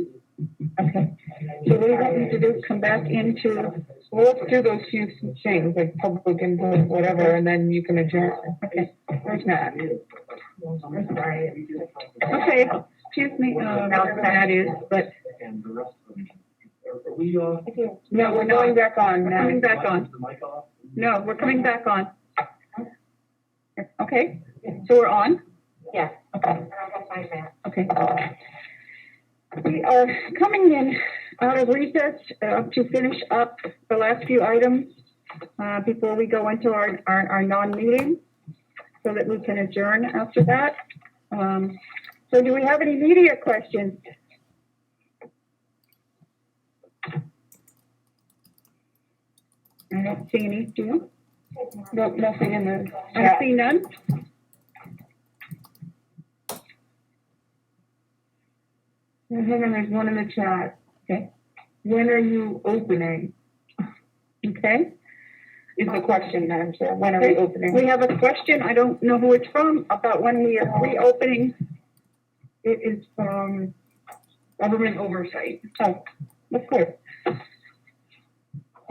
Okay. So what do you want me to do? Come back into, Well, let's do those few things, like public input, whatever, and then you can adjourn. okay, Where's Matt? I'm sorry. okay, excuse me, whatever that is, but And the rest of them, are we off? No, we're going back on now. coming back on. Is the mic off? No, we're coming back on. Okay, so we're on? Yes. Okay. And I can find that. Okay. We are coming in out of recess to finish up the last few items before we go into our non-meeting so that we can adjourn after that. So do we have any media questions? I don't see any, do you? No, nothing in the I chat. see none. Hang on, there's one in the chat. Okay. When are you opening? Okay. Is the question, Madam Chair. When are we opening? We have a question, I don't know who it's from, about when we are reopening. It is from Government Oversight. Oh, of course.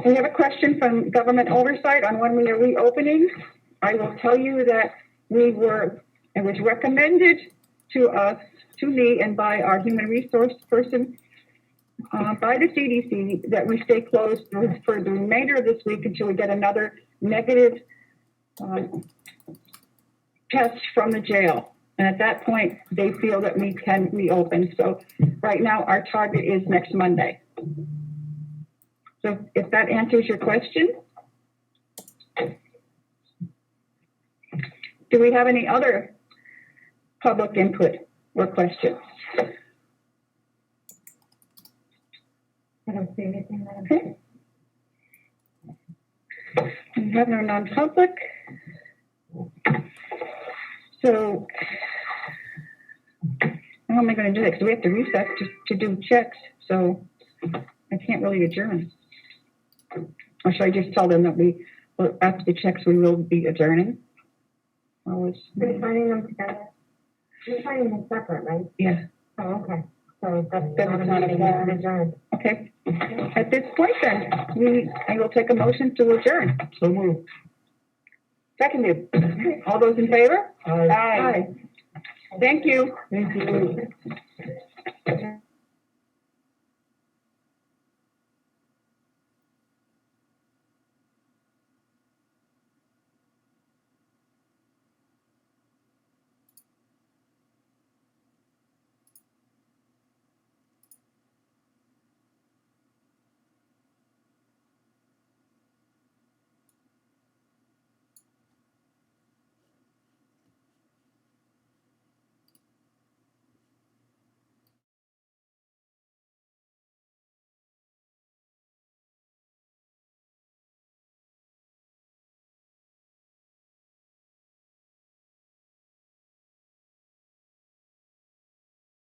We have a question from Government Oversight on when we are reopening. I will tell you that it was recommended to us, to me, and by our human resource person, by the CDC, that we stay closed for the remainder of this week until we get another negative test from the jail. And at that point, they feel that we can reopen. So right now, our target is next Monday. So if that answers your question. Do we have any other public input or questions? I don't see anything, Madam Okay. We have no non-public. So how am I going to do that? Because we have to recess to do checks. So I can't really adjourn. Or should I just tell them that after the checks, we will be adjourning? You're signing them together? You're signing them separate, right? Yeah. Oh, okay. So that's not a quorum. adjourned. Okay. At this point then, I will take a motion to adjourn. So moved. Seconded. All those in favor? Aye. Aye. Thank you. Thank you.